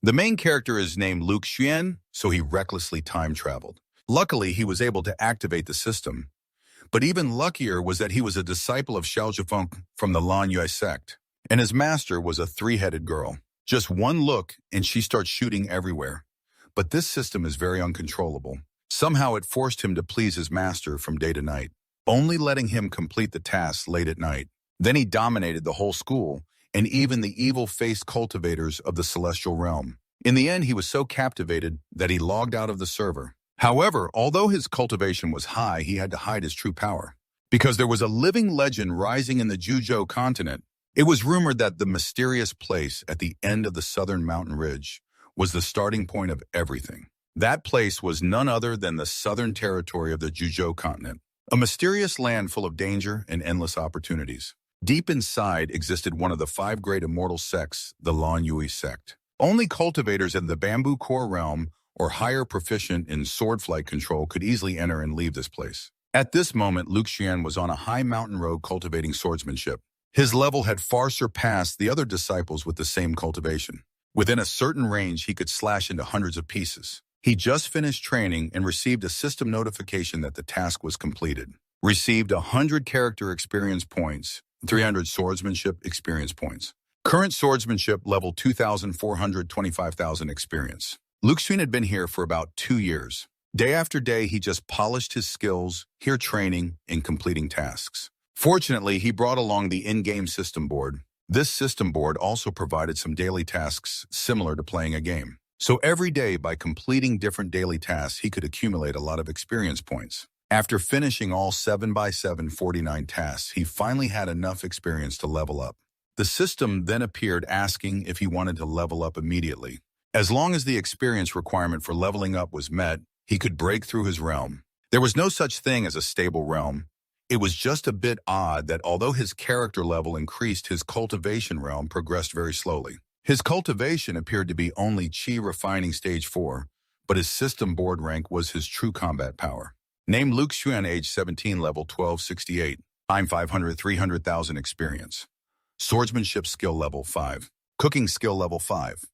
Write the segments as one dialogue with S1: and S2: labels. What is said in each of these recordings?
S1: The main character is named Luke Shuen, so he recklessly time traveled. Luckily, he was able to activate the system. But even luckier was that he was a disciple of Xiao Zhifeng from the Manhua sect, and his master was a three-headed girl. Just one look, and she starts shooting everywhere. But this system is very uncontrollable. Somehow it forced him to please his master from day to night, only letting him complete the tasks late at night. Then he dominated the whole school, and even the evil-faced cultivators of the celestial realm. In the end, he was so captivated that he logged out of the server. However, although his cultivation was high, he had to hide his true power. Because there was a living legend rising in the Juzhou continent. It was rumored that the mysterious place at the end of the southern mountain ridge was the starting point of everything. That place was none other than the southern territory of the Juzhou continent, a mysterious land full of danger and endless opportunities. Deep inside existed one of the 5 great immortal sects, the Lan Yui sect. Only cultivators in the bamboo core realm or higher proficient in sword flight control could easily enter and leave this place. At this moment, Luke Xian was on a high mountain road cultivating swordsmanship. His level had far surpassed the other disciples with the same cultivation. Within a certain range, he could slash into hundreds of pieces. He just finished training and received a system notification that the task was completed. Received 100 character experience points, 300 swordsmanship experience points. Current swordsmanship level 2,425,000 experience. Luke Xun had been here for about 2 years. Day after day, he just polished his skills, here training, and completing tasks. Fortunately, he brought along the in-game system board. This system board also provided some daily tasks similar to playing a game. So every day, by completing different daily tasks, he could accumulate a lot of experience points. After finishing all 7x7 49 tasks, he finally had enough experience to level up. The system then appeared asking if he wanted to level up immediately. As long as the experience requirement for leveling up was met, he could break through his realm. There was no such thing as a stable realm. It was just a bit odd that although his character level increased, his cultivation realm progressed very slowly. His cultivation appeared to be only Chi refining stage 4, but his system board rank was his true combat power. Name Luke Xun, age 17, level 1268, time 300,000 experience. Swordsmanship skill level 5, cooking skill level 5,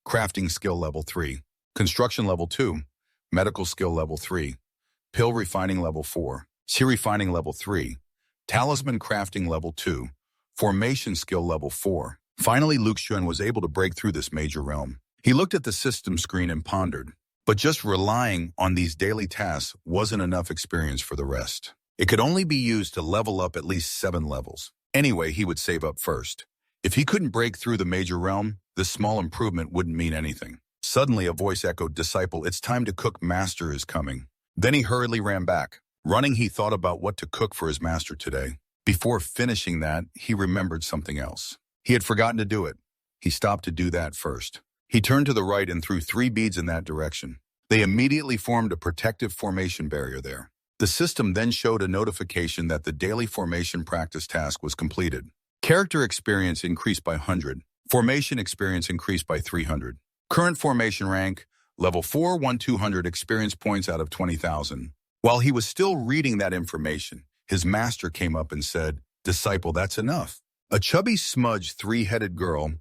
S1: crafting skill level 3, construction level 2, medical skill level 3, pill refining level 4, Chi refining level 3, talisman crafting level 2, formation skill level 4. Finally, Luke Xun was able to break through this major realm. He looked at the system screen and pondered, but just relying on these daily tasks wasn't enough experience for the rest. It could only be used to level up at least 7 levels. Anyway, he would save up first. If he couldn't break through the major realm, this small improvement wouldn't mean anything. Suddenly, a voice echoed, "Disciple, it's time to cook, master is coming." Then he hurriedly ran back. Running, he thought about what to cook for his master today. Before finishing that, he remembered something else. He had forgotten to do it. He stopped to do that first. He turned to the right and threw 3 beads in that direction. They immediately formed a protective formation barrier there. The system then showed a notification that the daily formation practice task was completed. Character experience increased by 100. Formation experience increased by 300. Current formation rank, level 4, 200 experience points out of 20,000. While he was still reading that information, his master came up and said, "Disciple, that's enough." A chubby, smudged, 3-headed girl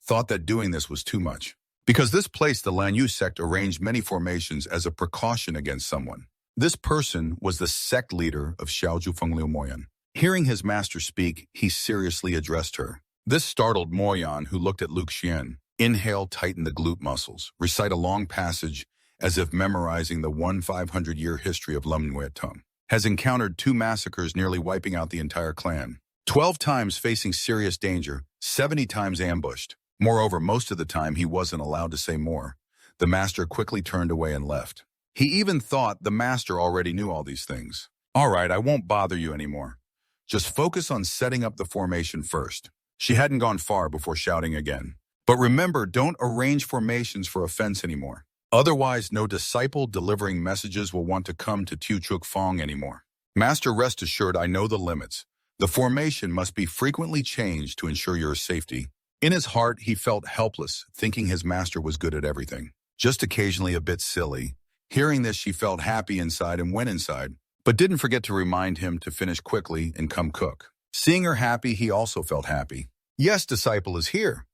S1: thought that doing this was too much. Because this place, the Lan Yu sect, arranged many formations as a precaution against someone. This person was the sect leader of Xiao Zhifeng Liu Moyan. Hearing his master speak, he seriously addressed her. This startled Moyan, who looked at Luke Xian. Inhale, tighten the glute muscles. Recite a long passage as if memorizing the 500-year history of Lum Nuet Tung. Has encountered 2 massacres, nearly wiping out the entire clan. 12 times facing serious danger, 70 times ambushed. Moreover, most of the time he wasn't allowed to say more. The master quickly turned away and left. He even thought the master already knew all these things. "All right, I won't bother you anymore. Just focus on setting up the formation first." She hadn't gone far before shouting again. "But remember, don't arrange formations for offense anymore. Otherwise, no disciple delivering messages will want to come to Tuchuk Fong anymore. Master, rest assured, I know the limits. The formation must be frequently changed to ensure your safety." In his heart, he felt helpless, thinking his master was good at everything. Just occasionally a bit silly. Hearing this, she felt happy inside and went inside, but didn't forget to remind him to finish quickly and come cook. Seeing her happy, he also felt happy. "Yes, disciple is here.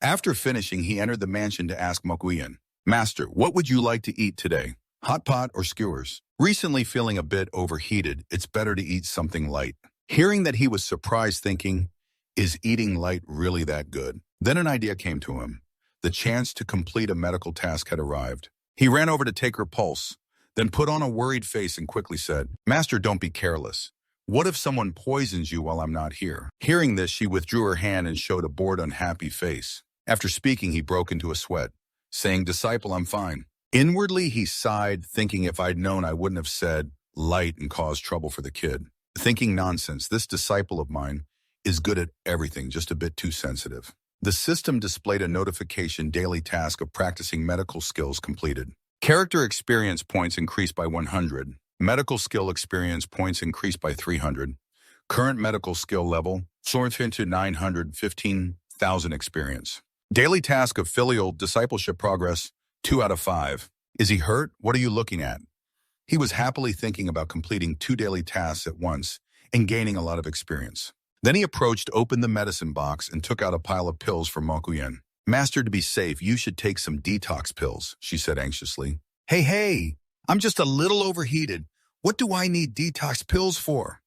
S1: After finishing, he entered the mansion to ask Mokuyen, Master, what would you like to eat today? Hot pot or skewers? Recently feeling a bit overheated, it's better to eat something light. Hearing that he was surprised, thinking, is eating light really that good? Then an idea came to him. The chance to complete a medical task had arrived. He ran over to take her pulse, then put on a worried face and quickly said, Master, don't be careless. What if someone poisons you while I'm not here? Hearing this, she withdrew her hand and showed a bored, unhappy face. After speaking, he broke into a sweat, saying, Disciple, I'm fine. Inwardly, he sighed, thinking if I'd known I wouldn't have said light and caused trouble for the kid. Thinking nonsense, this disciple of mine is good at everything, just a bit too sensitive. The system displayed a notification daily task of practicing medical skills completed. Character experience points increased by 100. Medical skill experience points increased by 300. Current medical skill level soared into 915,000 experience. Daily task of filial discipleship progress, 2 out of 5. Is he hurt? What are you looking at? He was happily thinking about completing 2 daily tasks at once and gaining a lot of experience. Then he opened the medicine box and took out a pile of pills for Mokuyen. Master, to be safe, you should take some detox pills, she said anxiously. Hey, I'm just a little overheated. What do I need detox pills for?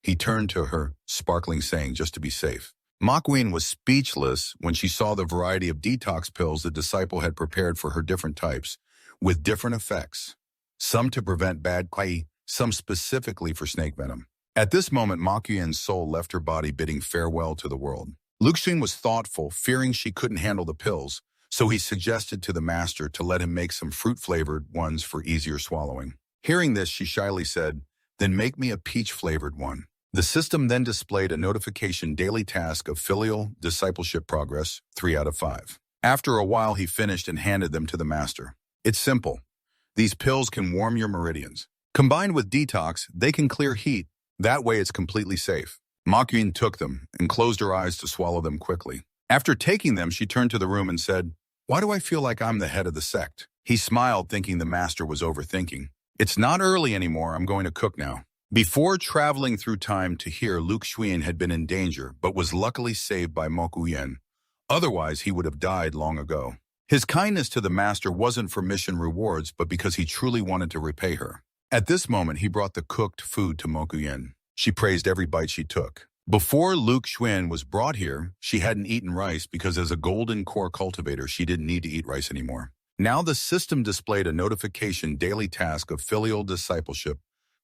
S1: He turned to her, sparkling, saying, just to be safe. Mokuyen was speechless when she saw the variety of detox pills the disciple had prepared for her, different types, with different effects. Some to prevent bad kai, some specifically for snake venom. At this moment, Mokuyen's soul left her body, bidding farewell to the world. Luxin was thoughtful, fearing she couldn't handle the pills, so he suggested to the master to let him make some fruit-flavored ones for easier swallowing. Hearing this, she shyly said, Then make me a peach-flavored one. The system then displayed a notification daily task of filial discipleship progress, 3 out of 5. After a while, he finished and handed them to the master. It's simple. These pills can warm your meridians. Combined with detox, they can clear heat. That way it's completely safe. Mokuyen took them and closed her eyes to swallow them quickly. After taking them, she turned to the room and said, Why do I feel like I'm the head of the sect? He smiled, thinking the master was overthinking. It's not early anymore. I'm going to cook now. Before traveling through time to here, Luke Shuen had been in danger, but was luckily saved by Mokuyen. Otherwise, he would have died long ago. His kindness to the master wasn't for mission rewards, but because he truly wanted to repay her. At this moment, he brought the cooked food to Mokuyen. She praised every bite she took. Before Luke Shuen was brought here, she hadn't eaten rice because as a golden core cultivator, she didn't need to eat rice anymore. Now the system displayed a notification daily task of filial discipleship,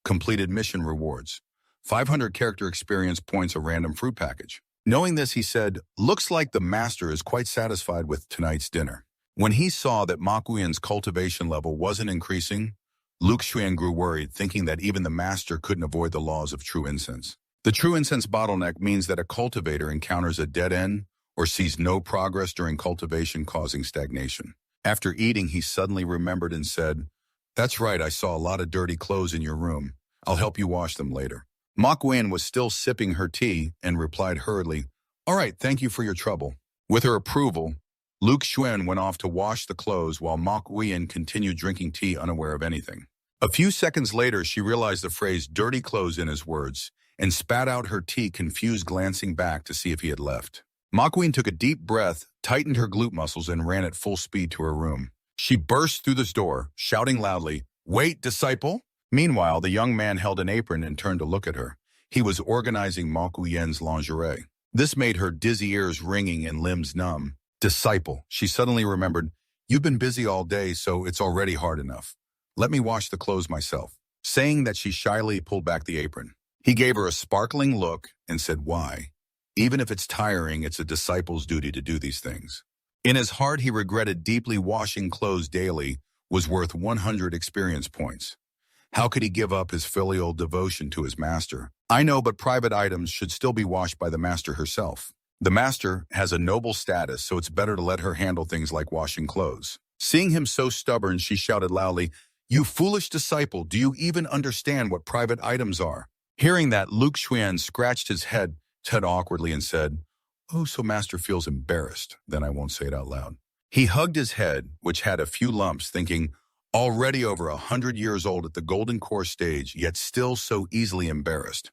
S1: completed mission rewards, 500 character experience points, a random fruit package. Knowing this, he said, Looks like the master is quite satisfied with tonight's dinner. When he saw that Mokuyen's cultivation level wasn't increasing, Luke Shuen grew worried, thinking that even the master couldn't avoid the laws of true incense. The true incense bottleneck means that a cultivator encounters a dead end or sees no progress during cultivation, causing stagnation. After eating, he suddenly remembered and said, That's right, I saw a lot of dirty clothes in your room. I'll help you wash them later. Mokuyen was still sipping her tea and replied hurriedly, All right, thank you for your trouble. With her approval, Luke Shuen went off to wash the clothes while Mokuyen continued drinking tea, unaware of anything. A few seconds later, she realized the phrase dirty clothes in his words and spat out her tea, confused, glancing back to see if he had left. Mokuyen took a deep breath, tightened her glute muscles, and ran at full speed to her room. She burst through the door, shouting loudly, Wait, disciple! Meanwhile, the young man held an apron and turned to look at her. He was organizing Mokuyen's lingerie. This made her dizzy, ears ringing and limbs numb. Disciple, she suddenly remembered, You've been busy all day, so it's already hard enough. Let me wash the clothes myself. Saying that, she shyly pulled back the apron. He gave her a sparkling look and said, Why? Even if it's tiring, it's a disciple's duty to do these things. In his heart, he regretted deeply washing clothes daily was worth 100 experience points. How could he give up his filial devotion to his master? I know, but private items should still be washed by the master herself. The master has a noble status, so it's better to let her handle things like washing clothes. Seeing him so stubborn, she shouted loudly, You foolish disciple, do you even understand what private items are? Hearing that, Luke Shuen scratched his head awkwardly and said, Oh, so master feels embarrassed. Then I won't say it out loud. He hugged his head, which had a few lumps, thinking, Already over 100 years old at the golden core stage, yet still so easily embarrassed.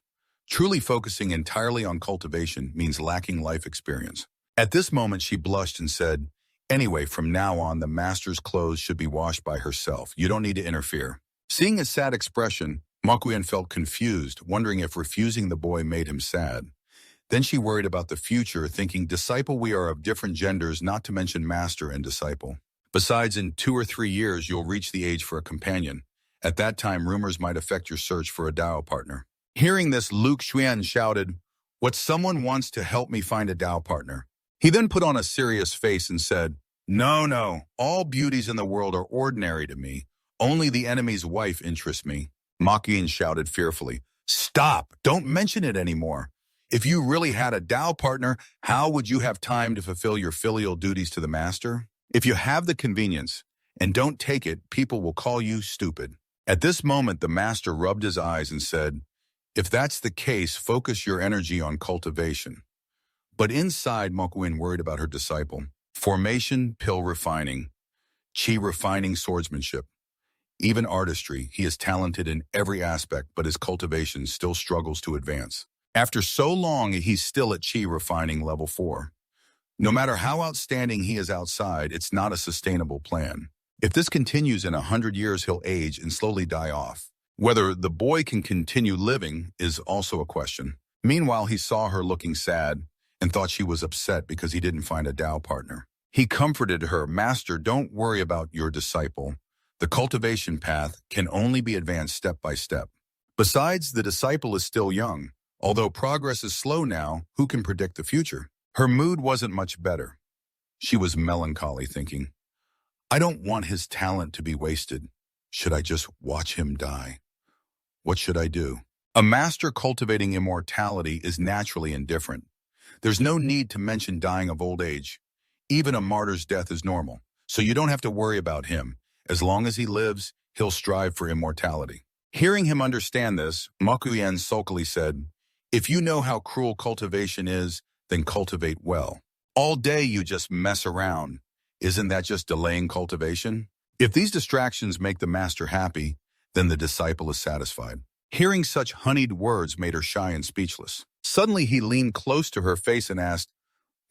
S1: Truly focusing entirely on cultivation means lacking life experience. At this moment, she blushed and said, "Anyway, from now on, the master's clothes should be washed by herself. You don't need to interfere." Seeing his sad expression, Mokuyen felt confused, wondering if refusing the boy made him sad. Then she worried about the future, thinking, "Disciple, we are of different genders, not to mention master and disciple. Besides, in 2 or 3 years, you'll reach the age for a companion. At that time, rumors might affect your search for a Dao partner." Hearing this, Luke Xuan shouted, "What, someone wants to help me find a Dao partner?" He then put on a serious face and said, "No, no, all beauties in the world are ordinary to me. Only the enemy's wife interests me." Makian shouted fearfully, "Stop! Don't mention it anymore. If you really had a Dao partner, how would you have time to fulfill your filial duties to the master? If you have the convenience and don't take it, people will call you stupid." At this moment, the master rubbed his eyes and said, "If that's the case, focus your energy on cultivation." But inside, Mokuin worried about her disciple. Formation, pill refining, chi refining swordsmanship, even artistry. He is talented in every aspect, but his cultivation still struggles to advance. After so long, he's still at chi refining level 4. No matter how outstanding he is outside, it's not a sustainable plan. If this continues in 100 years, he'll age and slowly die off. Whether the boy can continue living is also a question. Meanwhile, he saw her looking sad and thought she was upset because he didn't find a Dao partner. He comforted her, "Master, don't worry about your disciple. The cultivation path can only be advanced step by step. Besides, the disciple is still young. Although progress is slow now, who can predict the future?" Her mood wasn't much better. She was melancholy, thinking, "I don't want his talent to be wasted. Should I just watch him die? What should I do?" A master cultivating immortality is naturally indifferent. There's no need to mention dying of old age. Even a martyr's death is normal, so you don't have to worry about him. As long as he lives, he'll strive for immortality. Hearing him understand this, Mokuyen sulkily said, "If you know how cruel cultivation is, then cultivate well. All day you just mess around. Isn't that just delaying cultivation?" If these distractions make the master happy, then the disciple is satisfied. Hearing such honeyed words made her shy and speechless. Suddenly he leaned close to her face and asked,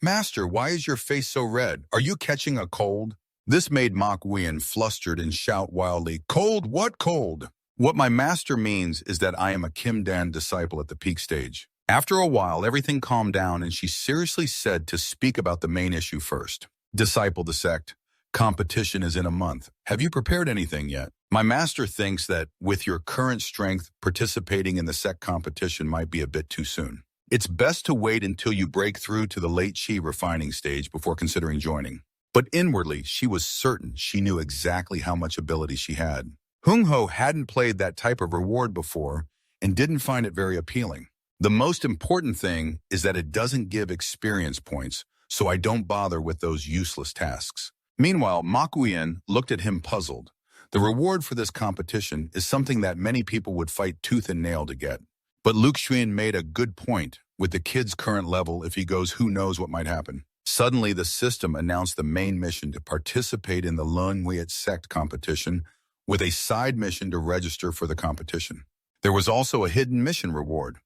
S1: "Master, why is your face so red? Are you catching a cold?" This made Mok Wien flustered and shout wildly, "Cold? What cold?" "What my master means is that I am a Kim Dan disciple at the peak stage." After a while, everything calmed down and she seriously said to speak about the main issue first. "Disciple, the sect. Competition is in a month. Have you prepared anything yet? My master thinks that with your current strength, participating in the sect competition might be a bit too soon. It's best to wait until you break through to the late chi refining stage before considering joining." But inwardly, she was certain she knew exactly how much ability she had. Hung Ho hadn't played that type of reward before and didn't find it very appealing. "The most important thing is that it doesn't give experience points, so I don't bother with those useless tasks." Meanwhile, Makuyen looked at him puzzled. The reward for this competition is something that many people would fight tooth and nail to get. But Luke Xun made a good point. With the kid's current level, if he goes, who knows what might happen. Suddenly, the system announced the main mission to participate in the Lun Wiyat Sect competition with a side mission to register for the competition. There was also a hidden mission reward.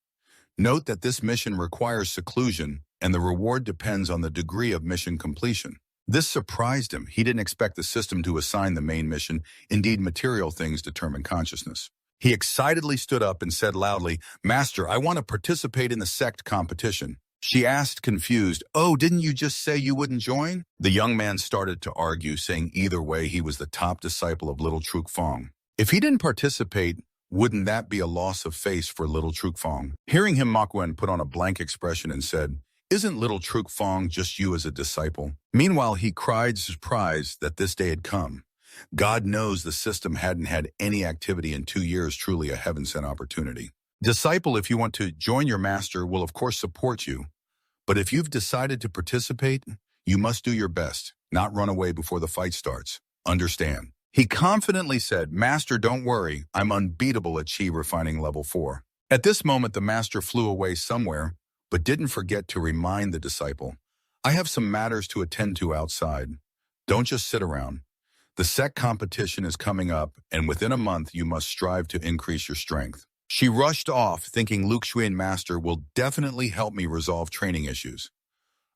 S1: Note that this mission requires seclusion, and the reward depends on the degree of mission completion. This surprised him. He didn't expect the system to assign the main mission. Indeed, material things determine consciousness. He excitedly stood up and said loudly, "Master, I want to participate in the sect competition." She asked, confused, "Oh, didn't you just say you wouldn't join?" The young man started to argue, saying either way he was the top disciple of Little Truk Fong. If he didn't participate, wouldn't that be a loss of face for Little Truk Fong? Hearing him, Makwen put on a blank expression and said, "Isn't Little Truk Fong just you as a disciple?" Meanwhile, he cried surprise that this day had come. God knows the system hadn't had any activity in 2 years, truly a heaven-sent opportunity. "Disciple, if you want to join your master, will of course support you. But if you've decided to participate, you must do your best, not run away before the fight starts. Understand?" He confidently said, "Master, don't worry. I'm unbeatable at chi refining level 4. At this moment, the master flew away somewhere, but didn't forget to remind the disciple, "I have some matters to attend to outside. Don't just sit around. The sect competition is coming up, and within a month you must strive to increase your strength." She rushed off, thinking Luke Xuan Master will definitely help me resolve training issues.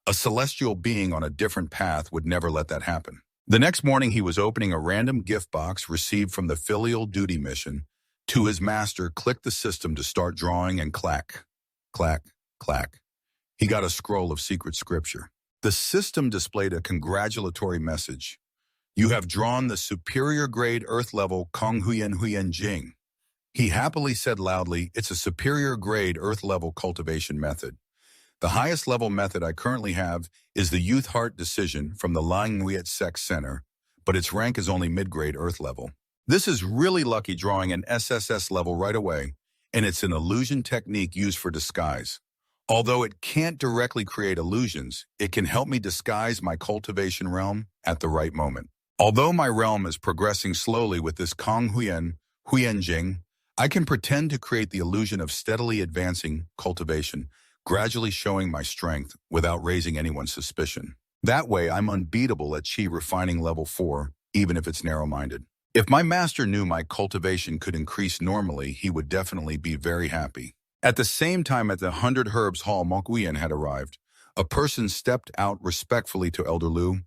S1: A celestial being on a different path would never let that happen. The next morning, he was opening a random gift box received from the filial duty mission. To his master, clicked the system to start drawing and clack, clack, clack. He got a scroll of secret scripture. The system displayed a congratulatory message. You have drawn the superior grade earth level Kong Huyen Huyen Jing. He happily said loudly, it's a superior grade earth level cultivation method. The highest level method I currently have is the Youth Heart Decision from the Langwiet Sect Center, but its rank is only mid-grade earth level. This is really lucky drawing an SSS level right away, and it's an illusion technique used for disguise. Although it can't directly create illusions, it can help me disguise my cultivation realm at the right moment. Although my realm is progressing slowly with this Kong Huyen Jing, I can pretend to create the illusion of steadily advancing cultivation, gradually showing my strength without raising anyone's suspicion. That way, I'm unbeatable at Chi refining level 4, even if it's narrow-minded. If my master knew my cultivation could increase normally, he would definitely be very happy. At the same time at the 100 Herbs Hall, Monguyen had arrived. A person stepped out respectfully to Elder Lu.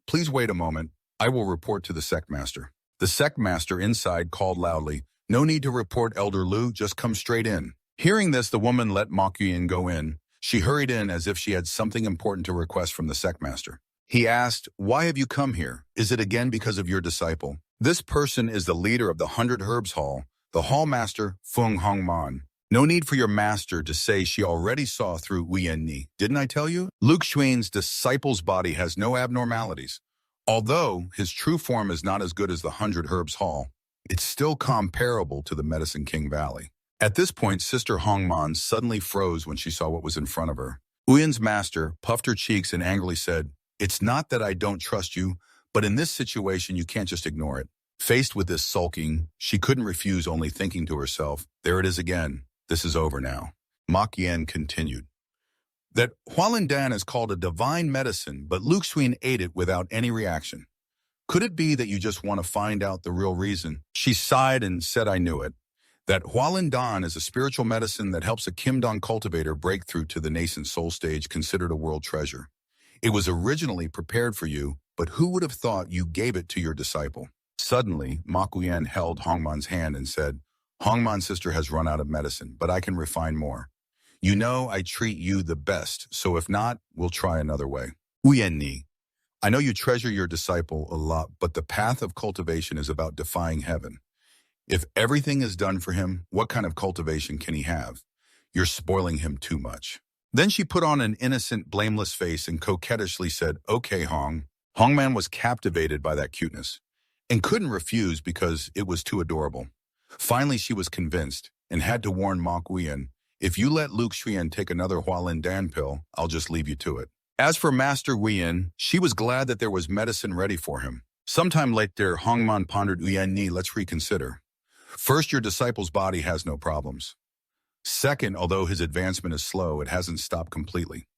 S1: Please wait a moment. I will report to the sect master. The sect master inside called loudly, no need to report, Elder Lu, just come straight in. Hearing this, the woman let Monguyen go in. She hurried in as if she had something important to request from the sect master. He asked, why have you come here? Is it again because of your disciple? This person is the leader of the 100 Herbs Hall, the hall master, Feng Hongman. No need for your master to say she already saw through Wuyen Ni. Didn't I tell you? Luke Xuan's disciple's body has no abnormalities. Although his true form is not as good as the 100 Herbs Hall, it's still comparable to the Medicine King Valley. At this point, Sister Hongman suddenly froze when she saw what was in front of her. Uyen's master puffed her cheeks and angrily said, it's not that I don't trust you, but in this situation you can't just ignore it. Faced with this sulking, she couldn't refuse, only thinking to herself, there it is again. This is over now. Mak Yen continued. That Hualindan is called a divine medicine, but Luke Xun ate it without any reaction. Could it be that you just want to find out the real reason? She sighed and said, I knew it. That Hualindan is a spiritual medicine that helps a Kimdong cultivator break through to the nascent soul stage, considered a world treasure. It was originally prepared for you, but who would have thought you gave it to your disciple? Suddenly, Makuyan held Hongman's hand and said, Hongman's sister has run out of medicine, but I can refine more. You know I treat you the best, so if not, we'll try another way. Uyen Ni, I know you treasure your disciple a lot, but the path of cultivation is about defying heaven. If everything is done for him, what kind of cultivation can he have? You're spoiling him too much. Then she put on an innocent, blameless face and coquettishly said, okay, Hong. Hongman was captivated by that cuteness and couldn't refuse because it was too adorable. Finally, she was convinced and had to warn Mok Wuyen, if you let Luke Xuan take another Hualin pill, I'll just leave you to it. As for Master Wuyen, she was glad that there was medicine ready for him. Sometime later, Hongman pondered, Uyen Ni, let's reconsider. First, your disciple's body has no problems. Second, although his advancement is slow, it hasn't stopped completely.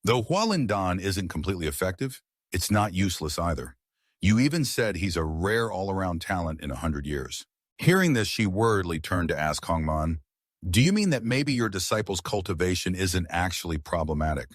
S1: Though Hualindan isn't completely effective, it's not useless either. You even said he's a rare all-around talent in 100 years. Hearing this, she worriedly turned to ask Hongman, do you mean that maybe your disciple's cultivation isn't actually problematic,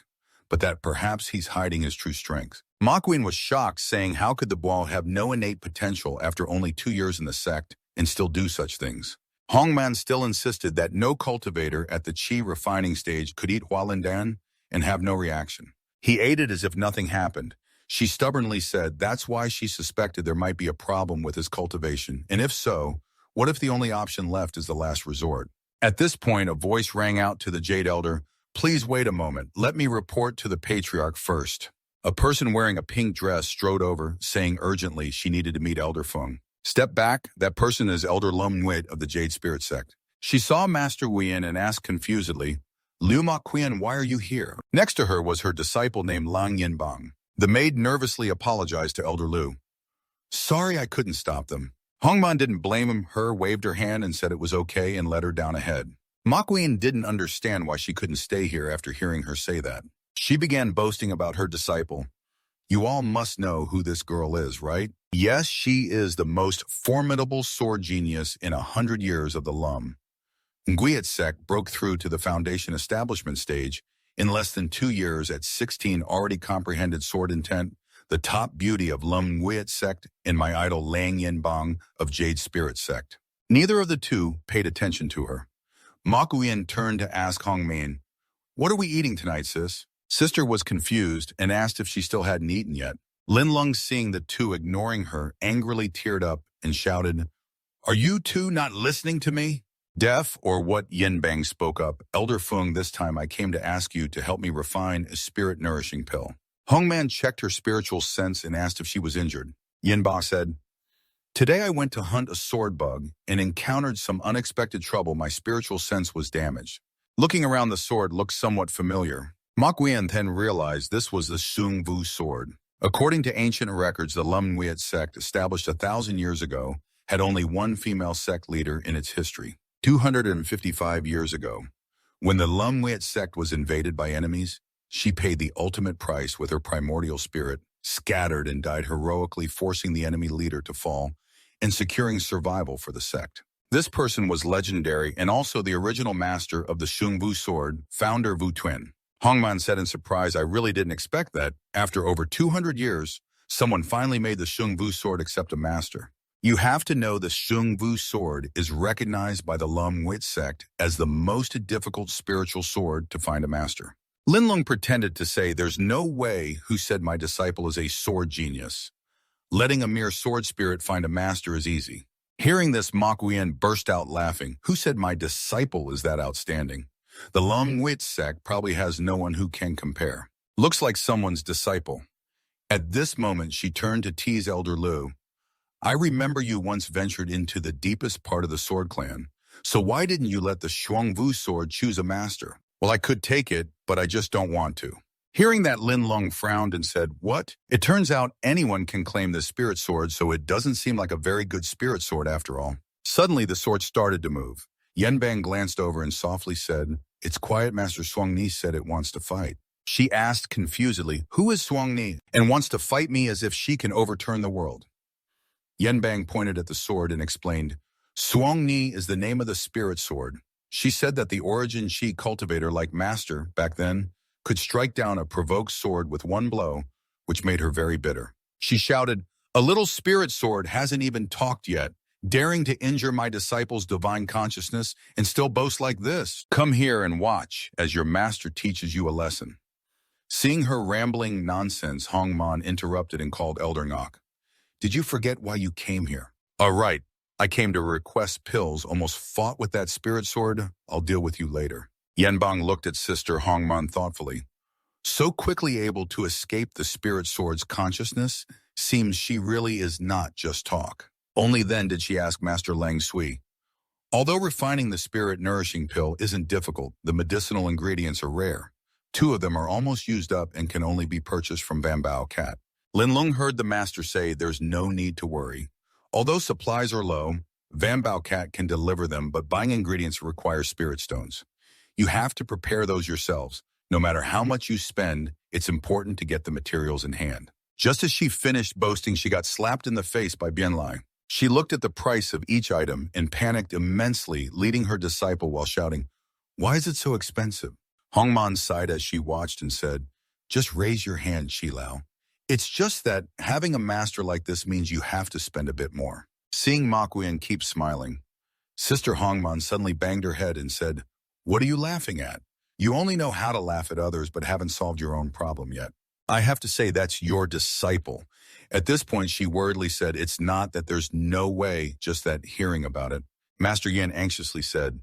S1: but that perhaps he's hiding his true strength? Makwin was shocked, saying how could the boy have no innate potential after only 2 years in the sect and still do such things? Hongman still insisted that no cultivator at the Qi refining stage could eat Hualindan and have no reaction. He ate it as if nothing happened. She stubbornly said that's why she suspected there might be a problem with his cultivation, and if so, what if the only option left is the last resort? At this point, a voice rang out to the Jade Elder, please wait a moment, let me report to the Patriarch first. A person wearing a pink dress strode over, saying urgently she needed to meet Elder Feng. Step back, that person is Elder Lum Nwit of the Jade Spirit Sect. She saw Master Wuyen and asked confusedly, Liu Ma Qian, why are you here? Next to her was her disciple named Lang Yinbang. The maid nervously apologized to Elder Lu. Sorry I couldn't stop them. Hongman didn't blame her, waved her hand and said it was okay and led her down ahead. Makween didn't understand why she couldn't stay here after hearing her say that. She began boasting about her disciple. You all must know who this girl is, right? Yes, she is the most formidable sword genius in 100 years of the Lum. Nguyat Sect broke through to the Foundation establishment stage In less than 2 years, at 16, already comprehended sword intent, the top beauty of Lum Nguyet Sect, and my idol Lang Yen Bang of Jade Spirit Sect. Neither of the two paid attention to her. Makuyen turned to ask Hongmin, "What are we eating tonight, sis?" Sister was confused and asked if she still hadn't eaten yet. Lin Lung, seeing the two ignoring her, angrily teared up and shouted, "Are you two not listening to me?" "Deaf or what?" Yin Bang spoke up. "Elder Feng, this time I came to ask you to help me refine a spirit-nourishing pill." Hongman checked her spiritual sense and asked if she was injured. Yin Ba said, "Today I went to hunt a sword bug and encountered some unexpected trouble. My spiritual sense was damaged." Looking around, the sword looked somewhat familiar. Ma Guian then realized this was the Sung Vu sword. According to ancient records, the Lum Nguyet sect, established 1,000 years ago, had only one female sect leader in its history. 255 years ago, when the Lum Nguyet sect was invaded by enemies, she paid the ultimate price with her primordial spirit, scattered and died heroically, forcing the enemy leader to fall and securing survival for the sect. This person was legendary and also the original master of the Shung Vu sword, founder Vu Twin. Hongman said in surprise, "I really didn't expect that. After over 200 years, someone finally made the Shung Vu sword accept a master." You have to know the Shung Vu sword is recognized by the Lum Nguyet sect as the most difficult spiritual sword to find a master. Lin Lung pretended to say, "There's no way. Who said my disciple is a sword genius? Letting a mere sword spirit find a master is easy." Hearing this, Ma Guian burst out laughing. "Who said my disciple is that outstanding? The Lum Nguyet sect probably has no one who can compare. Looks like someone's disciple." At this moment, she turned to tease Elder Lu. "I remember you once ventured into the deepest part of the sword clan, so why didn't you let the Shuang Vu sword choose a master?" "Well, I could take it, but I just don't want to." Hearing that, Lin Lung frowned and said, "What? It turns out anyone can claim the spirit sword, so it doesn't seem like a very good spirit sword after all." Suddenly, the sword started to move. Yen Bang glanced over and softly said, "It's quiet. Master Shuang Ni said it wants to fight." She asked confusedly, "Who is Shuang Ni and wants to fight me as if she can overturn the world?" Yen Bang pointed at the sword and explained, "Shuang Ni is the name of the spirit sword. She said that the origin she cultivator like master back then could strike down a provoked sword with one blow, which made her very bitter. She shouted, 'A little spirit sword hasn't even talked yet, daring to injure my disciple's divine consciousness and still boast like this. Come here and watch as your master teaches you a lesson.'" Seeing her rambling nonsense, Hong Man interrupted and called Elder Ngok. "Did you forget why you came here?" "All right. I came to request pills. Almost fought with that spirit sword. I'll deal with you later." Yanbang looked at Sister Hongman thoughtfully. So quickly able to escape the spirit sword's consciousness, seems she really is not just talk. Only then did she ask Master Lang Sui. "Although refining the spirit nourishing pill isn't difficult, the medicinal ingredients are rare. 2 of them are almost used up and can only be purchased from Van Bao Cat." Lin Lung heard the master say there's no need to worry. Although supplies are low, Van Bao Cat can deliver them, but buying ingredients requires spirit stones. You have to prepare those yourselves. No matter how much you spend, it's important to get the materials in hand. Just as she finished boasting, she got slapped in the face by Bianlai. She looked at the price of each item and panicked immensely, leading her disciple while shouting, "Why is it so expensive?" Hongman sighed as she watched and said, "Just raise your hand, Shilao. It's just that having a master like this means you have to spend a bit more." Seeing Ma Guian keep smiling, Sister Hongman suddenly banged her head and said, "What are you laughing at? You only know how to laugh at others but haven't solved your own problem yet. I have to say that's your disciple." At this point, she worriedly said, "It's not that there's no way, just that hearing about it." Master Yin anxiously said,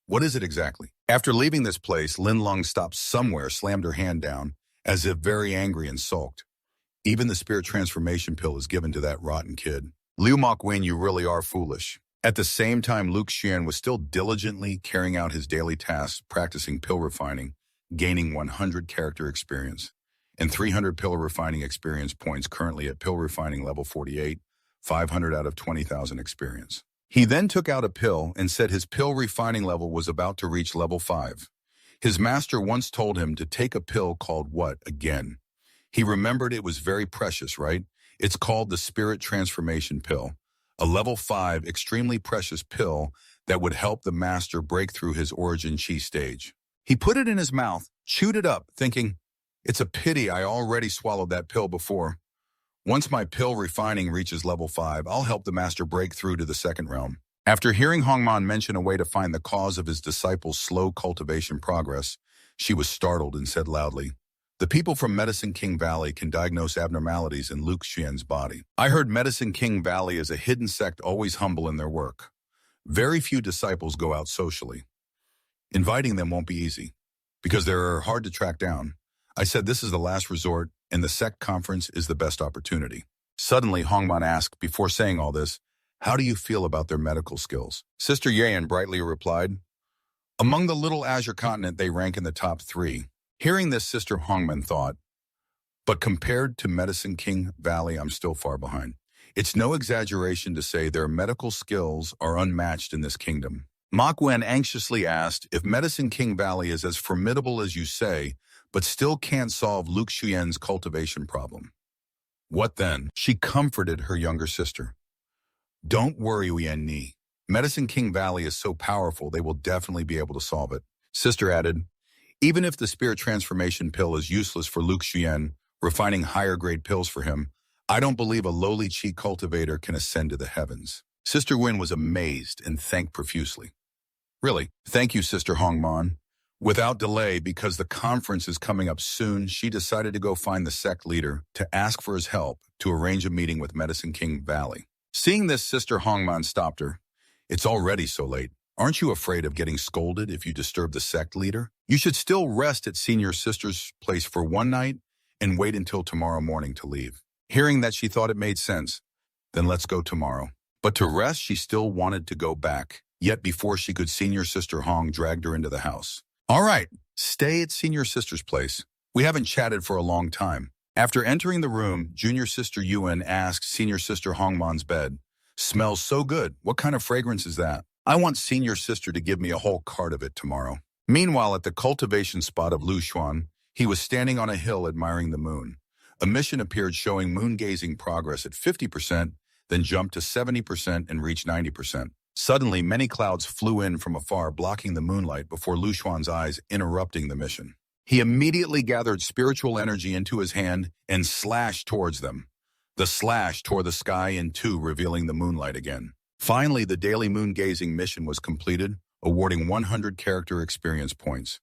S1: "What is it exactly?" After leaving this place, Lin Lung stopped somewhere, slammed her hand down, as if very angry, and sulked. "Even the spirit transformation pill is given to that rotten kid. Liu Mokwen, you really are foolish." At the same time, Luke Shuen was still diligently carrying out his daily tasks, practicing pill refining, gaining 100 character experience, and 300 pill refining experience points, currently at pill refining level 48, 500 out of 20,000 experience. He then took out a pill and said his pill refining level was about to reach level 5. His master once told him to take a pill called what again? He remembered it was very precious, right? It's called the Spirit Transformation Pill, a level 5 extremely precious pill that would help the master break through his origin chi stage. He put it in his mouth, chewed it up, thinking, it's a pity I already swallowed that pill before. Once my pill refining reaches level 5, I'll help the master break through to the second realm. After hearing Hongman mention a way to find the cause of his disciples' slow cultivation progress, she was startled and said loudly, the people from Medicine King Valley can diagnose abnormalities in Luke Xuan's body. I heard Medicine King Valley is a hidden sect always humble in their work. Very few disciples go out socially. Inviting them won't be easy, because they're hard to track down. I said this is the last resort, and the Sect conference is the best opportunity. Suddenly, Hongman asked, before saying all this, how do you feel about their medical skills? Sister Yayan brightly replied, among the little Azure continent, they rank in the top 3. Hearing this, Sister Hongman thought, but compared to Medicine King Valley, I'm still far behind. It's no exaggeration to say their medical skills are unmatched in this kingdom. Ma Gwen anxiously asked if Medicine King Valley is as formidable as you say, but still can't solve Luke Xuan's cultivation problem. What then? She comforted her younger sister. Don't worry, Yen Ni. Medicine King Valley is so powerful they will definitely be able to solve it. Sister added, even if the spirit transformation pill is useless for Luke Xuan, refining higher grade pills for him, I don't believe a lowly chi cultivator can ascend to the heavens. Sister Wen was amazed and thanked profusely. Really, thank you, Sister Hongman. Without delay, because the conference is coming up soon, she decided to go find the sect leader to ask for his help to arrange a meeting with Medicine King Valley. Seeing this, Sister Hongman stopped her. It's already so late. Aren't you afraid of getting scolded if you disturb the sect leader? You should still rest at Senior Sister's place for one night and wait until tomorrow morning to leave. Hearing that, she thought it made sense. Then let's go tomorrow. But to rest, she still wanted to go back. Yet before she could, Senior Sister Hong dragged her into the house. All right, stay at Senior Sister's place. We haven't chatted for a long time. After entering the room, Junior Sister Yuan asked Senior Sister Hongman's bed. Smells so good. What kind of fragrance is that? I want Senior Sister to give me a whole cart of it tomorrow. Meanwhile, at the cultivation spot of Lu Xuan, he was standing on a hill admiring the moon. A mission appeared showing moon-gazing progress at 50%, then jumped to 70% and reached 90%. Suddenly, many clouds flew in from afar, blocking the moonlight before Lu Xuan's eyes, interrupting the mission. He immediately gathered spiritual energy into his hand and slashed towards them. The slash tore the sky in two, revealing the moonlight again. Finally, the daily moon-gazing mission was completed, awarding 100 character experience points.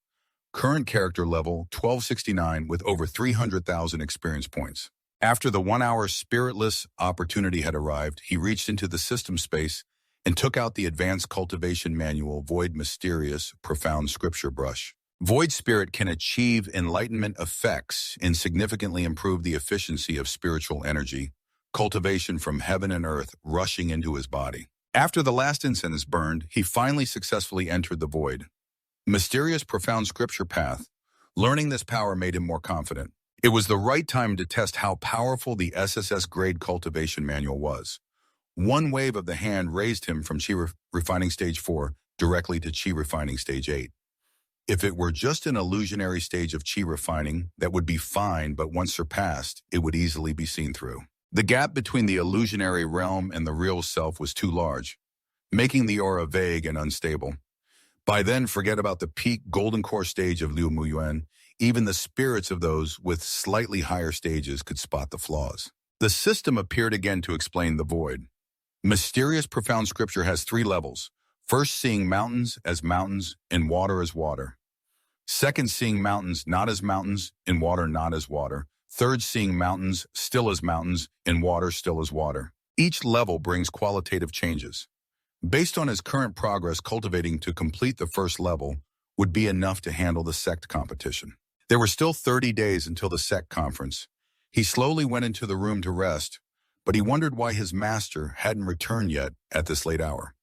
S1: Current character level 1269 with over 300,000 experience points. After the 1-hour spiritless opportunity had arrived, he reached into the system space and took out the advanced cultivation manual, Void Mysterious Profound Scripture Brush. Void Spirit can achieve enlightenment effects and significantly improve the efficiency of spiritual energy, cultivation from heaven and earth rushing into his body. After the last incense burned, he finally successfully entered the void. Mysterious Profound Scripture Path. Learning this power made him more confident. It was the right time to test how powerful the SSS grade cultivation manual was. One wave of the hand raised him from Chi Refining Stage 4 directly to Chi Refining Stage 8. If it were just an illusionary stage of Chi refining, that would be fine, but once surpassed, it would easily be seen through. The gap between the illusionary realm and the real self was too large, making the aura vague and unstable. By then, forget about the peak golden core stage of Liu Muyuan. Even the spirits of those with slightly higher stages could spot the flaws. The system appeared again to explain the void. Mysterious Profound Scripture has 3 levels. First, seeing mountains as mountains and water as water. Second, seeing mountains not as mountains and water not as water. Third, seeing mountains still as mountains and water still as water. Each level brings qualitative changes. Based on his current progress, cultivating to complete the first level would be enough to handle the sect competition. There were still 30 days until the sect conference. He slowly went into the room to rest, but he wondered why his master hadn't returned yet at this late hour.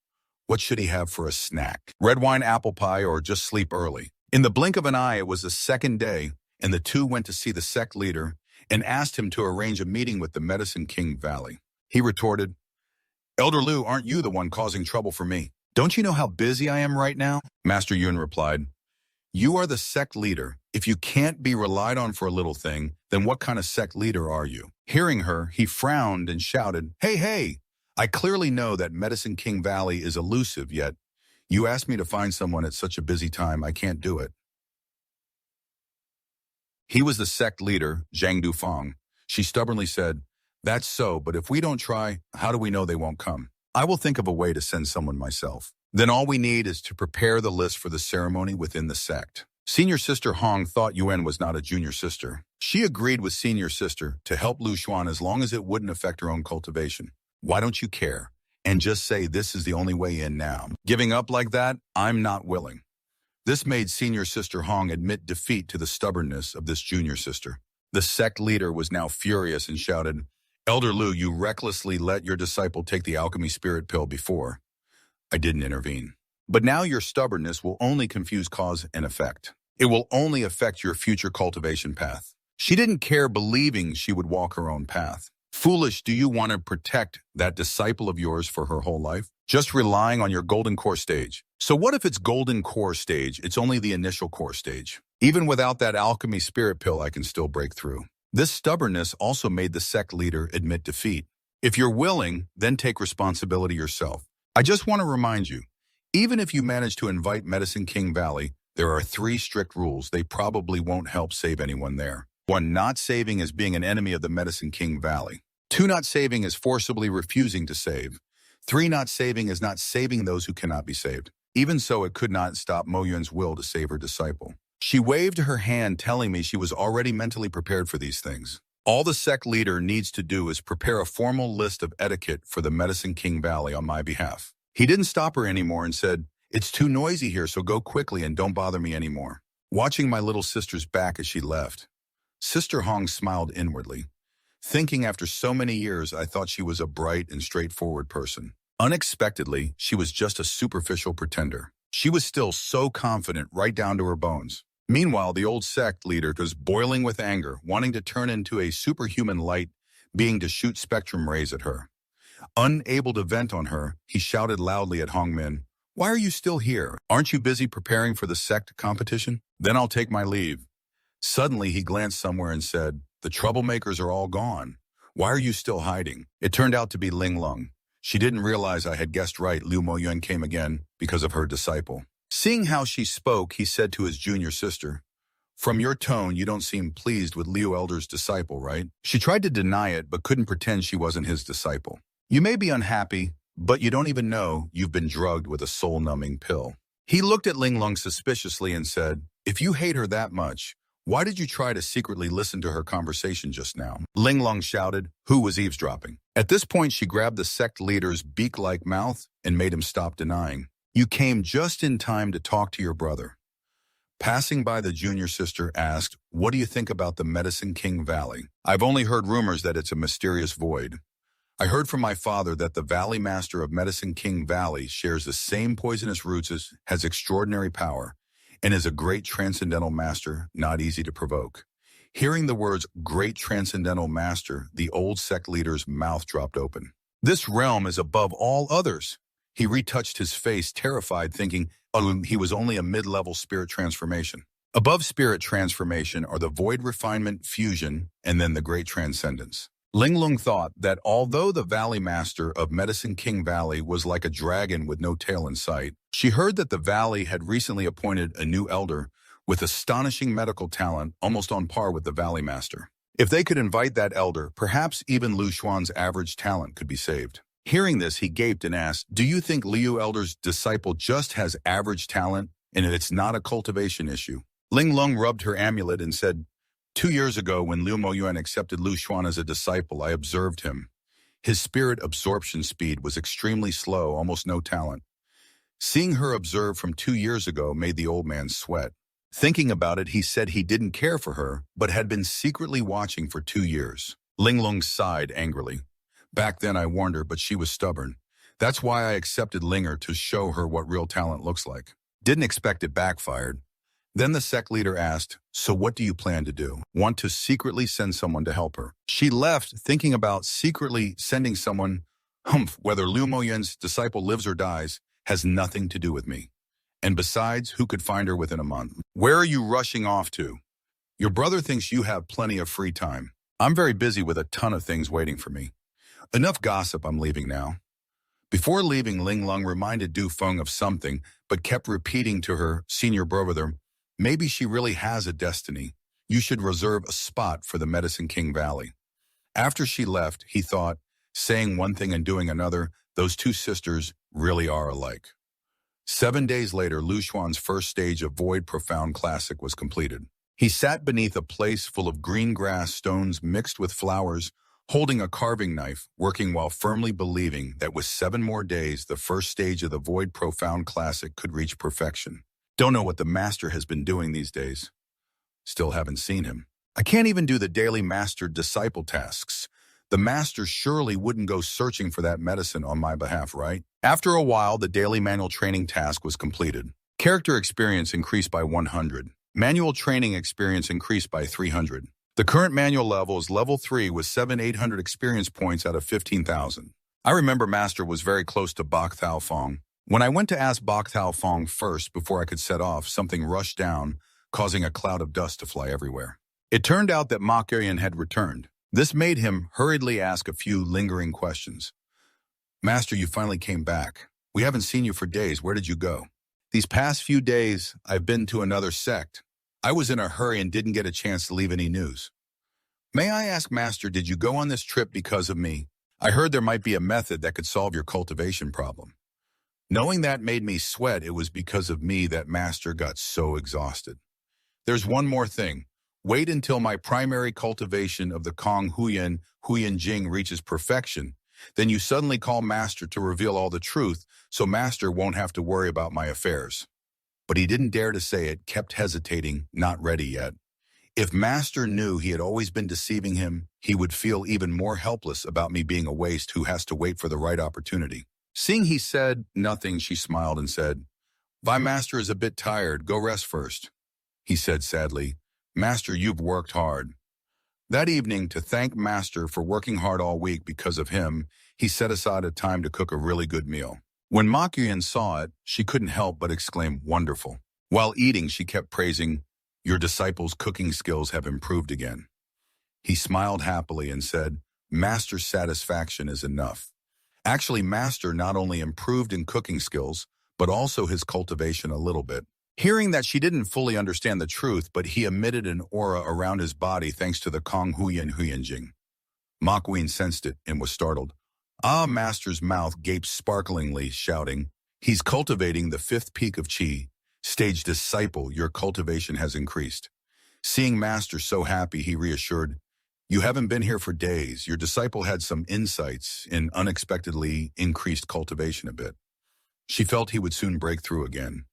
S1: What should he have for a snack? Red wine, apple pie, or just sleep early? In the blink of an eye, it was the second day, and the two went to see the sect leader and asked him to arrange a meeting with the Medicine King Valley. He retorted, Elder Lu, aren't you the one causing trouble for me? Don't you know how busy I am right now? Master Yun replied, you are the sect leader. If you can't be relied on for a little thing, then what kind of sect leader are you? Hearing her, he frowned and shouted, hey, I clearly know that Medicine King Valley is elusive, yet you asked me to find someone at such a busy time, I can't do it. He was the sect leader, Zhang Dufang. She stubbornly said, "That's so, but if we don't try, how do we know they won't come? I will think of a way to send someone myself. Then all we need is to prepare the list for the ceremony within the sect." Senior sister Hong thought Yuan was not a junior sister. She agreed with senior sister to help Lu Xuan as long as it wouldn't affect her own cultivation. "Why don't you care? And just say this is the only way in now. Giving up like that, I'm not willing." This made senior sister Hong admit defeat to the stubbornness of this junior sister. The sect leader was now furious and shouted, "Elder Lu, you recklessly let your disciple take the alchemy spirit pill before. I didn't intervene. But now your stubbornness will only confuse cause and effect. It will only affect your future cultivation path." She didn't care, believing she would walk her own path. "Foolish, do you want to protect that disciple of yours for her whole life? Just relying on your golden core stage. So what if it's golden core stage? It's only the initial core stage. Even without that alchemy spirit pill, I can still break through." This stubbornness also made the sect leader admit defeat. "If you're willing, then take responsibility yourself. I just want to remind you, even if you manage to invite Medicine King Valley, there are 3 strict rules. They probably won't help save anyone there. 1. Not saving is being an enemy of the Medicine King Valley. 2. Not saving is forcibly refusing to save. 3. Not saving is not saving those who cannot be saved." Even so, it could not stop Mo Yun's will to save her disciple. She waved her hand, telling me she was already mentally prepared for these things. All the sect leader needs to do is prepare a formal list of etiquette for the Medicine King Valley on my behalf. He didn't stop her anymore and said, "It's too noisy here, so go quickly and don't bother me anymore." Watching my little sister's back as she left, Sister Hong smiled inwardly, thinking after so many years I thought she was a bright and straightforward person. Unexpectedly, she was just a superficial pretender. She was still so confident right down to her bones. Meanwhile, the old sect leader was boiling with anger, wanting to turn into a superhuman light being to shoot spectrum rays at her. Unable to vent on her, he shouted loudly at Hongmin, "Why are you still here? Aren't you busy preparing for the sect competition? Then I'll take my leave." Suddenly, he glanced somewhere and said, "The troublemakers are all gone. Why are you still hiding?" It turned out to be Ling Lung. She didn't realize I had guessed right. Liu Moyuan came again because of her disciple. Seeing how she spoke, he said to his junior sister, "From your tone, you don't seem pleased with Liu Elder's disciple, right?" She tried to deny it, but couldn't pretend she wasn't his disciple. "You may be unhappy, but you don't even know you've been drugged with a soul-numbing pill." He looked at Ling Lung suspiciously and said, "If you hate her that much, why did you try to secretly listen to her conversation just now?" Ling Lung shouted, who was eavesdropping. At this point, she grabbed the sect leader's beak-like mouth and made him stop denying. "You came just in time to talk to your brother." Passing by, the junior sister asked, "What do you think about the Medicine King Valley? I've only heard rumors that it's a mysterious void. I heard from my father that the Valley Master of Medicine King Valley shares the same poisonous roots as has extraordinary power, and is a great transcendental master, not easy to provoke." Hearing the words "great transcendental master," the old sect leader's mouth dropped open. "This realm is above all others." He retouched his face, terrified, thinking he was only a mid-level spirit transformation. Above spirit transformation are the void refinement, fusion, and then the great transcendence. Ling Lung thought that although the Valley Master of Medicine King Valley was like a dragon with no tail in sight, she heard that the Valley had recently appointed a new elder with astonishing medical talent almost on par with the Valley Master. If they could invite that elder, perhaps even Lu Xuan's average talent could be saved. Hearing this, he gaped and asked, "Do you think Liu Elder's disciple just has average talent and it's not a cultivation issue?" Ling Lung rubbed her amulet and said, 2 years ago, when Liu Moyuan accepted Lu Xuan as a disciple, I observed him. His spirit absorption speed was extremely slow, almost no talent. Seeing her observe from 2 years ago made the old man sweat. Thinking about it, he said he didn't care for her, but had been secretly watching for 2 years. Ling Lung sighed angrily. "Back then I warned her, but she was stubborn. That's why I accepted Linger, to show her what real talent looks like. Didn't expect it backfired." Then the sect leader asked, "So what do you plan to do? Want to secretly send someone to help her?" She left, thinking about secretly sending someone. Whether Liu Moyuan's disciple lives or dies has nothing to do with me. And besides, who could find her within a month? Where are you rushing off to? Your brother thinks you have plenty of free time. I'm very busy with a ton of things waiting for me. Enough gossip, I'm leaving now." Before leaving, Ling Lung reminded Du Feng of something, but kept repeating to her senior brother, "Maybe she really has a destiny. You should reserve a spot for the Medicine King Valley. After she left, he thought, saying one thing and doing another, those two sisters really are alike. 7 days later, Lu Xuan's first stage of Void Profound Classic was completed. He sat beneath a place full of green grass stones mixed with flowers, holding a carving knife, working while firmly believing that with 7 more days, the first stage of the Void Profound Classic could reach perfection. Don't know what the master has been doing these days. Still haven't seen him. I can't even do the daily master-disciple tasks. The master surely wouldn't go searching for that medicine on my behalf, right? After a while, the daily manual training task was completed. Character experience increased by 100. Manual training experience increased by 300. The current manual level is level 3 with 7,800 experience points out of 15,000. I remember Master was very close to Bok Thao Fong. When I went to ask Bok Thao Fong first before I could set off, something rushed down, causing a cloud of dust to fly everywhere. It turned out that Ma Kuyan had returned. This made him hurriedly ask a few lingering questions. Master, you finally came back. We haven't seen you for days. Where did you go? These past few days, I've been to another sect. I was in a hurry and didn't get a chance to leave any news. May I ask, Master, did you go on this trip because of me? I heard there might be a method that could solve your cultivation problem. Knowing that made me sweat. It was because of me that Master got so exhausted. There's one more thing. Wait until my primary cultivation of the Kong Huyan Jing reaches perfection. Then you suddenly call Master to reveal all the truth, so Master won't have to worry about my affairs. But he didn't dare to say it, kept hesitating, not ready yet. If Master knew he had always been deceiving him, he would feel even more helpless about me being a waste who has to wait for the right opportunity. Seeing he said nothing, she smiled and said, "My Master is a bit tired. Go rest first." He said sadly, "Master, you've worked hard." That evening, to thank Master for working hard all week because of him, he set aside a time to cook a really good meal. When Ma Kuyan saw it, she couldn't help but exclaim, "Wonderful." While eating, she kept praising, "Your disciples' cooking skills have improved again." He smiled happily and said, "Master's satisfaction is enough." Actually, Master not only improved in cooking skills, but also his cultivation a little bit. Hearing that she didn't fully understand the truth, but he emitted an aura around his body thanks to the Kong Huyan Jing. Ma Kuyan sensed it and was startled. Master's mouth gaped sparklingly, shouting, "He's cultivating the 5th peak of Qi. Stage disciple, your cultivation has increased." Seeing Master so happy, he reassured, "You haven't been here for days. Your disciple had some insights and unexpectedly increased cultivation a bit." She felt he would soon break through again.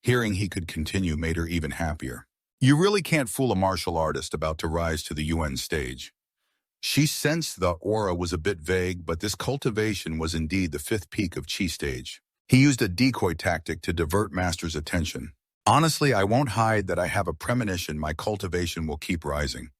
S1: Hearing he could continue made her even happier. You really can't fool a martial artist about to rise to the UN stage. She sensed the aura was a bit vague, but this cultivation was indeed the 5th peak of Qi stage. He used a decoy tactic to divert Master's attention. Honestly, I won't hide that I have a premonition my cultivation will keep rising.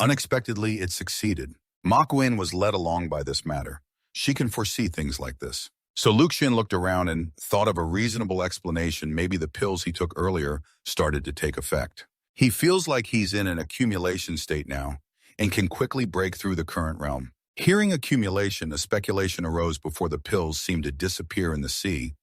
S1: Unexpectedly, it succeeded. Ma Kuyan was led along by this matter. She can foresee things like this. So Lu Xun looked around and thought of a reasonable explanation. Maybe the pills he took earlier started to take effect. He feels like he's in an accumulation state now and can quickly break through the current realm. Hearing accumulation, a speculation arose before the pills seemed to disappear in the sea,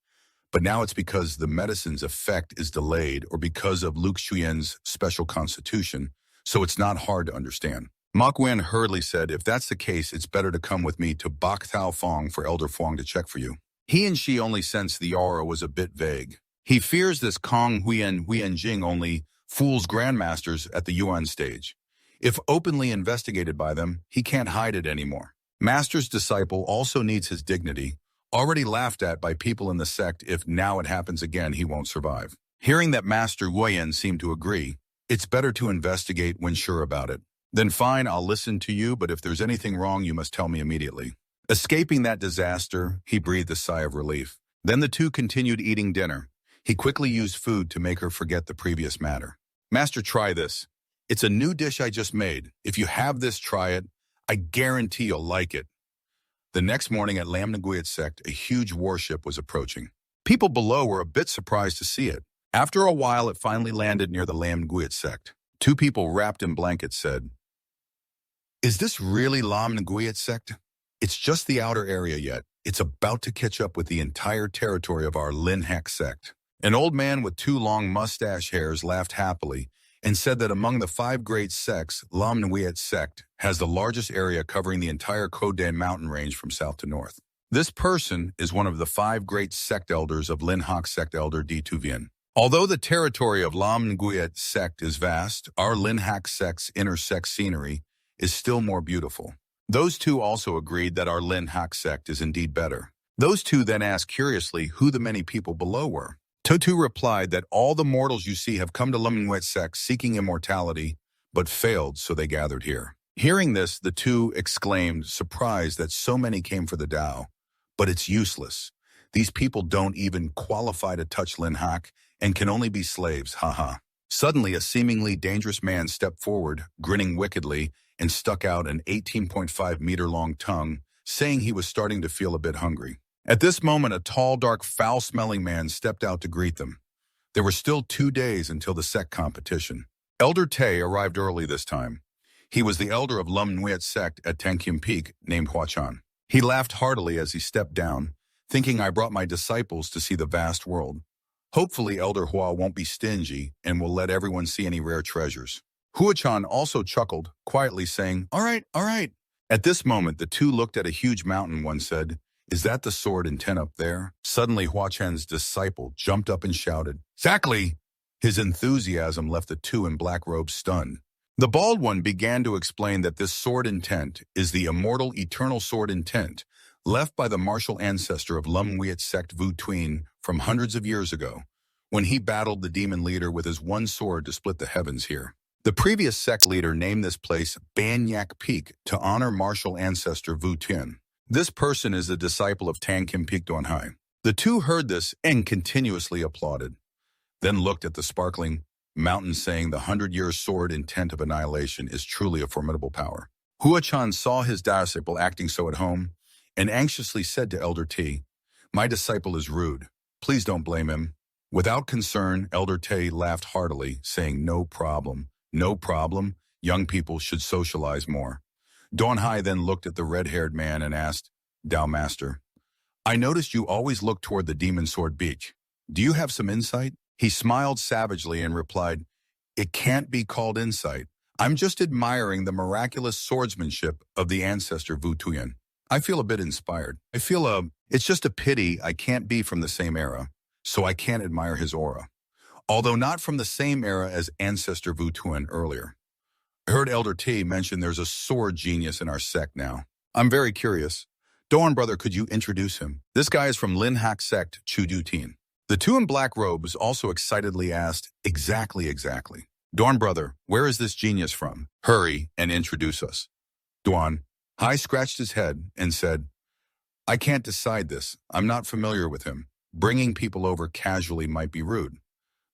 S1: but now it's because the medicine's effect is delayed or because of Lu Xuan's special constitution, so it's not hard to understand. Ma Kuyan hurriedly said, "If that's the case, it's better to come with me to Bok Thao Fong for Elder Fong to check for you." He and she only sensed the aura was a bit vague. He fears this Kong Huyan Jing only fools grandmasters at the Yuan stage. If openly investigated by them, he can't hide it anymore. Master's disciple also needs his dignity, already laughed at by people in the sect. If now it happens again, he won't survive. Hearing that Master Huyen seemed to agree, it's better to investigate when sure about it. Then fine, I'll listen to you, but if there's anything wrong, you must tell me immediately. Escaping that disaster, he breathed a sigh of relief. Then the two continued eating dinner. He quickly used food to make her forget the previous matter. "Master, try this. It's a new dish I just made. If you have this, try it. I guarantee you'll like it." The next morning at Lam Nguyen Sect, a huge warship was approaching. People below were a bit surprised to see it. After a while, it finally landed near the Lam Nguyen Sect. Two people wrapped in blankets said, "Is this really Lam Nguyen Sect? It's just the outer area yet. It's about to catch up with the entire territory of our Lin Hak sect." An old man with 2 long mustache hairs laughed happily and said that among the 5 great sects, Manhua Sect has the largest area covering the entire Kodan mountain range from south to north. This person is one of the 5 great sect elders of Linhak Sect Elder Dituvian. Although the territory of Manhua Sect is vast, our Linhak Sect's intersect scenery is still more beautiful. Those two also agreed that our Linhak Sect is indeed better. Those two then asked curiously who the many people below were. Totu replied that all the mortals you see have come to Manhua Sect seeking immortality, but failed, so they gathered here. Hearing this, the two exclaimed, surprised that so many came for the Tao. But it's useless. These people don't even qualify to touch Linhak and can only be slaves, haha. Suddenly, a seemingly dangerous man stepped forward, grinning wickedly, and stuck out an 18.5-meter-long tongue, saying he was starting to feel a bit hungry. At this moment, a tall, dark, foul-smelling man stepped out to greet them. There were still 2 days until the sect competition. Elder Tay arrived early this time. He was the elder of Manhua Sect at Tangkim Peak, named Huachan. He laughed heartily as he stepped down, thinking I brought my disciples to see the vast world. Hopefully, Elder Hua won't be stingy and will let everyone see any rare treasures. Huachan also chuckled, quietly saying, all right, all right. At this moment, the two looked at a huge mountain. One said, is that the sword intent up there? Suddenly, Huachan's disciple jumped up and shouted, exactly! His enthusiasm left the two in black robes stunned. The bald one began to explain that this sword intent is the immortal eternal sword intent left by the martial ancestor of Manhua Sect Vu Tuin from hundreds of years ago, when he battled the demon leader with his one sword to split the heavens here. The previous sect leader named this place Banyak Peak to honor martial ancestor Vu Tuin. This person is a disciple of Tangkim Peak Donhai. The two heard this and continuously applauded, then looked at the sparkling mountain, saying the 100-year sword intent of annihilation is truly a formidable power. Huachan saw his disciple acting so at home and anxiously said to Elder T, my disciple is rude. Please don't blame him. Without concern, Elder T laughed heartily, saying, no problem, no problem. Young people should socialize more. Donhai then looked at the red-haired man and asked, Tao Master, I noticed you always look toward the demon sword beach. Do you have some insight? He smiled savagely and replied, it can't be called insight. I'm just admiring the miraculous swordsmanship of the ancestor Vu Tuin. I feel a bit inspired. It's just a pity I can't be from the same era, so I can't admire his aura. Although not from the same era as ancestor Vu Tuin earlier. I heard Elder T mention there's a sword genius in our sect now. I'm very curious. Dawn brother, could you introduce him? This guy is from Linhak Sect Chudutin. The two in black robes also excitedly asked, exactly. Dawn brother, where is this genius from? Hurry and introduce us. Dawn Hai scratched his head and said, I can't decide this. I'm not familiar with him. Bringing people over casually might be rude.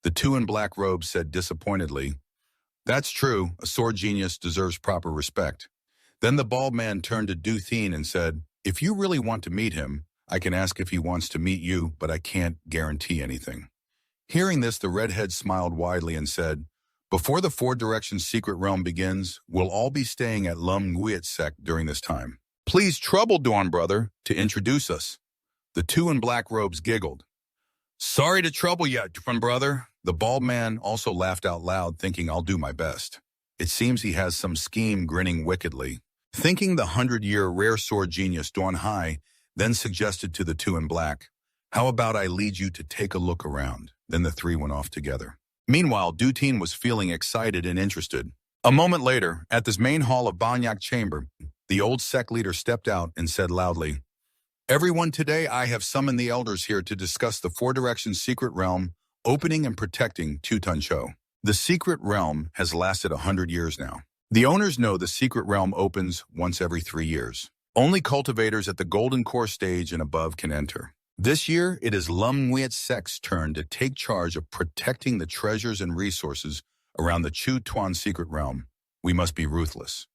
S1: The two in black robes said disappointedly, that's true. A sword genius deserves proper respect. Then the bald man turned to Du Thien and said, if you really want to meet him, I can ask if he wants to meet you, but I can't guarantee anything. Hearing this, the redhead smiled widely and said, before the 4 Directions secret realm begins, we'll all be staying at Manhua Sect during this time. Please trouble Dawn brother to introduce us. The two in black robes giggled. Sorry to trouble you, Dawn brother. The bald man also laughed out loud, thinking I'll do my best. It seems he has some scheme, grinning wickedly. Thinking the 100-year rare sword genius Dawn Hai then suggested to the two in black, how about I lead you to take a look around? Then the 3 went off together. Meanwhile, Du Thien was feeling excited and interested. A moment later, at this main hall of Banyak Chamber, the old sect leader stepped out and said loudly, everyone, today I have summoned the elders here to discuss the 4 Directions secret realm, opening and protecting Tutancho. The secret realm has lasted 100 years now. The owners know the secret realm opens once every 3 years. Only cultivators at the Golden Core stage and above can enter. This year, it is Manhua Sect's turn to take charge of protecting the treasures and resources around the Chu Tuan secret realm. We must be ruthless.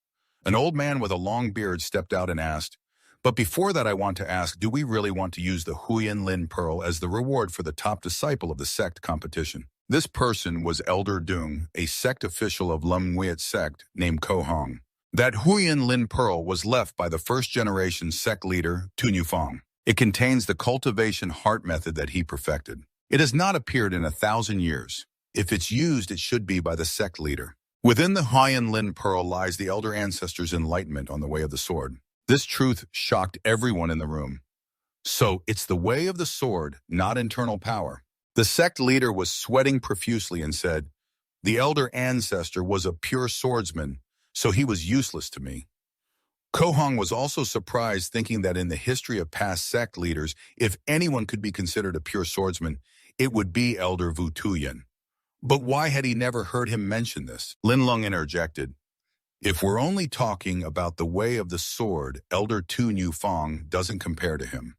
S1: An old man with a long beard stepped out and asked, but before that I want to ask, do we really want to use the Huyen Lin Pearl as the reward for the top disciple of the sect competition? This person was Elder Dung, a sect official of Manhua Sect named Ko Hong. That Huyen Lin Pearl was left by the first-generation sect leader, Tu Fong. It contains the cultivation heart method that he perfected. It has not appeared in 1,000 years. If it's used, it should be by the sect leader. Within the Haiyan Lin Pearl lies the elder ancestors' enlightenment on the way of the sword. This truth shocked everyone in the room. So, it's the way of the sword, not internal power. The sect leader was sweating profusely and said, "The elder ancestor was a pure swordsman, so he was useless to me." Kohong was also surprised, thinking that in the history of past sect leaders, if anyone could be considered a pure swordsman, it would be Elder Wu Tuyen. But why had he never heard him mention this? Lin Lung interjected, "If we're only talking about the way of the sword, Elder Tu New Fong doesn't compare to him."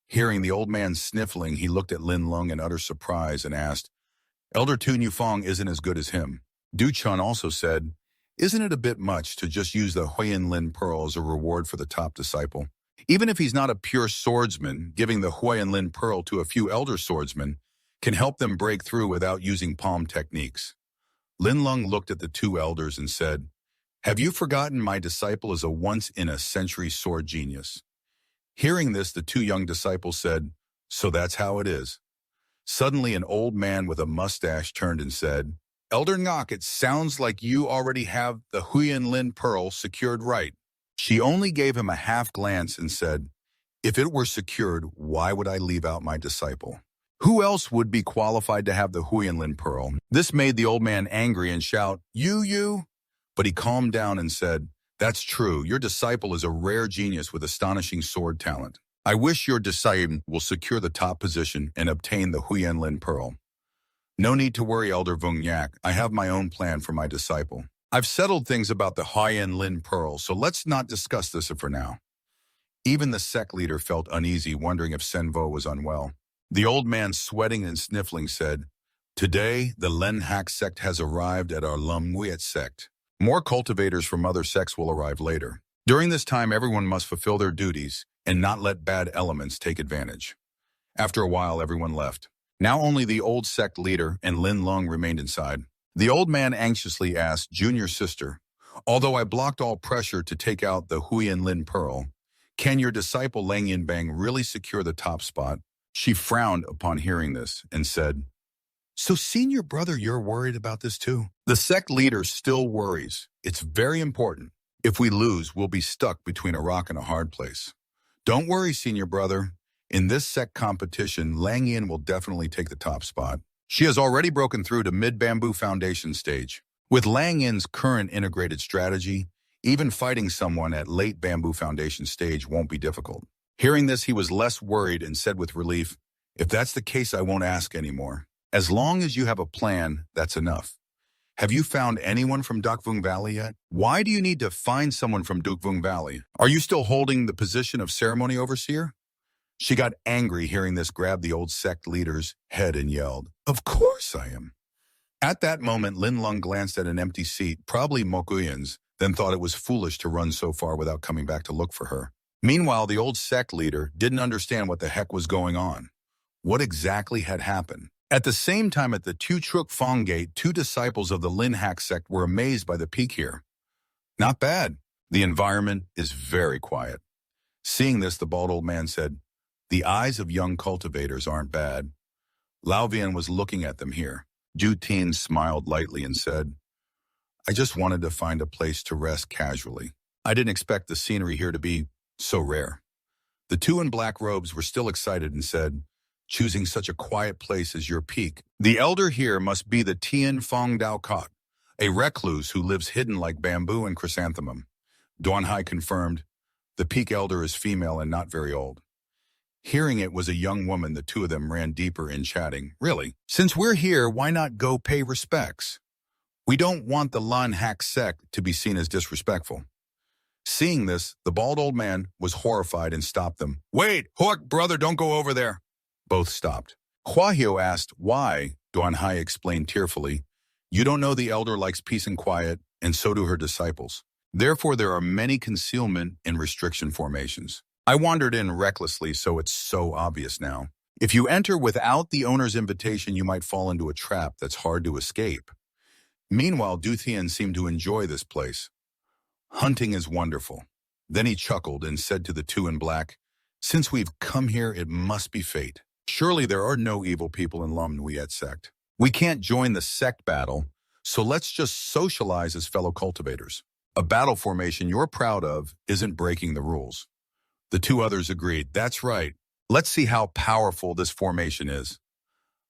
S1: Hearing the old man sniffling, he looked at Lin Lung in utter surprise and asked, "Elder Tu New Fong isn't as good as him." Du Chun also said, "Isn't it a bit much to just use the Huiyan Lin Pearl as a reward for the top disciple? Even if he's not a pure swordsman, giving the Huiyan Lin Pearl to a few elder swordsmen can help them break through without using palm techniques." Lin Lung looked at the two elders and said, "Have you forgotten my disciple is a once-in-a-century sword genius?" Hearing this, the two young disciples said, "So that's how it is." Suddenly, an old man with a mustache turned and said, "Elder Ngok, it sounds like you already have the Huiyan Lin Pearl secured, right?" She only gave him a half glance and said, "If it were secured, why would I leave out my disciple? Who else would be qualified to have the Huiyan Lin Pearl?" This made the old man angry and shout, You? But he calmed down and said, "That's true. Your disciple is a rare genius with astonishing sword talent. I wish your disciple will secure the top position and obtain the Huiyan Lin Pearl." "No need to worry, Elder Vung Yak. I have my own plan for my disciple. I've settled things about the Haiyan Lin Pearl, so let's not discuss this for now." Even the sect leader felt uneasy, wondering if Senvo was unwell. The old man, sweating and sniffling, said, "Today, the Len Hak sect has arrived at our Lum Wiet sect. More cultivators from other sects will arrive later. During this time, everyone must fulfill their duties and not let bad elements take advantage." After a while, everyone left. Now only the old sect leader and Lin Lung remained inside. The old man anxiously asked, "Junior sister, although I blocked all pressure to take out the Huiyan Lin Pearl, can your disciple Lang Yinbang really secure the top spot?" She frowned upon hearing this and said, "So senior brother, you're worried about this too?" The sect leader still worries. "It's very important. If we lose, we'll be stuck between a rock and a hard place." "Don't worry, senior brother. In this sect competition, Lang Yin will definitely take the top spot. She has already broken through to mid-bamboo foundation stage. With Lang Yin's current integrated strategy, even fighting someone at late bamboo foundation stage won't be difficult." Hearing this, he was less worried and said with relief, "If that's the case, I won't ask anymore. As long as you have a plan, that's enough. Have you found anyone from Dukvung Valley yet? Why do you need to find someone from Dukvung Valley? Are you still holding the position of ceremony overseer?" She got angry hearing this, grabbed the old sect leader's head and yelled, "Of course I am." At that moment, Lin Lung glanced at an empty seat, probably Mokuyan's, then thought it was foolish to run so far without coming back to look for her. Meanwhile, the old sect leader didn't understand what the heck was going on. What exactly had happened? At the same time, at the Tu Truk Fong Gate, two disciples of the Lin Hak sect were amazed by the peak here. "Not bad. The environment is very quiet." Seeing this, the bald old man said, "The eyes of young cultivators aren't bad." Lao Vian was looking at them here. Ju Tin smiled lightly and said, "I just wanted to find a place to rest casually. I didn't expect the scenery here to be so rare." The two in black robes were still excited and said, "Choosing such a quiet place as your peak. The elder here must be the Tian Fong Dao Kot, a recluse who lives hidden like bamboo and chrysanthemum." Duan Hai confirmed, "The peak elder is female and not very old." Hearing it was a young woman, the two of them ran deeper in chatting. "Really? Since we're here, why not go pay respects? We don't want the Lan Hak sect to be seen as disrespectful." Seeing this, the bald old man was horrified and stopped them. "Wait, Hook, brother, don't go over there." Both stopped. Hua Hio asked, "Why?" Duan Hai explained tearfully, "You don't know the elder likes peace and quiet, and so do her disciples. Therefore, there are many concealment and restriction formations. I wandered in recklessly, so it's so obvious now. If you enter without the owner's invitation, you might fall into a trap that's hard to escape." Meanwhile, Du Thien seemed to enjoy this place. "Hunting is wonderful." Then he chuckled and said to the two in black, "Since we've come here, it must be fate. Surely there are no evil people in Lom Nuiet sect. We can't join the sect battle, so let's just socialize as fellow cultivators. A battle formation you're proud of isn't breaking the rules. The two others agreed. That's right. Let's see how powerful this formation is.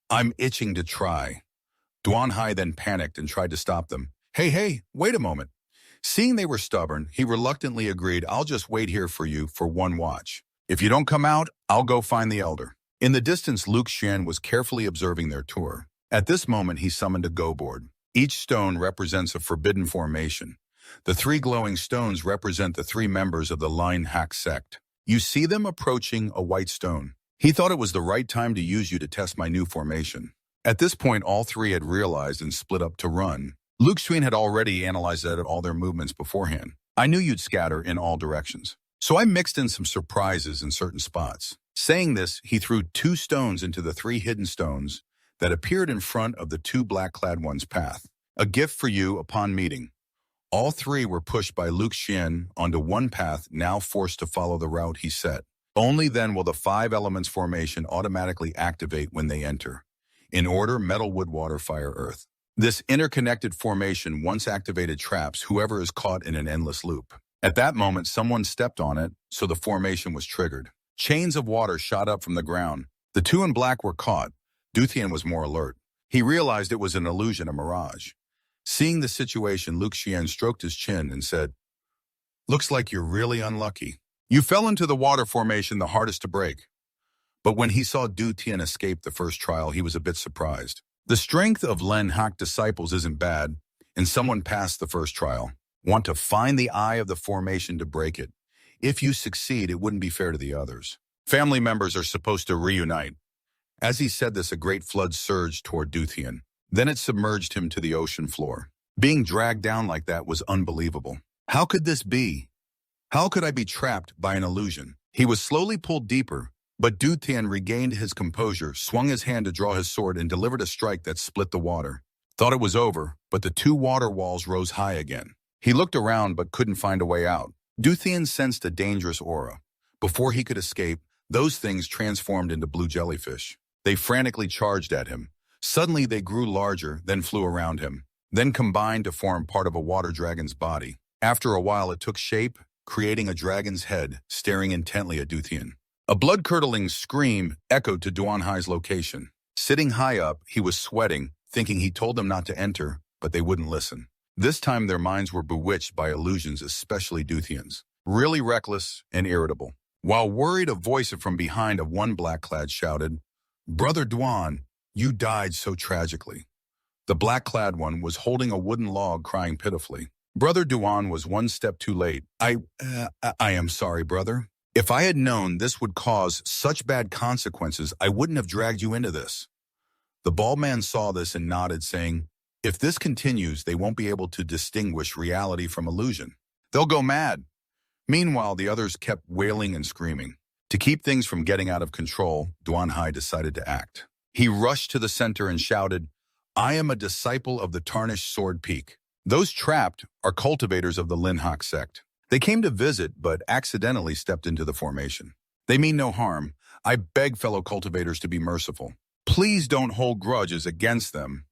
S1: I'm itching to try. Duanhai then panicked and tried to stop them. Hey, wait a moment. Seeing they were stubborn, he reluctantly agreed, I'll just wait here for you for one watch. If you don't come out, I'll go find the elder. In the distance, Luke Shuen was carefully observing their tour. At this moment, he summoned a go board. Each stone represents a forbidden formation. The three glowing stones represent the three members of the Manhua sect. You see them approaching a white stone. He thought it was the right time to use you to test my new formation. At this point, all three had realized and split up to run. Luke Shuen had already analyzed all their movements beforehand. I knew you'd scatter in all directions. So I mixed in some surprises in certain spots. Saying this, he threw 2 stones into the 3 hidden stones that appeared in front of the 2 black-clad ones' path. A gift for you upon meeting. All 3 were pushed by Luke Shuen onto one path, now forced to follow the route he set. Only then will the 5 elements formation automatically activate when they enter. In order, metal, wood, water, fire, earth. This interconnected formation once activated traps whoever is caught in an endless loop. At that moment, someone stepped on it, so the formation was triggered. Chains of water shot up from the ground. The 2 in black were caught. Duthian was more alert. He realized it was an illusion, a mirage. Seeing the situation, Luke Shuen stroked his chin and said, Looks like you're really unlucky. You fell into the water formation the hardest to break. But when he saw Duthian escape the first trial, he was a bit surprised. The strength of Manhua disciples isn't bad, and someone passed the first trial. Want to find the eye of the formation to break it. If you succeed, it wouldn't be fair to the others. Family members are supposed to reunite. As he said this, a great flood surged toward Duthian. Then it submerged him to the ocean floor. Being dragged down like that was unbelievable. How could this be? How could I be trapped by an illusion? He was slowly pulled deeper, but Duthian regained his composure, swung his hand to draw his sword, and delivered a strike that split the water. Thought it was over, but the 2 water walls rose high again. He looked around but couldn't find a way out. Duthian sensed a dangerous aura. Before he could escape, those things transformed into blue jellyfish. They frantically charged at him. Suddenly they grew larger, then flew around him, then combined to form part of a water dragon's body. After a while it took shape, creating a dragon's head, staring intently at Duthian. A blood-curdling scream echoed to Duanhai's location. Sitting high up, he was sweating, thinking he told them not to enter, but they wouldn't listen. This time their minds were bewitched by illusions, especially Duthian's. Really reckless and irritable. While worried, a voice from behind of one black-clad shouted, Brother Duan, you died so tragically. The black-clad one was holding a wooden log, crying pitifully. Brother Duan was one step too late. I am sorry, brother. If I had known this would cause such bad consequences, I wouldn't have dragged you into this. The bald man saw this and nodded, saying, If this continues, they won't be able to distinguish reality from illusion. They'll go mad. Meanwhile, the others kept wailing and screaming. To keep things from getting out of control, Duanhai decided to act. He rushed to the center and shouted, I am a disciple of the Tarnished Sword Peak. Those trapped are cultivators of the Manhua sect. They came to visit, but accidentally stepped into the formation. They mean no harm. I beg fellow cultivators to be merciful. Please don't hold grudges against them.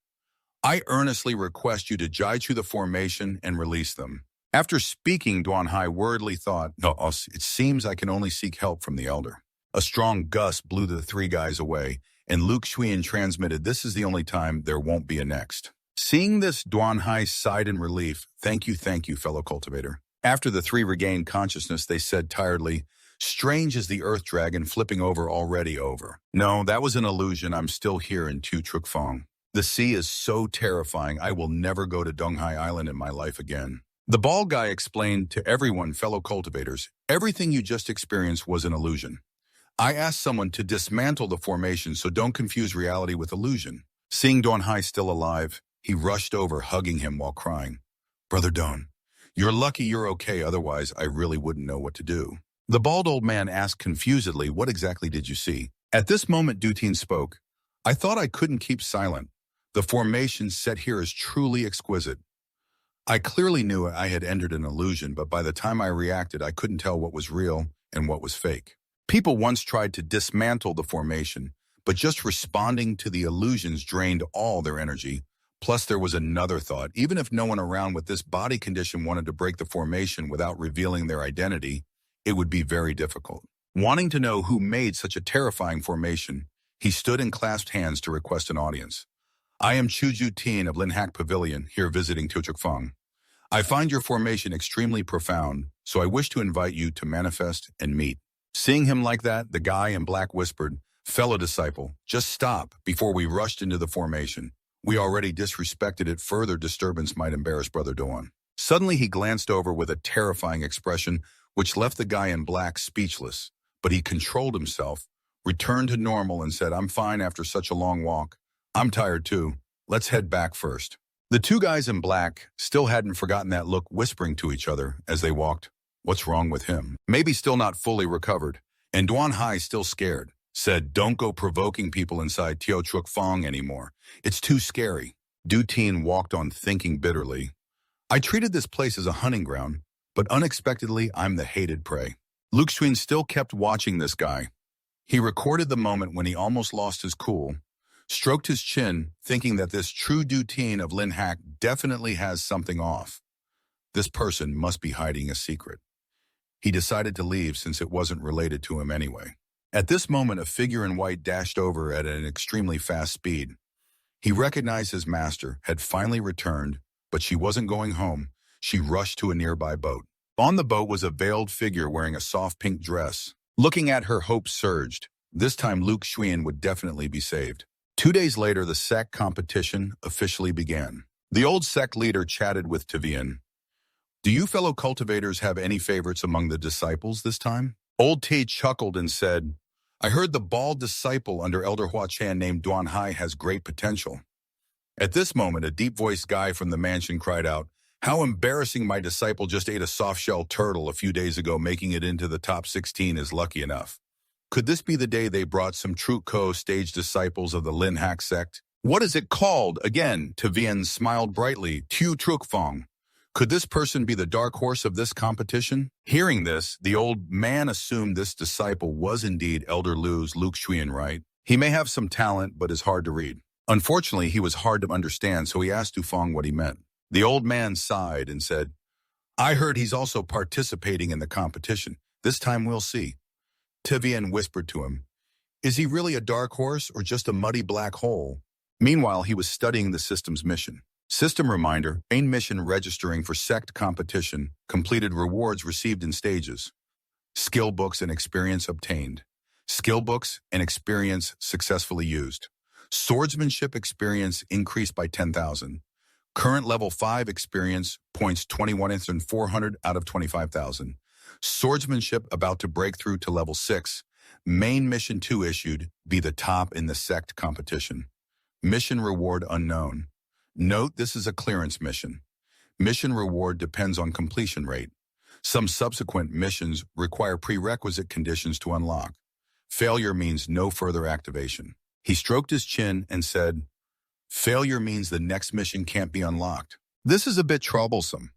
S1: I earnestly request you to jichu the formation and release them. After speaking, Duanhai worriedly thought, it seems I can only seek help from the elder. A strong gust blew the 3 guys away, and Luke Shuen transmitted, this is the only time there won't be a next. Seeing this, Duanhai sighed in relief. Thank you, fellow cultivator. After the 3 regained consciousness, they said tiredly, Strange is the earth dragon flipping already over. No, that was an illusion. I'm still here in Tu Truc Fong. The sea is so terrifying, I will never go to Donghai Island in my life again. The bald guy explained to everyone, fellow cultivators, everything you just experienced was an illusion. I asked someone to dismantle the formation, so don't confuse reality with illusion. Seeing Duanhai still alive, he rushed over, hugging him while crying. Brother Don, you're lucky you're okay, otherwise I really wouldn't know what to do. The bald old man asked confusedly, what exactly did you see? At this moment, Duthian spoke. I thought I couldn't keep silent. The formation set here is truly exquisite. I clearly knew I had entered an illusion, but by the time I reacted, I couldn't tell what was real and what was fake. People once tried to dismantle the formation, but just responding to the illusions drained all their energy. Plus, there was another thought. Even if no one around with this body condition wanted to break the formation without revealing their identity, it would be very difficult. Wanting to know who made such a terrifying formation, he stood and clasped hands to request an audience. I am Chuju Tien of Linhak Pavilion, here visiting Tuchukfeng. I find your formation extremely profound, so I wish to invite you to manifest and meet. Seeing him like that, the guy in black whispered, Fellow disciple, just stop before we rushed into the formation. We already disrespected it. Further disturbance might embarrass Brother Dawn. Suddenly he glanced over with a terrifying expression, which left the guy in black speechless. But he controlled himself, returned to normal and said, I'm fine after such a long walk. I'm tired too. Let's head back first. The two guys in black still hadn't forgotten that look, whispering to each other as they walked. What's wrong with him? Maybe still not fully recovered. And Duan Hai, still scared, said, don't go provoking people inside Teo Truk Fong anymore. It's too scary. Du Tien walked on, thinking bitterly. I treated this place as a hunting ground, but unexpectedly I'm the hated prey. Luke Shuen still kept watching this guy. He recorded the moment when he almost lost his cool, stroked his chin, thinking that this true Du Tien of Lin Hak definitely has something off. This person must be hiding a secret. He decided to leave since it wasn't related to him anyway. At this moment, a figure in white dashed over at an extremely fast speed. He recognized his master had finally returned, but she wasn't going home. She rushed to a nearby boat. On the boat was a veiled figure wearing a soft pink dress. Looking at her, hope surged. This time Luke Shuen would definitely be saved. 2 days later, the Sect competition officially began. The old Sect leader chatted with Tavian. Do you fellow cultivators have any favorites among the disciples this time? Old T chuckled and said, I heard the bald disciple under Elder Hua Chan named Duan Hai has great potential. At this moment, a deep-voiced guy from the mansion cried out, how embarrassing, my disciple just ate a soft-shell turtle a few days ago, making it into the top 16 is lucky enough. Could this be the day they brought some true stage disciples of the Lin Hak sect? What is it called? Again, Tavian smiled brightly. Tu Truk Fong. Could this person be the dark horse of this competition? Hearing this, the old man assumed this disciple was indeed Elder Lu's Luke Shuen, right? He may have some talent, but is hard to read. Unfortunately, he was hard to understand, so he asked Du Fong what he meant. The old man sighed and said, I heard he's also participating in the competition. This time we'll see. Tivian whispered to him, is he really a dark horse or just a muddy black hole? Meanwhile, he was studying the system's mission. System reminder, main mission registering for Sect competition, completed rewards received in stages. Skill books and experience obtained. Skill books and experience successfully used. Swordsmanship experience increased by 10,000. Current level 5 experience points 21,400 out of 25,000. Swordsmanship about to break through to level 6. Main mission 2 issued, be the top in the Sect competition. Mission reward unknown. Note this is a clearance mission. Mission reward depends on completion rate. Some subsequent missions require prerequisite conditions to unlock. Failure means no further activation. He stroked his chin and said, failure means the next mission can't be unlocked. This is a bit troublesome.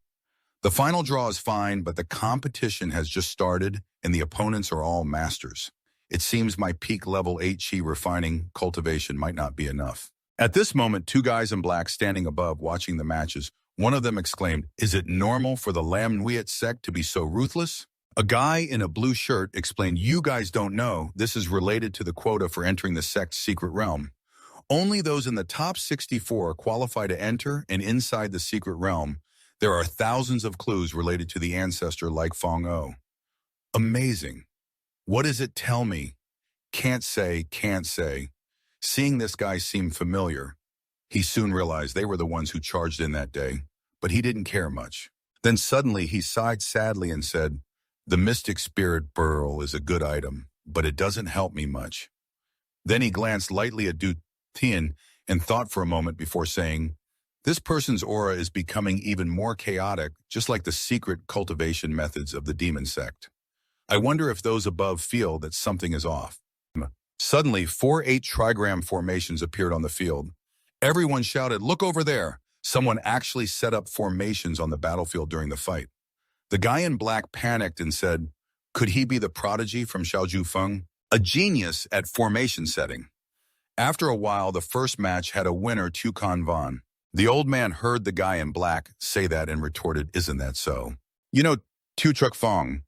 S1: The final draw is fine, but the competition has just started and the opponents are all masters. It seems my peak level 8 chi refining cultivation might not be enough. At this moment, two guys in black standing above watching the matches. One of them exclaimed, is it normal for the Lam Nuiet sect to be so ruthless? A guy in a blue shirt explained, you guys don't know, this is related to the quota for entering the sect's secret realm. Only those in the top 64 qualify to enter, and inside the secret realm, there are thousands of clues related to the ancestor like Fong O. Amazing. What does it tell me? Can't say, can't say. Seeing this guy seem familiar, he soon realized they were the ones who charged in that day, but he didn't care much. Then suddenly he sighed sadly and said, the mystic spirit pearl is a good item, but it doesn't help me much. Then he glanced lightly at Du Tien and thought for a moment before saying, this person's aura is becoming even more chaotic, just like the secret cultivation methods of the demon sect. I wonder if those above feel that something is off. Suddenly, 4 8-trigram formations appeared on the field. Everyone shouted, look over there. Someone actually set up formations on the battlefield during the fight. The guy in black panicked and said, could he be the prodigy from Xiaoju Feng? A genius at formation setting. After a while, the first match had a winner, Tukan Von. The old man heard the guy in black say that and retorted, "Isn't that so?" You know, Tu Truck Fong,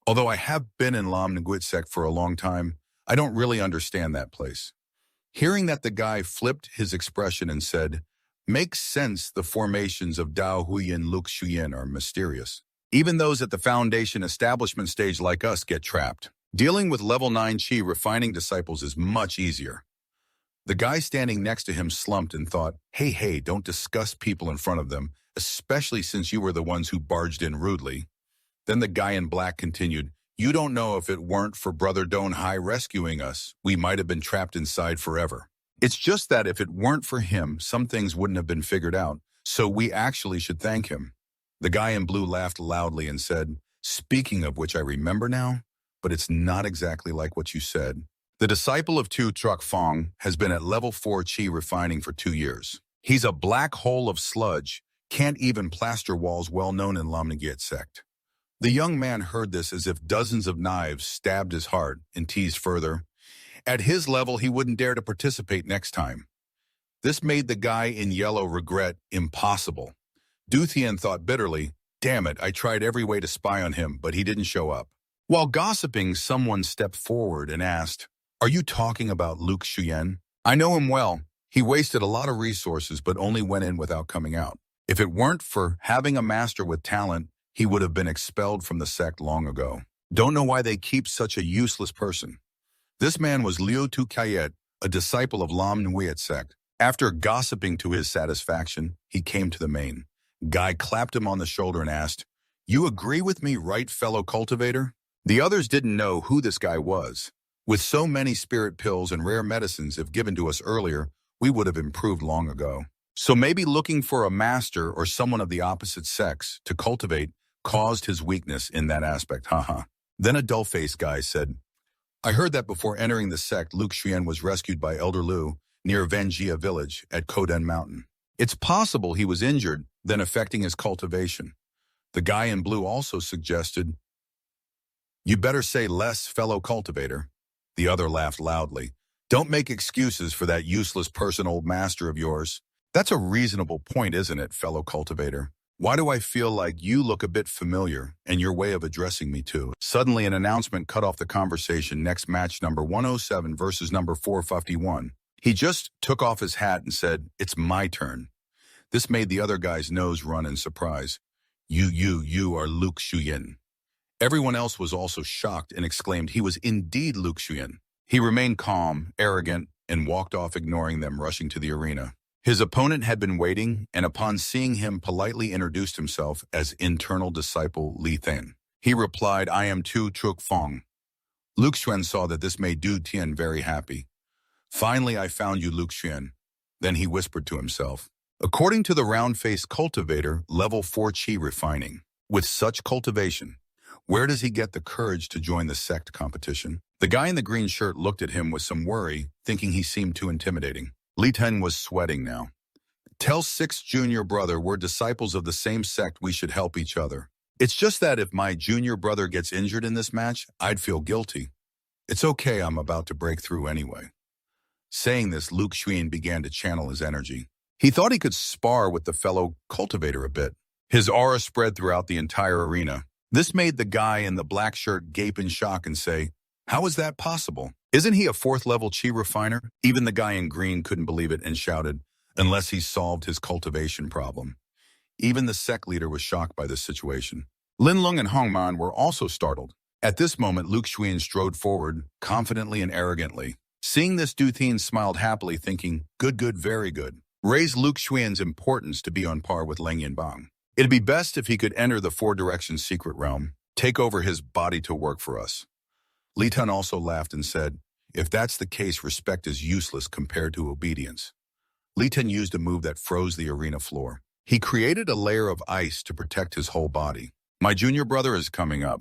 S1: although I have been in Lam Nguyen Sect for a long time, I don't really understand that place. Hearing that, the guy flipped his expression and said, "Makes sense, the formations of Dao Huyin Luk Shuyin are mysterious. Even those at the foundation establishment stage like us get trapped. Dealing with level 9 Chi refining disciples is much easier." The guy standing next to him slumped and thought, hey, don't discuss people in front of them, especially since you were the ones who barged in rudely. Then the guy in black continued, "You don't know, if it weren't for Brother Don Hai rescuing us, we might have been trapped inside forever. It's just that if it weren't for him, some things wouldn't have been figured out, so we actually should thank him." The guy in blue laughed loudly and said, "Speaking of which, I remember now, but it's not exactly like what you said. The disciple of Tu Truck Fong has been at level 4 Chi refining for 2 years. He's a black hole of sludge, can't even plaster walls, well known in Lam Nguyen Sect." The young man heard this as if dozens of knives stabbed his heart and teased further. At his level, he wouldn't dare to participate next time. This made the guy in yellow regret impossible. Du Thien thought bitterly, "Damn it, I tried every way to spy on him, but he didn't show up." While gossiping, someone stepped forward and asked, "Are you talking about Luke Shuyen? I know him well. He wasted a lot of resources but only went in without coming out. If it weren't for having a master with talent, he would have been expelled from the sect long ago. Don't know why they keep such a useless person." This man was Liu Tu Kayet, a disciple of Lam Nguyen Sect. After gossiping to his satisfaction, he came to the main. Guy clapped him on the shoulder and asked, "You agree with me, right, fellow cultivator?" The others didn't know who this guy was. With so many spirit pills and rare medicines, if given to us earlier, we would have improved long ago. So maybe looking for a master or someone of the opposite sex to cultivate caused his weakness in that aspect, haha. Then a dull-faced guy said, "I heard that before entering the sect, Luke Shuyen was rescued by Elder Lu near Venjia village at Koden Mountain. It's possible he was injured, then affecting his cultivation." The guy in blue also suggested, "You better say less, fellow cultivator." The other laughed loudly. "Don't make excuses for that useless person, old master of yours. That's a reasonable point, isn't it, fellow cultivator? Why do I feel like you look a bit familiar, and your way of addressing me too?" Suddenly an announcement cut off the conversation. Next match, number 107 versus number 451. He just took off his hat and said, "It's my turn." This made the other guy's nose run in surprise. You are Luke Shuyen." Everyone else was also shocked and exclaimed he was indeed Luke Shuyen. He remained calm, arrogant, and walked off, ignoring them rushing to the arena. His opponent had been waiting, and upon seeing him, politely introduced himself as internal disciple Li Than. He replied, "I am Tu Truc Fong." Luke Shuyen saw that this made Du Tien very happy. "Finally, I found you, Luke Shuyen." Then he whispered to himself, "According to the round-faced cultivator, level 4 Chi refining. With such cultivation, where does he get the courage to join the sect competition?" The guy in the green shirt looked at him with some worry, thinking he seemed too intimidating. Li Ten was sweating now. "Tell 6th junior brother we're disciples of the same sect, we should help each other. It's just that if my junior brother gets injured in this match, I'd feel guilty. It's okay, I'm about to break through anyway." Saying this, Luke Shuyen began to channel his energy. He thought he could spar with the fellow cultivator a bit. His aura spread throughout the entire arena. This made the guy in the black shirt gape in shock and say, "How is that possible? Isn't he a 4th level Chi refiner?" Even the guy in green couldn't believe it and shouted, "Unless he solved his cultivation problem." Even the sect leader was shocked by this situation. Lin Lung and Hong Man were also startled. At this moment, Luke Shuyen strode forward, confidently and arrogantly. Seeing this, Du Thien smiled happily, thinking, good, very good. Raise Luke Shuyen's importance to be on par with Leng Yinbang. It'd be best if he could enter the 4 Directions secret realm, take over his body to work for us. Li Tun also laughed and said, "If that's the case, respect is useless compared to obedience." Li Tun used a move that froze the arena floor. He created a layer of ice to protect his whole body. "My junior brother is coming up."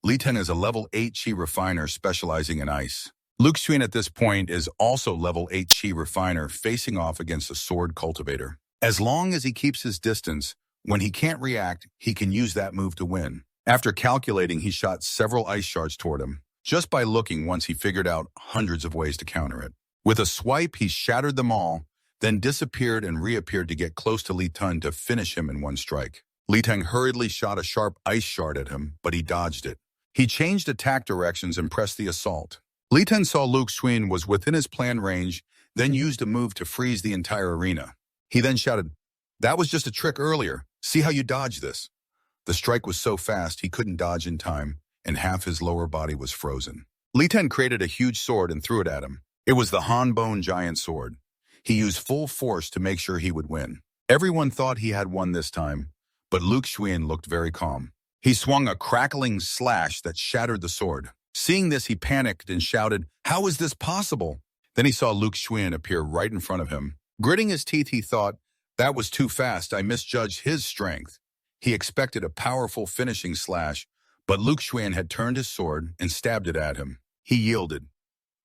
S1: Li Tun is a level 8 Chi refiner specializing in ice. Luke Shuyen at this point is also level 8 Chi refiner facing off against a sword cultivator. As long as he keeps his distance, when he can't react, he can use that move to win. After calculating, he shot several ice shards toward him. Just by looking once, he figured out hundreds of ways to counter it. With a swipe, he shattered them all, then disappeared and reappeared to get close to Li Tun to finish him in one strike. Li Teng hurriedly shot a sharp ice shard at him, but he dodged it. He changed attack directions and pressed the assault. Li Teng saw Luke Shuen was within his planned range, then used a move to freeze the entire arena. He then shouted, "That was just a trick earlier. See how you dodged this." The strike was so fast he couldn't dodge in time, and half his lower body was frozen. Li Teng created a huge sword and threw it at him. It was the Han Bone giant sword. He used full force to make sure he would win. Everyone thought he had won this time, but Luke Shuen looked very calm. He swung a crackling slash that shattered the sword. Seeing this, he panicked and shouted, "How is this possible?" Then he saw Luke Shuen appear right in front of him. Gritting his teeth, he thought, "That was too fast. I misjudged his strength." He expected a powerful finishing slash, but Luke Shuen had turned his sword and stabbed it at him. He yielded.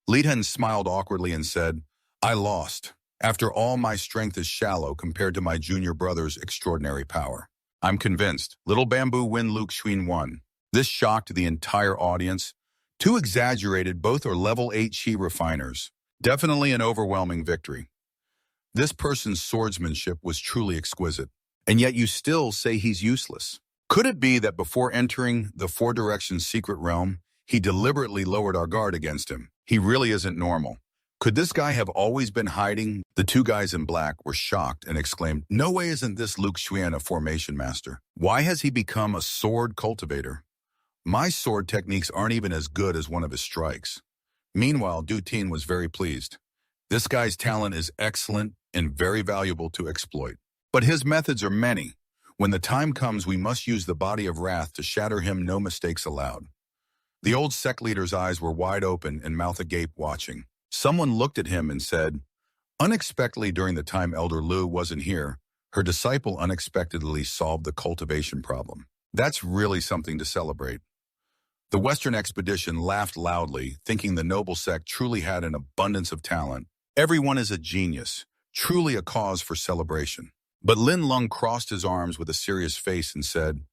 S1: Li Teng smiled awkwardly and said, "I lost. After all, my strength is shallow compared to my junior brother's extraordinary power. I'm convinced. Little Bamboo win Luke Shuen won." This shocked the entire audience. Too exaggerated, both are level 8 chi refiners. Definitely an overwhelming victory. This person's swordsmanship was truly exquisite. And yet you still say he's useless. Could it be that before entering the Four Directions secret realm, he deliberately lowered our guard against him? He really isn't normal. Could this guy have always been hiding? The two guys in black were shocked and exclaimed, "No way isn't this Luke Shuen a formation master? Why has he become a sword cultivator? My sword techniques aren't even as good as one of his strikes." Meanwhile, Du Tin was very pleased. This guy's talent is excellent and very valuable to exploit. But his methods are many. When the time comes, we must use the body of wrath to shatter him, no mistakes allowed. The old sect leader's eyes were wide open and mouth agape watching. Someone looked at him and said, "Unexpectedly during the time Elder Lu wasn't here, her disciple unexpectedly solved the cultivation problem. That's really something to celebrate." The Western expedition laughed loudly, thinking the noble sect truly had an abundance of talent. Everyone is a genius, truly a cause for celebration. But Lin Lung crossed his arms with a serious face and said,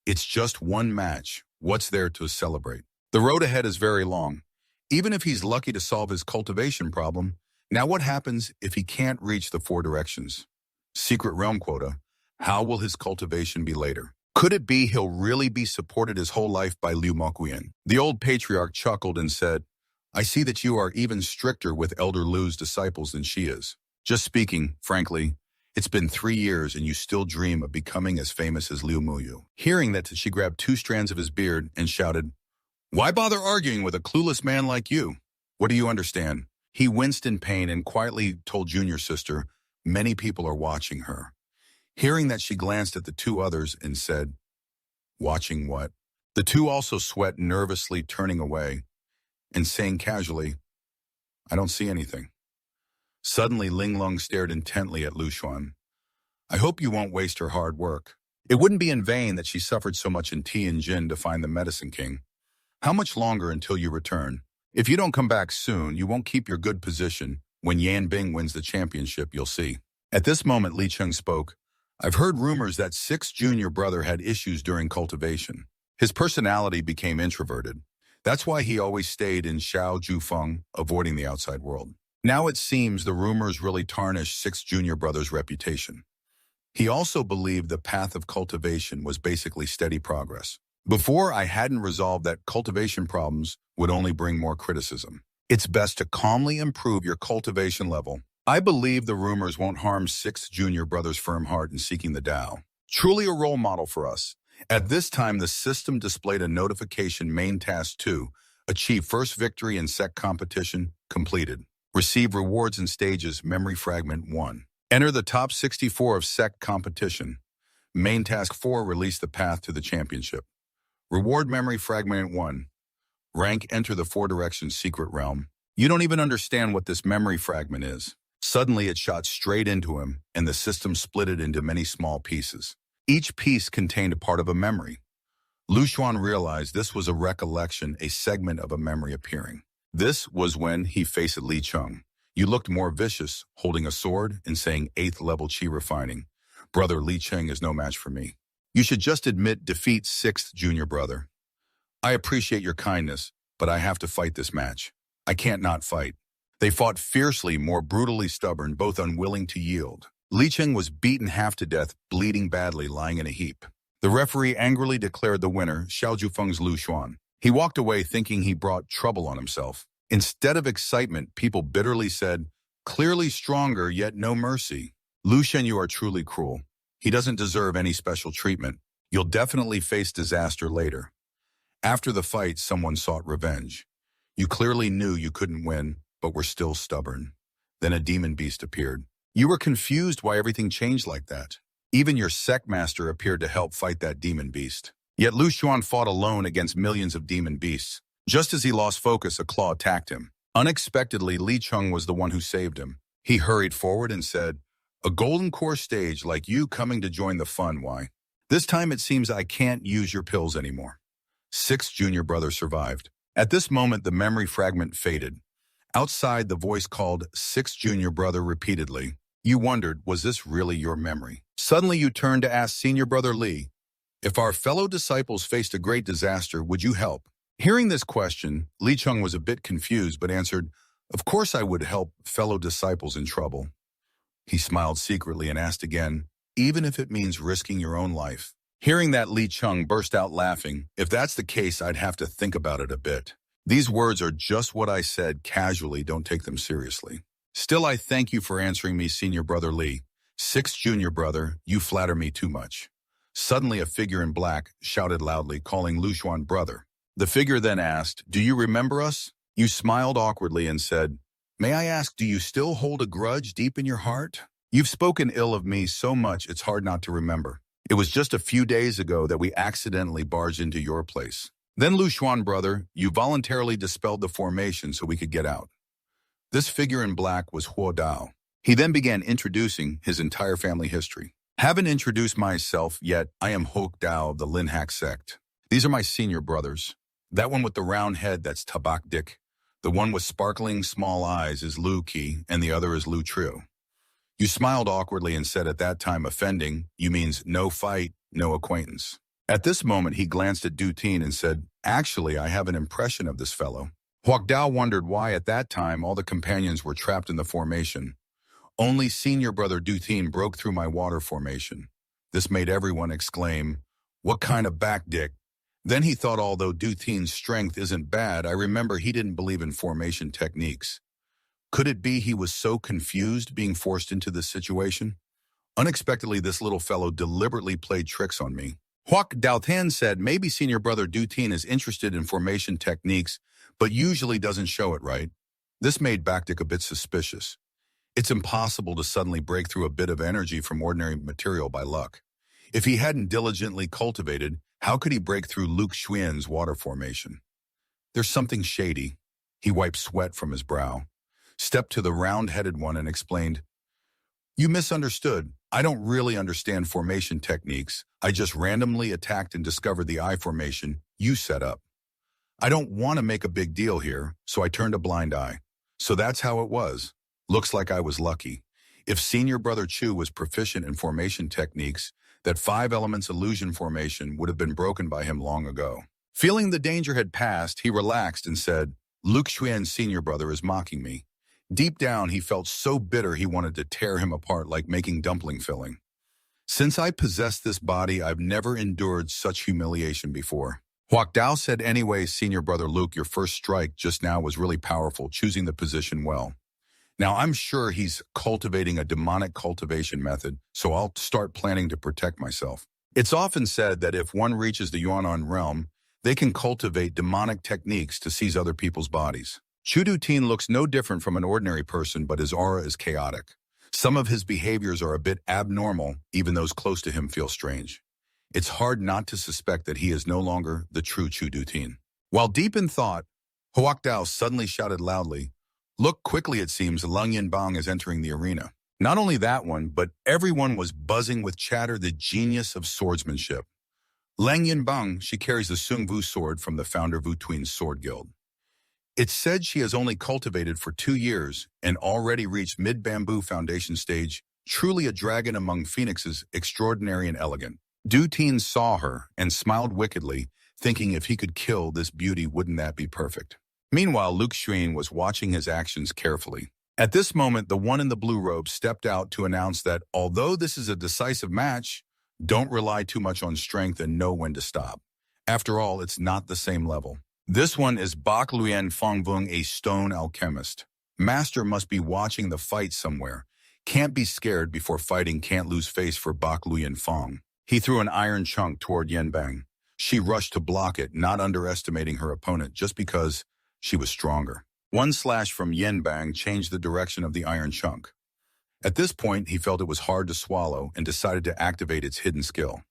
S1: "It's just one match. What's there to celebrate? The road ahead is very long. Even if he's lucky to solve his cultivation problem, now what happens if he can't reach the Four Directions? Secret realm quota. How will his cultivation be later? Could it be he'll really be supported his whole life by Liu Mokuyan?" The old patriarch chuckled and said, "I see that you are even stricter with Elder Lu's disciples than she is. Just speaking, frankly, it's been 3 years and you still dream of becoming as famous as Liu Muyu." Hearing that, she grabbed 2 strands of his beard and shouted, "Why bother arguing with a clueless man like you? What do you understand?" He winced in pain and quietly told junior sister, "Many people are watching her." Hearing that, she glanced at the 2 others and said, "Watching what?" The 2 also sweat nervously, turning away and saying casually, "I don't see anything." Suddenly, Ling Lung stared intently at Lu Xuan. "I hope you won't waste her hard work. It wouldn't be in vain that she suffered so much in Tianjin to find the Medicine King. How much longer until you return? If you don't come back soon, you won't keep your good position. When Yan Bing wins the championship, you'll see." At this moment, Li Cheng spoke. "I've heard rumors that Six's junior brother had issues during cultivation. His personality became introverted. That's why he always stayed in Shao Jufeng, avoiding the outside world. Now it seems the rumors really tarnished Six's junior brother's reputation. He also believed the path of cultivation was basically steady progress. Before, I hadn't resolved that cultivation problems would only bring more criticism. It's best to calmly improve your cultivation level. I believe the rumors won't harm Six's junior brother's firm heart in seeking the Tao. Truly a role model for us." At this time, the system displayed a notification: Main Task 2, achieve first victory in Sect competition, completed. Receive rewards in stages, Memory Fragment 1. Enter the top 64 of Sect competition. Main Task 4, release the path to the championship. Reward Memory Fragment 1. Rank, enter the Four Directions secret realm. You don't even understand what this memory fragment is. Suddenly it shot straight into him, and the system split it into many small pieces. Each piece contained a part of a memory. Lu Xuan realized this was a recollection, a segment of a memory appearing. This was when he faced Li Cheng. "You looked more vicious, holding a sword and saying 8th level chi refining. Brother Li Cheng is no match for me. You should just admit defeat 6th junior brother. I appreciate your kindness, but I have to fight this match. I can't not fight." They fought fiercely, more brutally stubborn, both unwilling to yield. Li Cheng was beaten half to death, bleeding badly, lying in a heap. The referee angrily declared the winner, Xiao Zhufeng's Lu Xuan. He walked away thinking he brought trouble on himself. Instead of excitement, people bitterly said, "Clearly stronger, yet no mercy. Lu Shen, you are truly cruel. He doesn't deserve any special treatment. You'll definitely face disaster later." After the fight, someone sought revenge. "You clearly knew you couldn't win, but were still stubborn." Then a demon beast appeared. "You were confused why everything changed like that. Even your Sect master appeared to help fight that demon beast. Yet Lu Xuan fought alone against millions of demon beasts. Just as he lost focus, a claw attacked him. Unexpectedly, Li Cheng was the one who saved him. He hurried forward and said, "A golden core stage like you coming to join the fun, why? This time it seems I can't use your pills anymore." Sixth junior brother survived. At this moment, the memory fragment faded. Outside, the voice called sixth junior brother repeatedly. You wondered, was this really your memory? Suddenly you turned to ask senior brother Li, "If our fellow disciples faced a great disaster, would you help?" Hearing this question, Li Cheng was a bit confused but answered, "Of course I would help fellow disciples in trouble." He smiled secretly and asked again, "Even if it means risking your own life?" Hearing that, Li Cheng burst out laughing. "If that's the case, I'd have to think about it a bit. These words are just what I said casually, don't take them seriously. Still, I thank you for answering me, senior brother Li. Sixth junior brother, you flatter me too much." Suddenly, a figure in black shouted loudly, calling Lu Xuan brother. The figure then asked, "Do you remember us?" You smiled awkwardly and said, "May I ask, do you still hold a grudge deep in your heart? You've spoken ill of me so much it's hard not to remember. It was just a few days ago that we accidentally barged into your place. Then, Lu Xuan brother, you voluntarily dispelled the formation so we could get out." This figure in black was Huo Dao. He then began introducing his entire family history. "Haven't introduced myself yet. I am Huo Dao of the Linhak Sect. These are my senior brothers. That one with the round head, that's Tabak Dik. The one with sparkling small eyes is Lu Qi, and the other is Lu Tru." You smiled awkwardly and said, "At that time offending, you means no fight, no acquaintance." At this moment, he glanced at Du Tin and said, "Actually, I have an impression of this fellow." Huo Dao wondered why at that time all the companions were trapped in the formation. Only senior brother Du Tin broke through my water formation. This made everyone exclaim, "What kind of back dick?" Then he thought, although Du Tin's strength isn't bad, I remember he didn't believe in formation techniques. Could it be he was so confused being forced into this situation? Unexpectedly, this little fellow deliberately played tricks on me. Huo Dao said, "Maybe senior brother Du Tin is interested in formation techniques, but usually doesn't show it, right?" This made Baktik a bit suspicious. It's impossible to suddenly break through a bit of energy from ordinary material by luck. If he hadn't diligently cultivated, how could he break through Luke Xuan's water formation? There's something shady. He wiped sweat from his brow, stepped to the round-headed one and explained, "You misunderstood. I don't really understand formation techniques. I just randomly attacked and discovered the eye formation you set up. I don't want to make a big deal here, so I turned a blind eye. So that's how it was. Looks like I was lucky. If senior brother Chu was proficient in formation techniques, that 5 elements illusion formation would have been broken by him long ago." Feeling the danger had passed, he relaxed and said, "Luke Xuan's senior brother is mocking me." Deep down, he felt so bitter he wanted to tear him apart like making dumpling filling. "Since I possess this body, I've never endured such humiliation before." Huo Dao said, "Anyway, senior brother Luke, your first strike just now was really powerful, choosing the position well. Now, I'm sure he's cultivating a demonic cultivation method, so I'll start planning to protect myself. It's often said that if one reaches the Yuanan realm, they can cultivate demonic techniques to seize other people's bodies. Chu Dutin looks no different from an ordinary person, but his aura is chaotic. Some of his behaviors are a bit abnormal, even those close to him feel strange. It's hard not to suspect that he is no longer the true Chu Dutin." While deep in thought, Huo Dao suddenly shouted loudly, "Look quickly, it seems Leng Yinbang is entering the arena." Not only that one, but everyone was buzzing with chatter, the genius of swordsmanship. Leng Yinbang, she carries the Sung Vu sword from the founder Vu Twin's sword guild. It's said she has only cultivated for 2 years and already reached mid-bamboo foundation stage, truly a dragon among phoenixes, extraordinary and elegant. Du Tin saw her and smiled wickedly, thinking if he could kill this beauty, wouldn't that be perfect? Meanwhile, Luke Shuen was watching his actions carefully. At this moment, the one in the blue robe stepped out to announce that although this is a decisive match, don't rely too much on strength and know when to stop. After all, it's not the same level. This one is Bak Luyen Fongvung, a stone alchemist. Master must be watching the fight somewhere. Can't be scared before fighting, can't lose face for Bak Luyen Fong. He threw an iron chunk toward Yenbang. She rushed to block it, not underestimating her opponent just because she was stronger. One slash from Yenbang changed the direction of the iron chunk. At this point, he felt it was hard to swallow and decided to activate its hidden skill.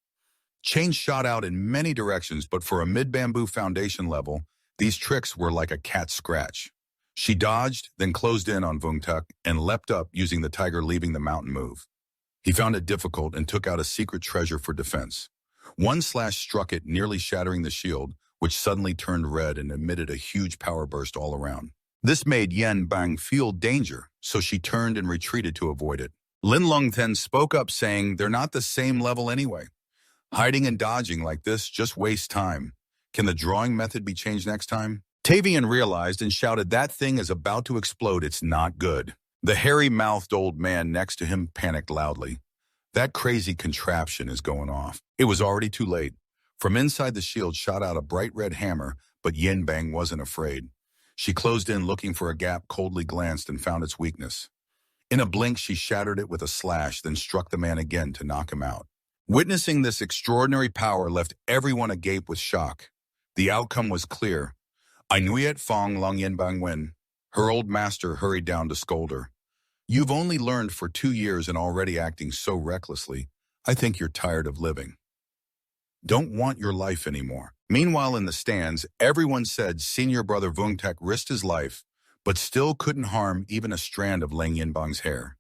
S1: Chain shot out in many directions, but for a mid-bamboo foundation level, these tricks were like a cat scratch. She dodged, then closed in on Vungtuk and leapt up using the tiger leaving the mountain move. He found it difficult and took out a secret treasure for defense. One slash struck it, nearly shattering the shield, which suddenly turned red and emitted a huge power burst all around. This made Yen Bang feel danger, so she turned and retreated to avoid it. Lin Lung then spoke up saying they're not the same level anyway. Hiding and dodging like this just wastes time. Can the drawing method be changed next time? Tavian realized and shouted, that thing is about to explode, it's not good. The hairy-mouthed old man next to him panicked loudly. That crazy contraption is going off. It was already too late. From inside the shield shot out a bright red hammer, but Yin Bang wasn't afraid. She closed in looking for a gap, coldly glanced and found its weakness. In a blink, she shattered it with a slash, then struck the man again to knock him out. Witnessing this extraordinary power left everyone agape with shock. The outcome was clear. Ainuyet Fong Long Yin Bang Wen. Her old master hurried down to scold her. You've only learned for 2 years and already acting so recklessly. I think you're tired of living. Don't want your life anymore. Meanwhile, in the stands, everyone said senior brother Vungtek risked his life, but still couldn't harm even a strand of Lang Yinbang's hair.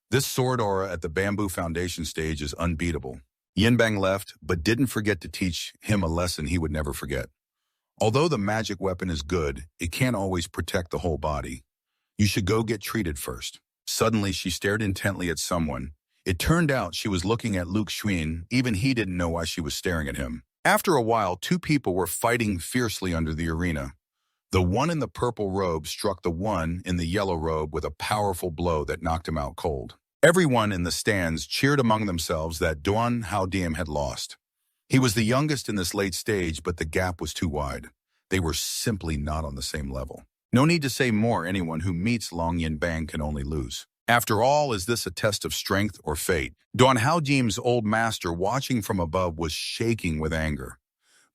S1: This sword aura at the bamboo foundation stage is unbeatable. Yinbang left, but didn't forget to teach him a lesson he would never forget. Although the magic weapon is good, it can't always protect the whole body. You should go get treated first. Suddenly, she stared intently at someone. It turned out she was looking at Luke Shuen. Even he didn't know why she was staring at him. After a while, 2 people were fighting fiercely under the arena. The one in the purple robe struck the one in the yellow robe with a powerful blow that knocked him out cold. Everyone in the stands cheered among themselves that Duan Hao Diem had lost. He was the youngest in this late stage, but the gap was too wide. They were simply not on the same level. No need to say more, anyone who meets Long Yin Bang can only lose. After all, is this a test of strength or fate? Duan Hao Diem's old master, watching from above, was shaking with anger.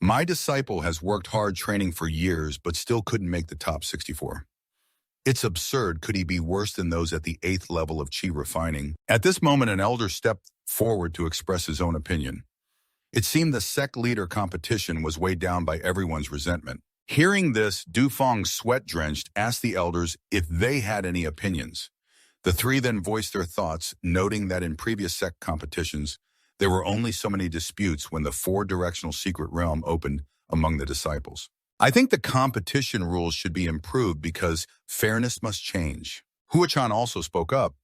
S1: My disciple has worked hard training for years, but still couldn't make the top 64. It's absurd. Could he be worse than those at the 8th level of Qi refining? At this moment, an elder stepped forward to express his own opinion. It seemed the Sect leader competition was weighed down by everyone's resentment. Hearing this, Du Fong, sweat-drenched, asked the elders if they had any opinions. The 3 then voiced their thoughts, noting that in previous Sect competitions, there were only so many disputes when the 4-directional secret realm opened among the disciples. I think the competition rules should be improved because fairness must change. Huachan also spoke up.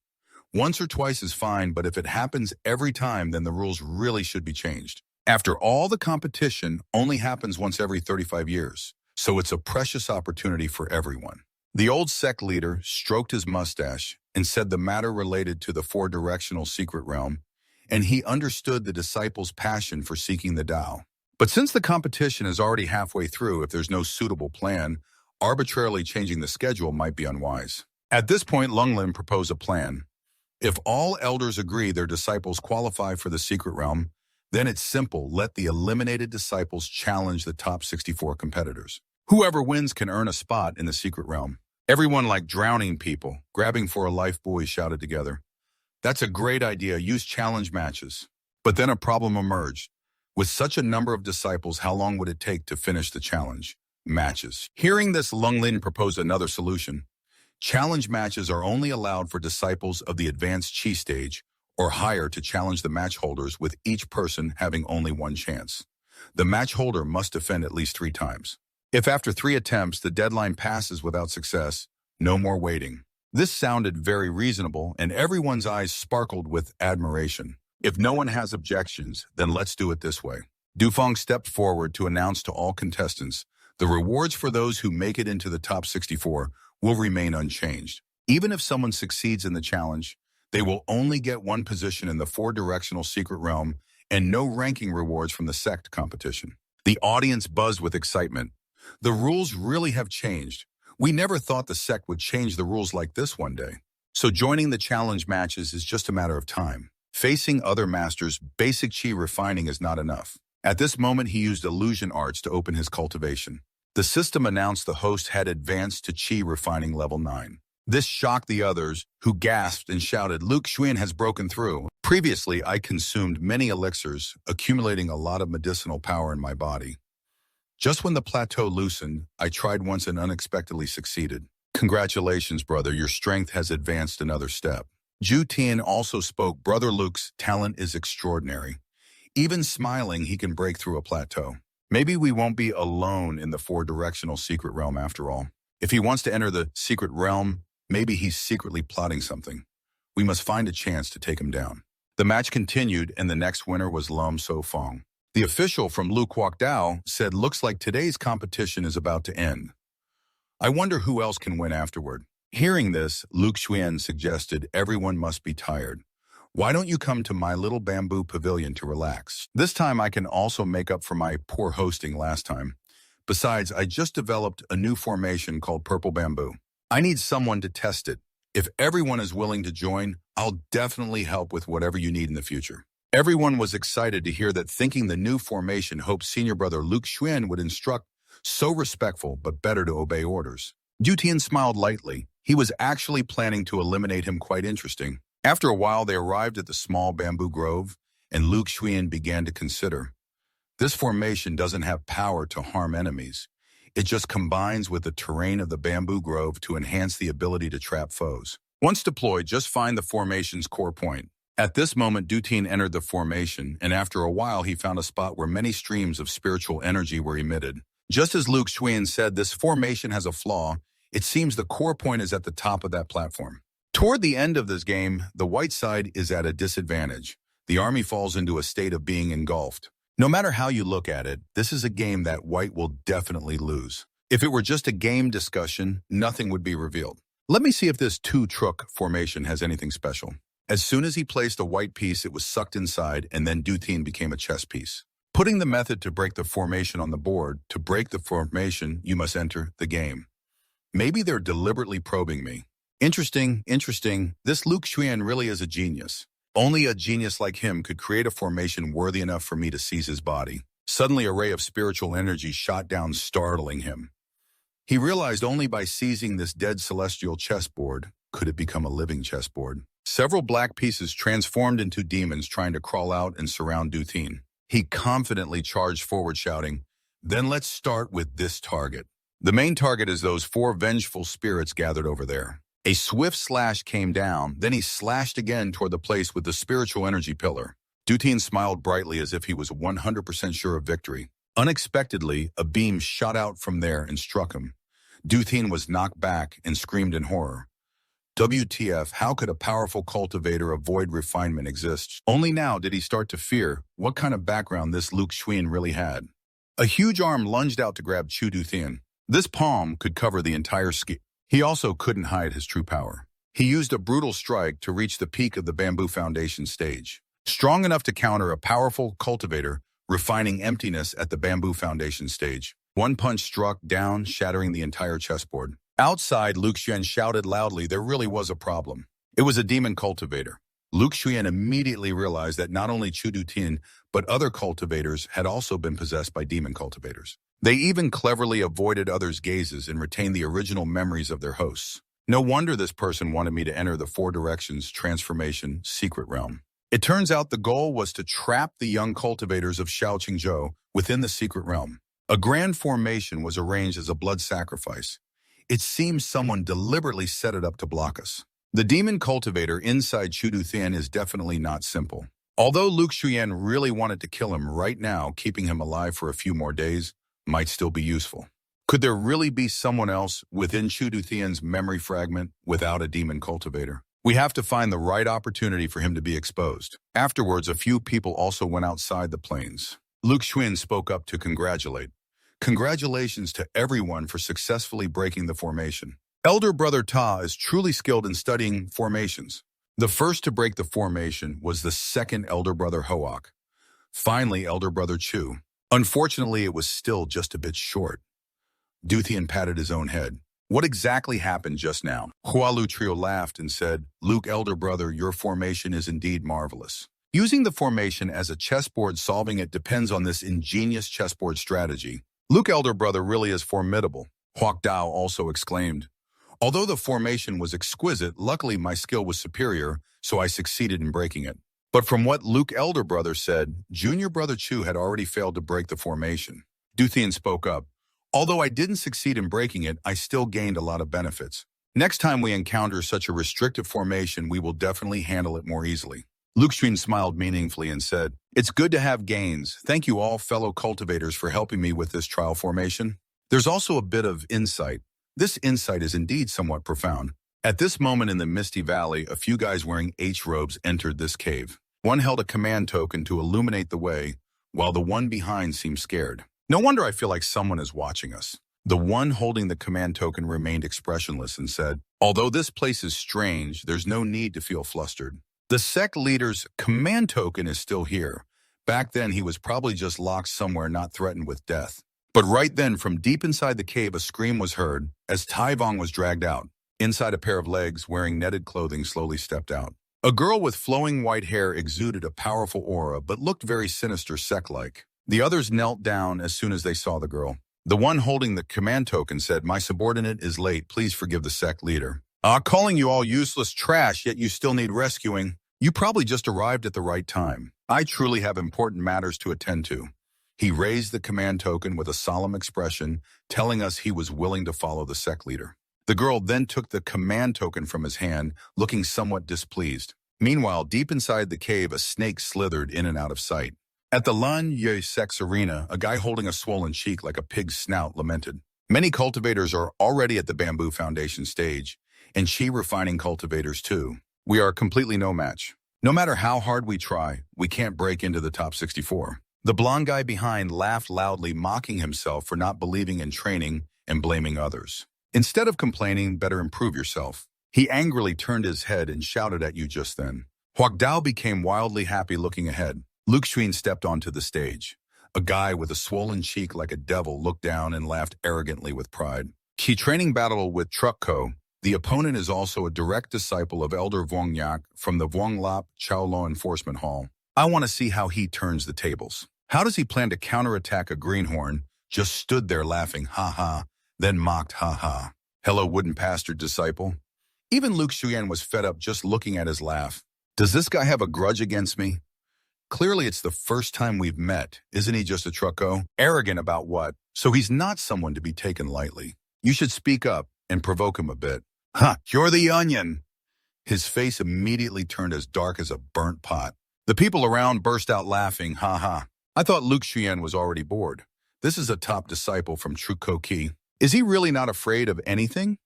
S1: Once or twice is fine, but if it happens every time, then the rules really should be changed. After all, the competition only happens once every 35 years, so it's a precious opportunity for everyone. The old Sect leader stroked his mustache and said the matter related to the 4-directional secret realm, and he understood the disciples' passion for seeking the Tao. But since the competition is already halfway through, if there's no suitable plan, arbitrarily changing the schedule might be unwise. At this point, Lunglin proposed a plan. If all elders agree their disciples qualify for the secret realm, then it's simple. Let the eliminated disciples challenge the top 64 competitors. Whoever wins can earn a spot in the secret realm. Everyone, like drowning people, grabbing for a life buoy, shouted together. That's a great idea. Use challenge matches. But then a problem emerged. With such a number of disciples, how long would it take to finish the challenge matches? Hearing this, Lunglin proposed another solution. Challenge matches are only allowed for disciples of the advanced Qi stage or higher to challenge the match holders, with each person having only 1 chance. The match holder must defend at least 3 times. If after 3 attempts the deadline passes without success, no more waiting. This sounded very reasonable, and everyone's eyes sparkled with admiration. If no one has objections, then let's do it this way. Du Feng stepped forward to announce to all contestants The rewards for those who make it into the top 64 will remain unchanged. Even if someone succeeds in the challenge, they will only get one position in the four-directional secret realm and no ranking rewards from the Sect competition. The audience buzzed with excitement. The rules really have changed. We never thought the Sect would change the rules like this one day. So joining the challenge matches is just a matter of time. Facing other masters, basic chi refining is not enough. At this moment, he used illusion arts to open his cultivation. The system announced the host had advanced to chi refining level 9. This shocked the others, who gasped and shouted, "Luke Shuen has broken through." Previously, I consumed many elixirs, accumulating a lot of medicinal power in my body. Just when the plateau loosened, I tried once and unexpectedly succeeded. Congratulations, brother, your strength has advanced another step. Ju Tian also spoke, "Brother Luke's talent is extraordinary. Even smiling, he can break through a plateau. Maybe we won't be alone in the four-directional secret realm after all. If he wants to enter the secret realm, maybe he's secretly plotting something. We must find a chance to take him down." The match continued, and the next winner was Lum So Fong. The official from Lu Kwok said, "Looks like today's competition is about to end. I wonder who else can win afterward." Hearing this, Luke Shuen suggested, "Everyone must be tired. Why don't you come to my little bamboo pavilion to relax? This time I can also make up for my poor hosting last time. Besides, I just developed a new formation called Purple Bamboo. I need someone to test it. If everyone is willing to join, I'll definitely help with whatever you need in the future." Everyone was excited to hear that, thinking the new formation hoped senior brother Luke Shuen would instruct, so respectful but better to obey orders. Dutian smiled lightly. He was actually planning to eliminate him. Quite interesting. After a while, they arrived at the small bamboo grove, and Luke Shuen began to consider. This formation doesn't have power to harm enemies. It just combines with the terrain of the bamboo grove to enhance the ability to trap foes. Once deployed, just find the formation's core point. At this moment, Dutian entered the formation, and after a while he found a spot where many streams of spiritual energy were emitted. Just as Luke Shuen said, this formation has a flaw. It seems the core point is at the top of that platform. Toward the end of this game, the white side is at a disadvantage. The army falls into a state of being engulfed. No matter how you look at it, this is a game that white will definitely lose. If it were just a game discussion, nothing would be revealed. Let me see if this two-truck formation has anything special. As soon as he placed a white piece, it was sucked inside, and then Dutian became a chess piece. Putting the method to break the formation on the board. To break the formation, you must enter the game. Maybe they're deliberately probing me. Interesting. This Luke Shuen really is a genius. Only a genius like him could create a formation worthy enough for me to seize his body. Suddenly, a ray of spiritual energy shot down, startling him. He realized only by seizing this dead celestial chessboard could it become a living chessboard. Several black pieces transformed into demons trying to crawl out and surround Dutian. He confidently charged forward, shouting, "Then let's start with this target. The main target is those 4 vengeful spirits gathered over there." A swift slash came down, then he slashed again toward the place with the spiritual energy pillar. Dutian smiled brightly as if he was 100% sure of victory. Unexpectedly, a beam shot out from there and struck him. Dutian was knocked back and screamed in horror. WTF, how could a powerful cultivator avoid refinement exist? Only now did he start to fear what kind of background this Luke Shuen really had. A huge arm lunged out to grab Chu Dutian. This palm could cover the entire ski. He also couldn't hide his true power. He used a brutal strike to reach the peak of the bamboo foundation stage. Strong enough to counter a powerful cultivator, refining emptiness at the bamboo foundation stage. One punch struck down, shattering the entire chessboard. Outside, Luke Shuen shouted loudly there really was a problem. It was a demon cultivator. Luke Shuen immediately realized that not only Chu Dutian, but other cultivators had also been possessed by demon cultivators. They even cleverly avoided others' gazes and retained the original memories of their hosts. No wonder this person wanted me to enter the 4 directions transformation secret realm. It turns out the goal was to trap the young cultivators of Shao Qingzhou within the secret realm. A grand formation was arranged as a blood sacrifice. It seems someone deliberately set it up to block us. The demon cultivator inside Chu Dutian is definitely not simple. Although Luke Shuen really wanted to kill him right now, keeping him alive for a few more days might still be useful. Could there really be someone else within Chu Dutian's memory fragment without a demon cultivator? We have to find the right opportunity for him to be exposed. Afterwards, a few people also went outside the plains. Luke Shuen spoke up to congratulate. Congratulations to everyone for successfully breaking the formation. Elder Brother Ta is truly skilled in studying formations. The first to break the formation was the second Elder Brother Hoak. Finally, Elder Brother Chu. Unfortunately, it was still just a bit short. Duthian patted his own head. What exactly happened just now? Hualu Trio laughed and said, Luke, Elder Brother, your formation is indeed marvelous. Using the formation as a chessboard, solving it depends on this ingenious chessboard strategy. Luke, Elder Brother, really is formidable, Huak Dao also exclaimed. Although the formation was exquisite, luckily my skill was superior, so I succeeded in breaking it. But from what Luke, Elder Brother, said, Junior Brother Chu had already failed to break the formation. Duthian spoke up. Although I didn't succeed in breaking it, I still gained a lot of benefits. Next time we encounter such a restrictive formation, we will definitely handle it more easily. Luke Shuen smiled meaningfully and said, It's good to have gains. Thank you all fellow cultivators for helping me with this trial formation. There's also a bit of insight. This insight is indeed somewhat profound. At this moment in the Misty Valley, a few guys wearing H-robes entered this cave. One held a command token to illuminate the way, while the one behind seemed scared. No wonder I feel like someone is watching us. The one holding the command token remained expressionless and said, Although this place is strange, there's no need to feel flustered. The Sect leader's command token is still here. Back then, he was probably just locked somewhere not threatened with death. But right then, from deep inside the cave, a scream was heard as Tai Vong was dragged out. Inside, a pair of legs wearing netted clothing slowly stepped out. A girl with flowing white hair exuded a powerful aura but looked very sinister Sect-like. The others knelt down as soon as they saw the girl. The one holding the command token said, My subordinate is late. Please forgive the Sect leader. Calling you all useless trash, yet you still need rescuing. You probably just arrived at the right time. I truly have important matters to attend to. He raised the command token with a solemn expression, telling us he was willing to follow the Sect leader. The girl then took the command token from his hand, looking somewhat displeased. Meanwhile, deep inside the cave, a snake slithered in and out of sight. At the Lan Yue Sect's arena, a guy holding a swollen cheek like a pig's snout lamented. Many cultivators are already at the Bamboo Foundation stage, and chi refining cultivators too. We are completely no match. No matter how hard we try, we can't break into the top 64. The blonde guy behind laughed loudly, mocking himself for not believing in training and blaming others. Instead of complaining, better improve yourself. He angrily turned his head and shouted at you just then. Huak Dao became wildly happy looking ahead. Luke Shuen stepped onto the stage. A guy with a swollen cheek like a devil looked down and laughed arrogantly with pride. Key training battle with Truck Co. The opponent is also a direct disciple of Elder Vuong Yak from the Vuong Lap Chao Lo Enforcement Hall. I want to see how he turns the tables. How does he plan to counterattack a greenhorn? Just stood there laughing, ha-ha, then mocked, ha-ha. Hello, wooden pastor disciple. Even Luke Shuen was fed up just looking at his laugh. Does this guy have a grudge against me? Clearly it's the first time we've met. Isn't he just a trucko? Arrogant about what? So he's not someone to be taken lightly. You should speak up and provoke him a bit. Ha, you're the onion. His face immediately turned as dark as a burnt pot. The people around burst out laughing, ha-ha. I thought Luke Shuen was already bored. This is a top disciple from Trukoki. Is he really not afraid of anything?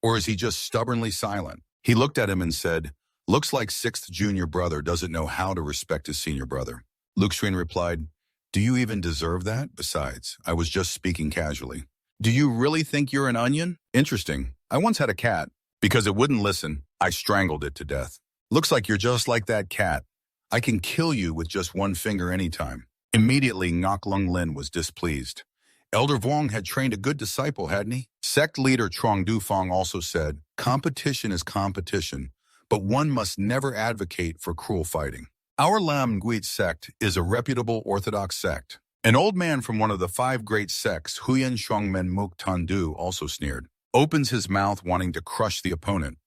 S1: Or is he just stubbornly silent? He looked at him and said, Looks like 6th junior brother doesn't know how to respect his senior brother. Luke Shuen replied, Do you even deserve that? Besides, I was just speaking casually. Do you really think you're an onion? Interesting. I once had a cat. Because it wouldn't listen, I strangled it to death. Looks like you're just like that cat. I can kill you with just one finger anytime. Immediately, Ngok Lung Lin was displeased. Elder Vuong had trained a good disciple, hadn't he? Sect leader Trong Dufong also said, Competition is competition, but one must never advocate for cruel fighting. Our Lam Nguit sect is a reputable orthodox sect. An old man from one of the 5 great sects, Huyan Shongmen Muk Tandu, also sneered. Opens his mouth wanting to crush the opponent.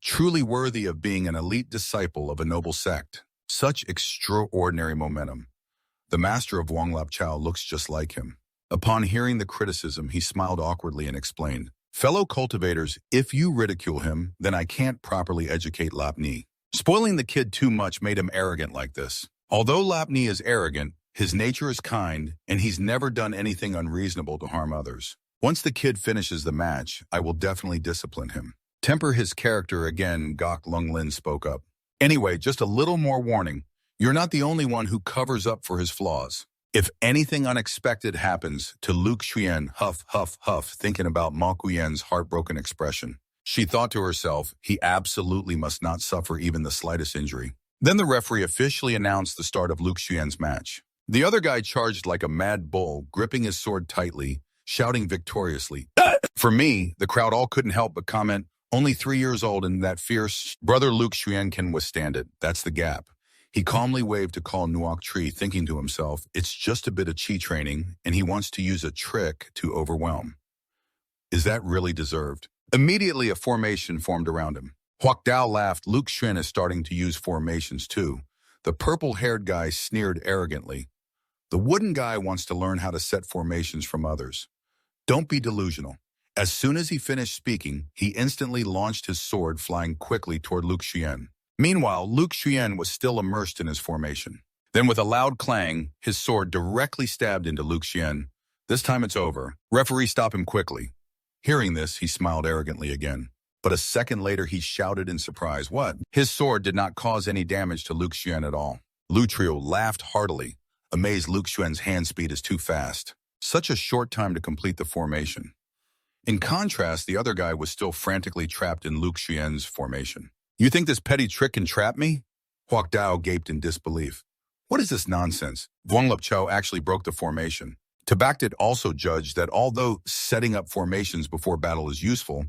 S1: Truly worthy of being an elite disciple of a noble sect. Such extraordinary momentum. The master of Vuong Lap Chao looks just like him. Upon hearing the criticism, he smiled awkwardly and explained, Fellow cultivators, if you ridicule him, then I can't properly educate Lap Ni. Spoiling the kid too much made him arrogant like this. Although Lap Ni is arrogant, his nature is kind, and he's never done anything unreasonable to harm others. Once the kid finishes the match, I will definitely discipline him. Temper his character again, Ngok Lung Lin spoke up. Anyway, just a little more warning. You're not the only one who covers up for his flaws. If anything unexpected happens to Luke Shuen, huff, huff, huff, thinking about Ma Kuyen's heartbroken expression. She thought to herself, he absolutely must not suffer even the slightest injury. Then the referee officially announced the start of Luke Xuan's match. The other guy charged like a mad bull, gripping his sword tightly, shouting victoriously. For me, the crowd all couldn't help but comment, only 3 years old and that fierce brother Luke Xuan can withstand it. That's the gap. He calmly waved to call Nuok Tree, thinking to himself, it's just a bit of chi training, and he wants to use a trick to overwhelm. Is that really deserved? Immediately, a formation formed around him. Huak Dao laughed. Luke Shuen is starting to use formations too. The purple-haired guy sneered arrogantly. The wooden guy wants to learn how to set formations from others. Don't be delusional. As soon as he finished speaking, he instantly launched his sword, flying quickly toward Luke Shuen. Meanwhile, Luke Shuen was still immersed in his formation. Then with a loud clang, his sword directly stabbed into Luke Shuen. This time it's over. Referee, stop him quickly. Hearing this, he smiled arrogantly again. But a second later, he shouted in surprise, what? His sword did not cause any damage to Luke Shuen at all. Lu Trio laughed heartily, amazed Luke Xuan's hand speed is too fast. Such a short time to complete the formation. In contrast, the other guy was still frantically trapped in Luke Xuan's formation. You think this petty trick can trap me? Huak Dao gaped in disbelief. What is this nonsense? Vuong Lup Chao actually broke the formation. Tabaktit also judged that although setting up formations before battle is useful,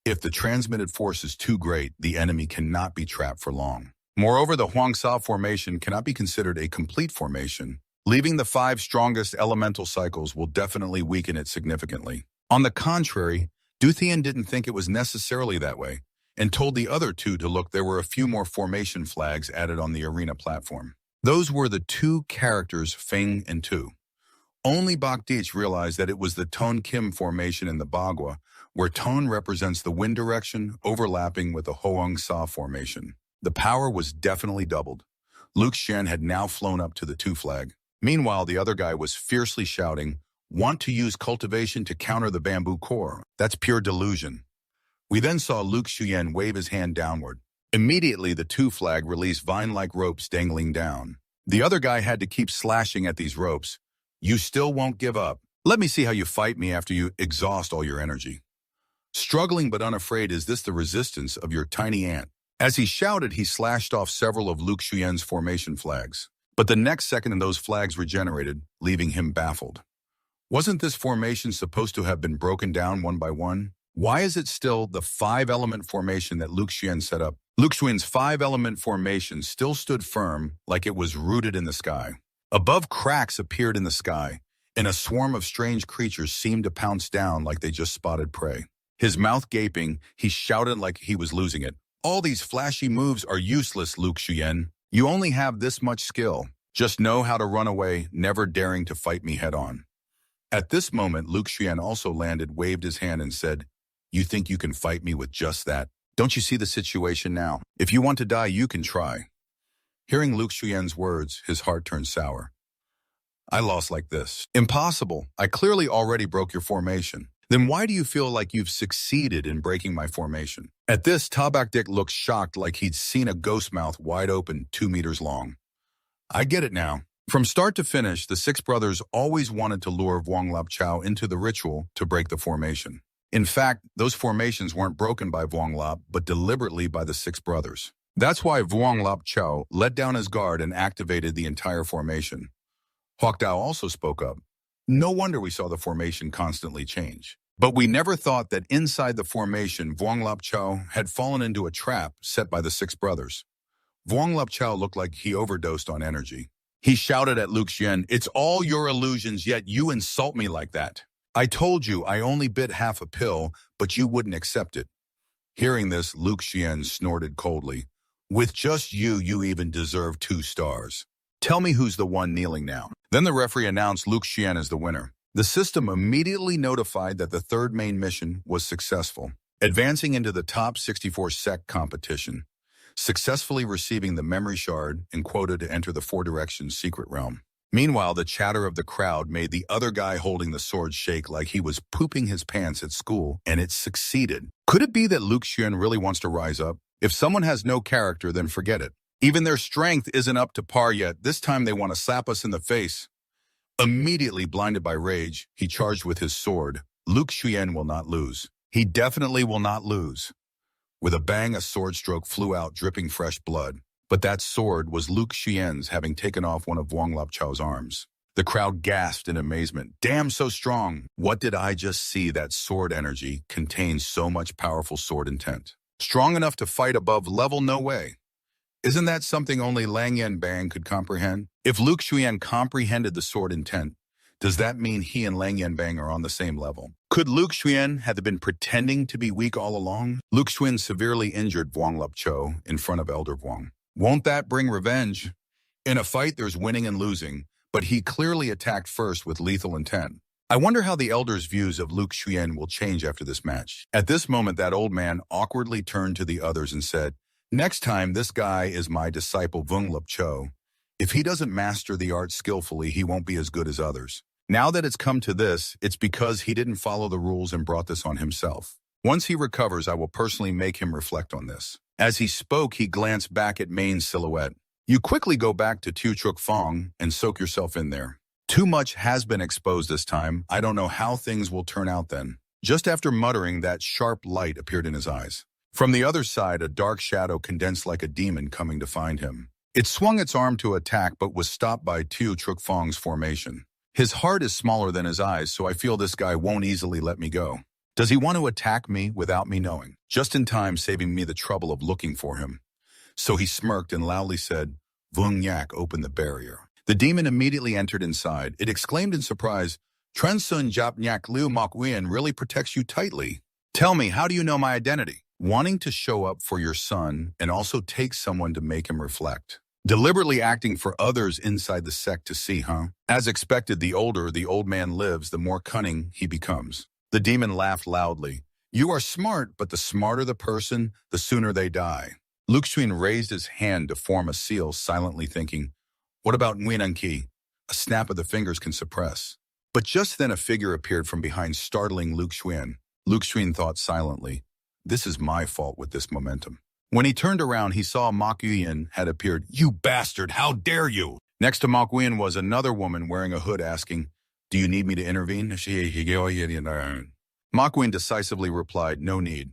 S1: if the transmitted force is too great, the enemy cannot be trapped for long. Moreover, the Huang Sa formation cannot be considered a complete formation. Leaving the 5 strongest elemental cycles will definitely weaken it significantly. On the contrary, Duthian didn't think it was necessarily that way, and told the other 2 to look. There were a few more formation flags added on the arena platform. Those were the 2 characters, Feng and Tu. Only Bak Deech realized that it was the Ton Kim formation in the Bagua, where Ton represents the wind direction, overlapping with the Hoang Sa formation. The power was definitely doubled. Luke Shen had now flown up to the 2 flag. Meanwhile, the other guy was fiercely shouting, want to use cultivation to counter the bamboo core. That's pure delusion. We then saw Luke Xuyen wave his hand downward. Immediately, the 2 flag released vine-like ropes dangling down. The other guy had to keep slashing at these ropes. You still won't give up. Let me see how you fight me after you exhaust all your energy. Struggling but unafraid, is this the resistance of your tiny ant? As he shouted, he slashed off several of Luke Xuyen's formation flags. But the next second, those flags regenerated, leaving him baffled. Wasn't this formation supposed to have been broken down one by one? Why is it still the 5-element formation that Luke Xuyen set up? Luke Xuyen's 5-element formation still stood firm, like it was rooted in the sky. Above, cracks appeared in the sky, and a swarm of strange creatures seemed to pounce down like they just spotted prey. His mouth gaping, he shouted like he was losing it. All these flashy moves are useless, Luke Xuyen. You only have this much skill. Just know how to run away, never daring to fight me head-on. At this moment, Luke Xuyen also landed, waved his hand, and said, you think you can fight me with just that? Don't you see the situation now? If you want to die, you can try. Hearing Luke Xuyen's words, his heart turned sour. I lost like this. Impossible. I clearly already broke your formation. Then why do you feel like you've succeeded in breaking my formation? At this, Tabak Dik looked shocked, like he'd seen a ghost mouth wide open, 2 meters long. I get it now. From start to finish, the 6 brothers always wanted to lure Vuong Lap Chao into the ritual to break the formation. In fact, those formations weren't broken by Vuong Lap, but deliberately by the 6 brothers. That's why Vuong Lap Chao let down his guard and activated the entire formation. Huak Dao also spoke up. No wonder we saw the formation constantly change. But we never thought that inside the formation, Vuong Lap Chao had fallen into a trap set by the 6 brothers. Vuong Lap Chao looked like he overdosed on energy. He shouted at Luke Xuyen, it's all your illusions, yet you insult me like that. I told you I only bit half a pill, but you wouldn't accept it. Hearing this, Luke Xuyen snorted coldly. With just you, you even deserve 2 stars. Tell me who's the one kneeling now. Then the referee announced Luke Xuyen as the winner. The system immediately notified that the 3rd main mission was successful, advancing into the top 64 Sect competition, successfully receiving the memory shard and quota to enter the 4 Directions secret realm. Meanwhile, the chatter of the crowd made the other guy holding the sword shake like he was pooping his pants at school, and it succeeded. Could it be that Luke Xuen really wants to rise up? If someone has no character, then forget it. Even their strength isn't up to par yet. This time they want to slap us in the face. Immediately blinded by rage, he charged with his sword. Luke Shuen will not lose. He definitely will not lose. With a bang, a sword stroke flew out, dripping fresh blood. But that sword was Luke Xuan's, having taken off one of Wang Lapchao's arms. The crowd gasped in amazement. Damn, so strong. What did I just see? That sword energy contains so much powerful sword intent. Strong enough to fight above level? No way. Isn't that something only Lang Yanbang could comprehend? If Luke Xuan comprehended the sword intent, does that mean he and Lang Yanbang are on the same level? Could Luke Xuan have been pretending to be weak all along? Luke Xuan severely injured Wang Lapchao in front of Elder Wang. Won't that bring revenge? In a fight, there's winning and losing, but he clearly attacked first with lethal intent. I wonder how the Elder's views of Luke Xuan will change after this match. At this moment, that old man awkwardly turned to the others and said, "Next time, this guy is my disciple Vung Lapchao. If he doesn't master the art skillfully, he won't be as good as others. Now that it's come to this, it's because he didn't follow the rules and brought this on himself. Once he recovers, I will personally make him reflect on this." As he spoke, he glanced back at Main's silhouette. "You quickly go back to Tu Truk Fong and soak yourself in there. Too much has been exposed this time. I don't know how things will turn out then." Just after muttering, that sharp light appeared in his eyes. From the other side, a dark shadow condensed like a demon coming to find him. It swung its arm to attack, but was stopped by Tu Truk Fong's formation. "His heart is smaller than his eyes, so I feel this guy won't easily let me go. Does he want to attack me without me knowing? Just in time, saving me the trouble of looking for him." So he smirked and loudly said, "Vung Yak, open the barrier." The demon immediately entered inside. It exclaimed in surprise, "Trensun Jap Nyak Liu Mok Wien really protects you tightly. Tell me, how do you know my identity?" Wanting to show up for your son and also take someone to make him reflect. Deliberately acting for others inside the sect to see, huh? As expected, the older the old man lives, the more cunning he becomes. The demon laughed loudly. "You are smart, but the smarter the person, the sooner they die." Luke Xun raised his hand to form a seal, silently thinking, "What about Nguyenanki?" A snap of the fingers can suppress. But just then a figure appeared from behind, startling Luke Xun. Luke Xun thought silently, "This is my fault with this momentum." When he turned around, he saw Mok Yuyan had appeared. "You bastard, how dare you!" Next to Mok Yuyan was another woman wearing a hood asking, "Do you need me to intervene?" Mok Yuyan decisively replied, "No need."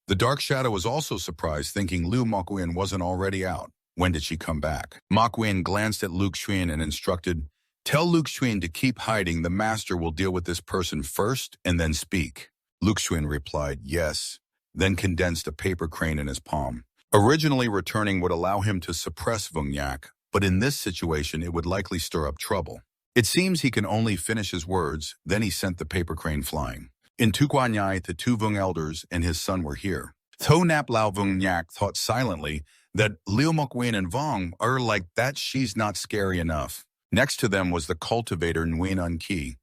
S1: The dark shadow was also surprised, thinking Liu Mok Yuyan wasn't already out. When did she come back? Mok Yuyan glanced at Luke Xun and instructed, "Tell Luke Xun to keep hiding. The master will deal with this person first and then speak." Luke Xun replied, "Yes," then condensed a paper crane in his palm. Originally, returning would allow him to suppress Vung Yak, but in this situation it would likely stir up trouble. It seems he can only finish his words, then he sent the paper crane flying. In Tukwanyai, the two Vung elders and his son were here. Tho Nap Lao Vung Yak thought silently that Liu Mokwen and Vong are like that. She's not scary enough. Next to them was the cultivator Nguyen Un Ki.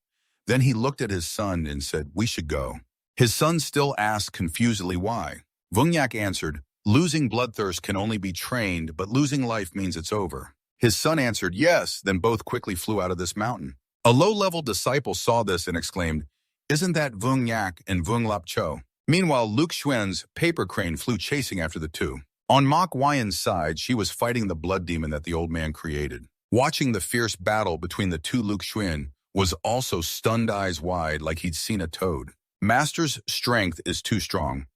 S1: Then he looked at his son and said, "We should go." His son still asked confusedly why. Vung Yak answered, "Losing bloodthirst can only be trained, but losing life means it's over." His son answered, "Yes," then both quickly flew out of this mountain. A low-level disciple saw this and exclaimed, "Isn't that Vung Yak and Vung Lap Cho?" Meanwhile, Luke Xuan's paper crane flew chasing after the two. On Mok Wyan's side, she was fighting the blood demon that the old man created. Watching the fierce battle between the two, Luke Xuan was also stunned, eyes wide like he'd seen a toad. Master's strength is too strong.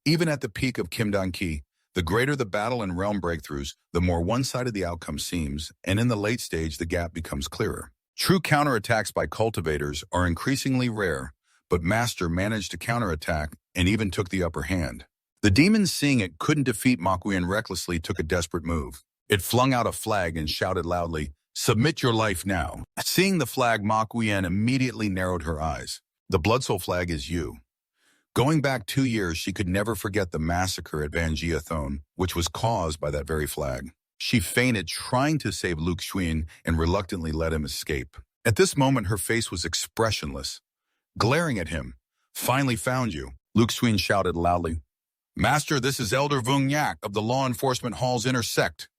S1: Even at the peak of Kim Dan Ki, the greater the battle and realm breakthroughs, the more one-sided the outcome seems, and in the late stage, the gap becomes clearer. True counterattacks by cultivators are increasingly rare, but Master managed to counterattack and even took the upper hand. The demon, seeing it couldn't defeat Makuyan, recklessly took a desperate move. It flung out a flag and shouted loudly, "Submit your life now." Seeing the flag, Makuyan immediately narrowed her eyes. The Blood Soul flag is you. Going back 2 years, she could never forget the massacre at Van Giathone, which was caused by that very flag. She fainted trying to save Luke Xuan and reluctantly let him escape. At this moment, her face was expressionless, glaring at him. "Finally found you," Luke Xuan shouted loudly. "Master, this is Elder Vung Yak of the Law Enforcement Hall's inner sect."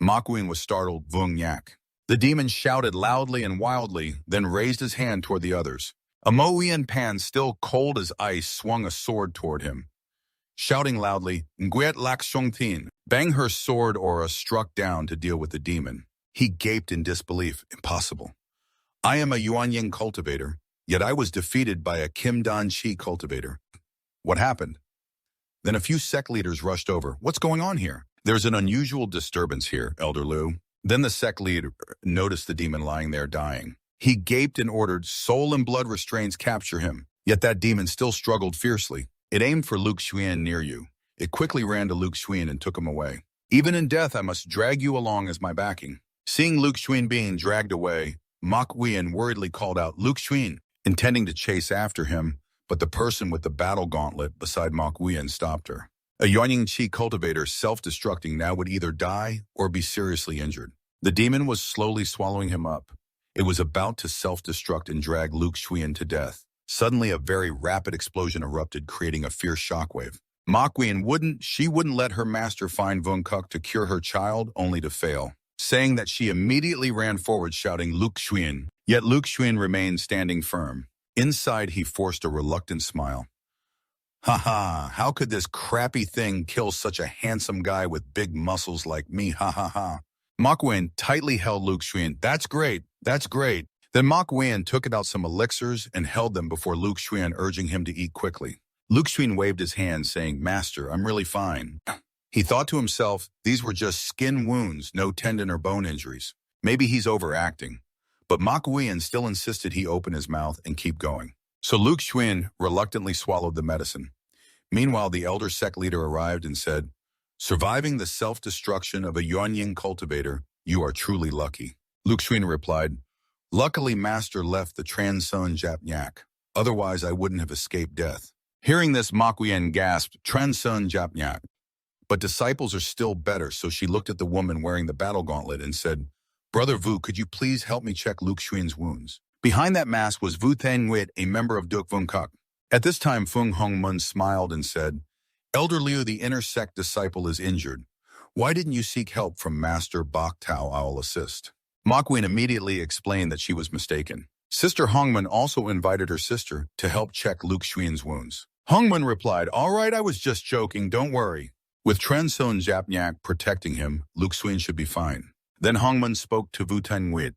S1: Makuin was startled. "Vung Yak." The demon shouted loudly and wildly, then raised his hand toward the others. A Moian Pan, still cold as ice, swung a sword toward him. Shouting loudly, "Nguet Lak Shong Tin." Bang, her sword aura struck down to deal with the demon. He gaped in disbelief. Impossible. I am a Yuanying cultivator, yet I was defeated by a Kim Dan Chi cultivator. What happened? Then a few sect leaders rushed over. What's going on here? There's an unusual disturbance here, Elder Lu. Then the sect leader noticed the demon lying there dying. He gaped and ordered, soul and blood restraints capture him. Yet that demon still struggled fiercely. It aimed for Luke Shuen near you. It quickly ran to Luke Shuen and took him away. Even in death, I must drag you along as my backing. Seeing Luke Shuen being dragged away, Mok Wien worriedly called out, Luke Shuen, intending to chase after him, but the person with the battle gauntlet beside Mok Wien stopped her. A Yuanying Chi cultivator self-destructing now would either die or be seriously injured. The demon was slowly swallowing him up. It was about to self-destruct and drag Luke Shuen to death. Suddenly, a very rapid explosion erupted, creating a fierce shockwave. Mok Wien wouldn't let her master find Vung Kuk to cure her child, only to fail, saying that she immediately ran forward shouting Luke Shuen. Yet Luke Shuen remained standing firm. Inside, he forced a reluctant smile. Ha, how could this crappy thing kill such a handsome guy with big muscles like me, ha ha ha. Mok Wien tightly held Luke Shuen. That's great. Then Mok Wien took out some elixirs and held them before Luke Shuen, urging him to eat quickly. Luke Shuen waved his hand, saying, Master, I'm really fine. He thought to himself, these were just skin wounds, no tendon or bone injuries. Maybe he's overacting. But Mok Wien still insisted he open his mouth and keep going. So Luke Shuen reluctantly swallowed the medicine. Meanwhile, the elder sect leader arrived and said, surviving the self-destruction of a Yuanying cultivator, you are truly lucky. Luke Shuen replied, luckily Master left the Transun Japnyak. Otherwise, I wouldn't have escaped death. Hearing this, Mok Wien gasped, Transun Japnyak. But disciples are still better, so she looked at the woman wearing the battle gauntlet and said, Brother Vu, could you please help me check Luke Xuen's wounds? Behind that mask was Vu Thanh Nguyen, a member of Duk Vung Kuk. At this time, Fung Hong Mun smiled and said, Elder Liu, the inner sect disciple, is injured. Why didn't you seek help from Master Bok Tao? I'll assist. Mok Wien immediately explained that she was mistaken. Sister Hongmun also invited her sister to help check Luke Xuen's wounds. Hongmun replied, all right, I was just joking, don't worry. With Transun Japnyak protecting him, Luke Xuen should be fine. Then Hongmun spoke to Vu Thanh Nguyen.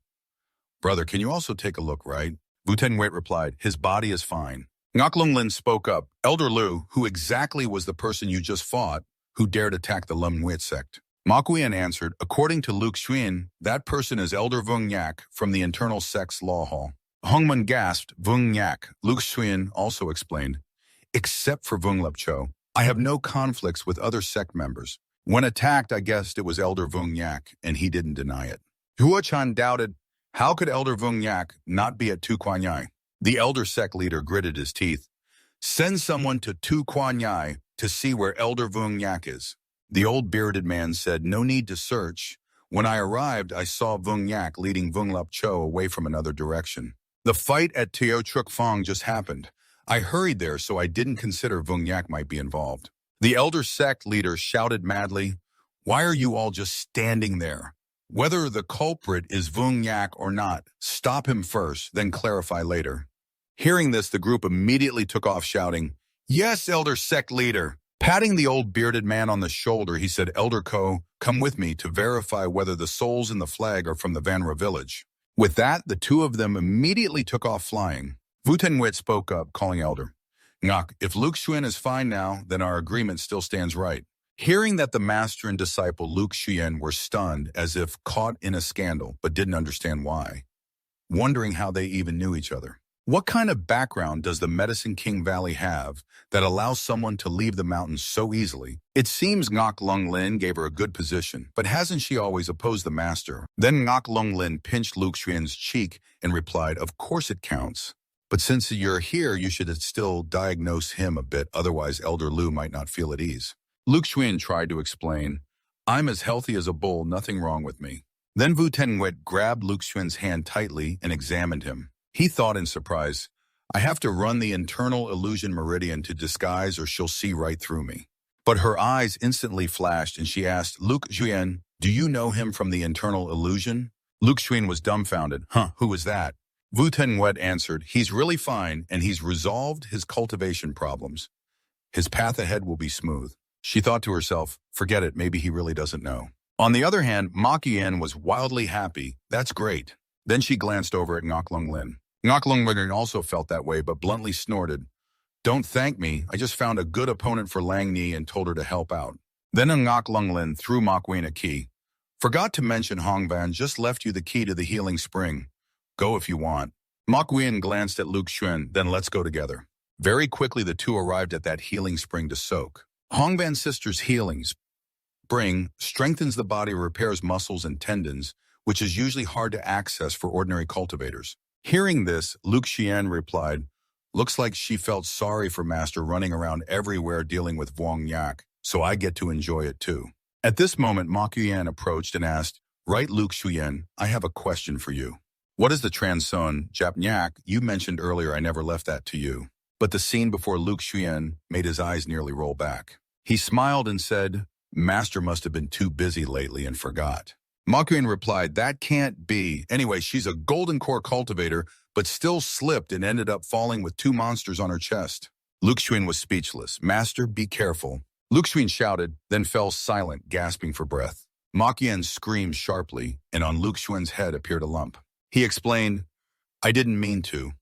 S1: Brother, can you also take a look, right? Vu Thanh Nguyen replied, his body is fine. Ngok Lung Lin spoke up, Elder Lu, who exactly was the person you just fought, who dared attack the Lum Nguyen sect? Mok Wien answered, according to Luke Xuen, that person is Elder Vung Nyak from the internal sect's law hall. Hongmun gasped, Vung Nyak. Luke Xuen also explained, except for Vung Lep Cho, I have no conflicts with other sect members. When attacked, I guessed it was Elder Vung Nyak, and he didn't deny it. Hua Chan doubted, how could Elder Vung Nyak not be at Tu Quan Yai? The elder sect leader gritted his teeth. Send someone to Tu Quan Yai to see where Elder Vung Nyak is. The old bearded man said, no need to search. When I arrived, I saw Vung Nyak leading Vung Lep Cho away from another direction. The fight at Teo Truk Fong just happened. I hurried there, so I didn't consider Vung Nyak might be involved. The elder sect leader shouted madly, why are you all just standing there? Whether the culprit is Vung Nyak or not, stop him first, then clarify later. Hearing this, the group immediately took off shouting, yes, elder sect leader. Patting the old bearded man on the shoulder, he said, Elder Ko, come with me to verify whether the souls in the flag are from the Vanra village. With that, the two of them immediately took off flying. Vu Thanh Nguyen spoke up, calling Elder. Ngok, if Luke Xuen is fine now, then our agreement still stands right. Hearing that the master and disciple Luke Xuen were stunned as if caught in a scandal, but didn't understand why, wondering how they even knew each other. What kind of background does the Medicine King Valley have that allows someone to leave the mountains so easily? It seems Ngok Lung Lin gave her a good position, but hasn't she always opposed the master? Then Ngok Lung Lin pinched Luke Xuen's cheek and replied, of course it counts. But since you're here, you should still diagnose him a bit, otherwise Elder Lu might not feel at ease. Luke Xuen tried to explain, I'm as healthy as a bull, nothing wrong with me. Then Vu Thanh Nguyen grabbed Luke Xuen's hand tightly and examined him. He thought in surprise, I have to run the internal illusion meridian to disguise or she'll see right through me. But her eyes instantly flashed and she asked, Luke Xuen, do you know him from the internal illusion? Luke Xuen was dumbfounded. Who is that? Vu Thanh Nguyen answered, he's really fine and he's resolved his cultivation problems. His path ahead will be smooth. She thought to herself, forget it, maybe he really doesn't know. On the other hand, Mok Yen was wildly happy. That's great. Then she glanced over at Ngok Lung Lin. Ngok Lung Lin also felt that way, but bluntly snorted. Don't thank me. I just found a good opponent for Lang Ni and told her to help out. Then Ngok Lung Lin threw Mok Wien a key. Forgot to mention Hong Ban just left you the key to the healing spring. Go if you want. Mok Wien glanced at Luke Shuen, then let's go together. Very quickly the two arrived at that healing spring to soak. Hong Ban's sister's healing spring strengthens the body, repairs muscles and tendons, which is usually hard to access for ordinary cultivators. Hearing this, Luke Shuen replied, looks like she felt sorry for Master running around everywhere dealing with Vuong Yak, so I get to enjoy it too. At this moment, Ma Qian approached and asked, right, Luke Shuen, I have a question for you. What is the Transon, Jap Nyak? You mentioned earlier I never left that to you. But the scene before Luke Shuen made his eyes nearly roll back. He smiled and said, Master must have been too busy lately and forgot. Ma Qian replied, that can't be. Anyway, she's a golden core cultivator, but still slipped and ended up falling with 2 monsters on her chest. Luke Shuen was speechless. Master, be careful. Luke Shuen shouted, then fell silent, gasping for breath. Ma Qian screamed sharply, and on Luke Shuen's head appeared a lump. He explained, I didn't mean to.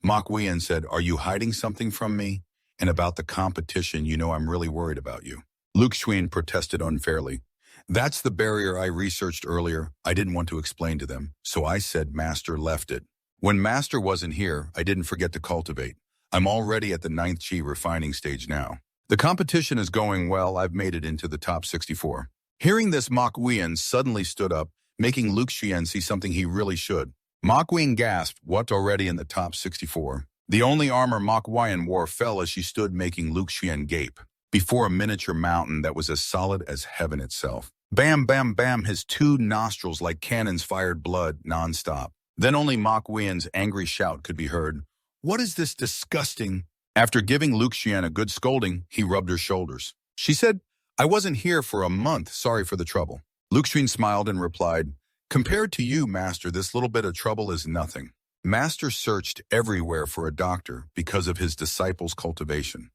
S1: Ma Qian said, are you hiding something from me? And about the competition, you know I'm really worried about you. Luke Shuen protested unfairly. That's the barrier I researched earlier. I didn't want to explain to them, so I said Master left it. When Master wasn't here, I didn't forget to cultivate. I'm already at the 9th Chi refining stage now. The competition is going well. I've made it into the top 64. Hearing this, Ma Qian suddenly stood up, making Luke Shuen see something he really should. Ma Qian gasped, what, already in the top 64? The only armor Ma Qian wore fell as she stood, making Luke Shuen gape. Before a miniature mountain that was as solid as heaven itself. Bam, bam, bam, his 2 nostrils like cannons fired blood nonstop. Then only Ma Qian's angry shout could be heard. What is this disgusting? After giving Luke Shuen a good scolding, he rubbed her shoulders. She said, I wasn't here for a month, sorry for the trouble. Luke Shuen smiled and replied, compared to you, Master, this little bit of trouble is nothing. Master searched everywhere for a doctor because of his disciples' cultivation.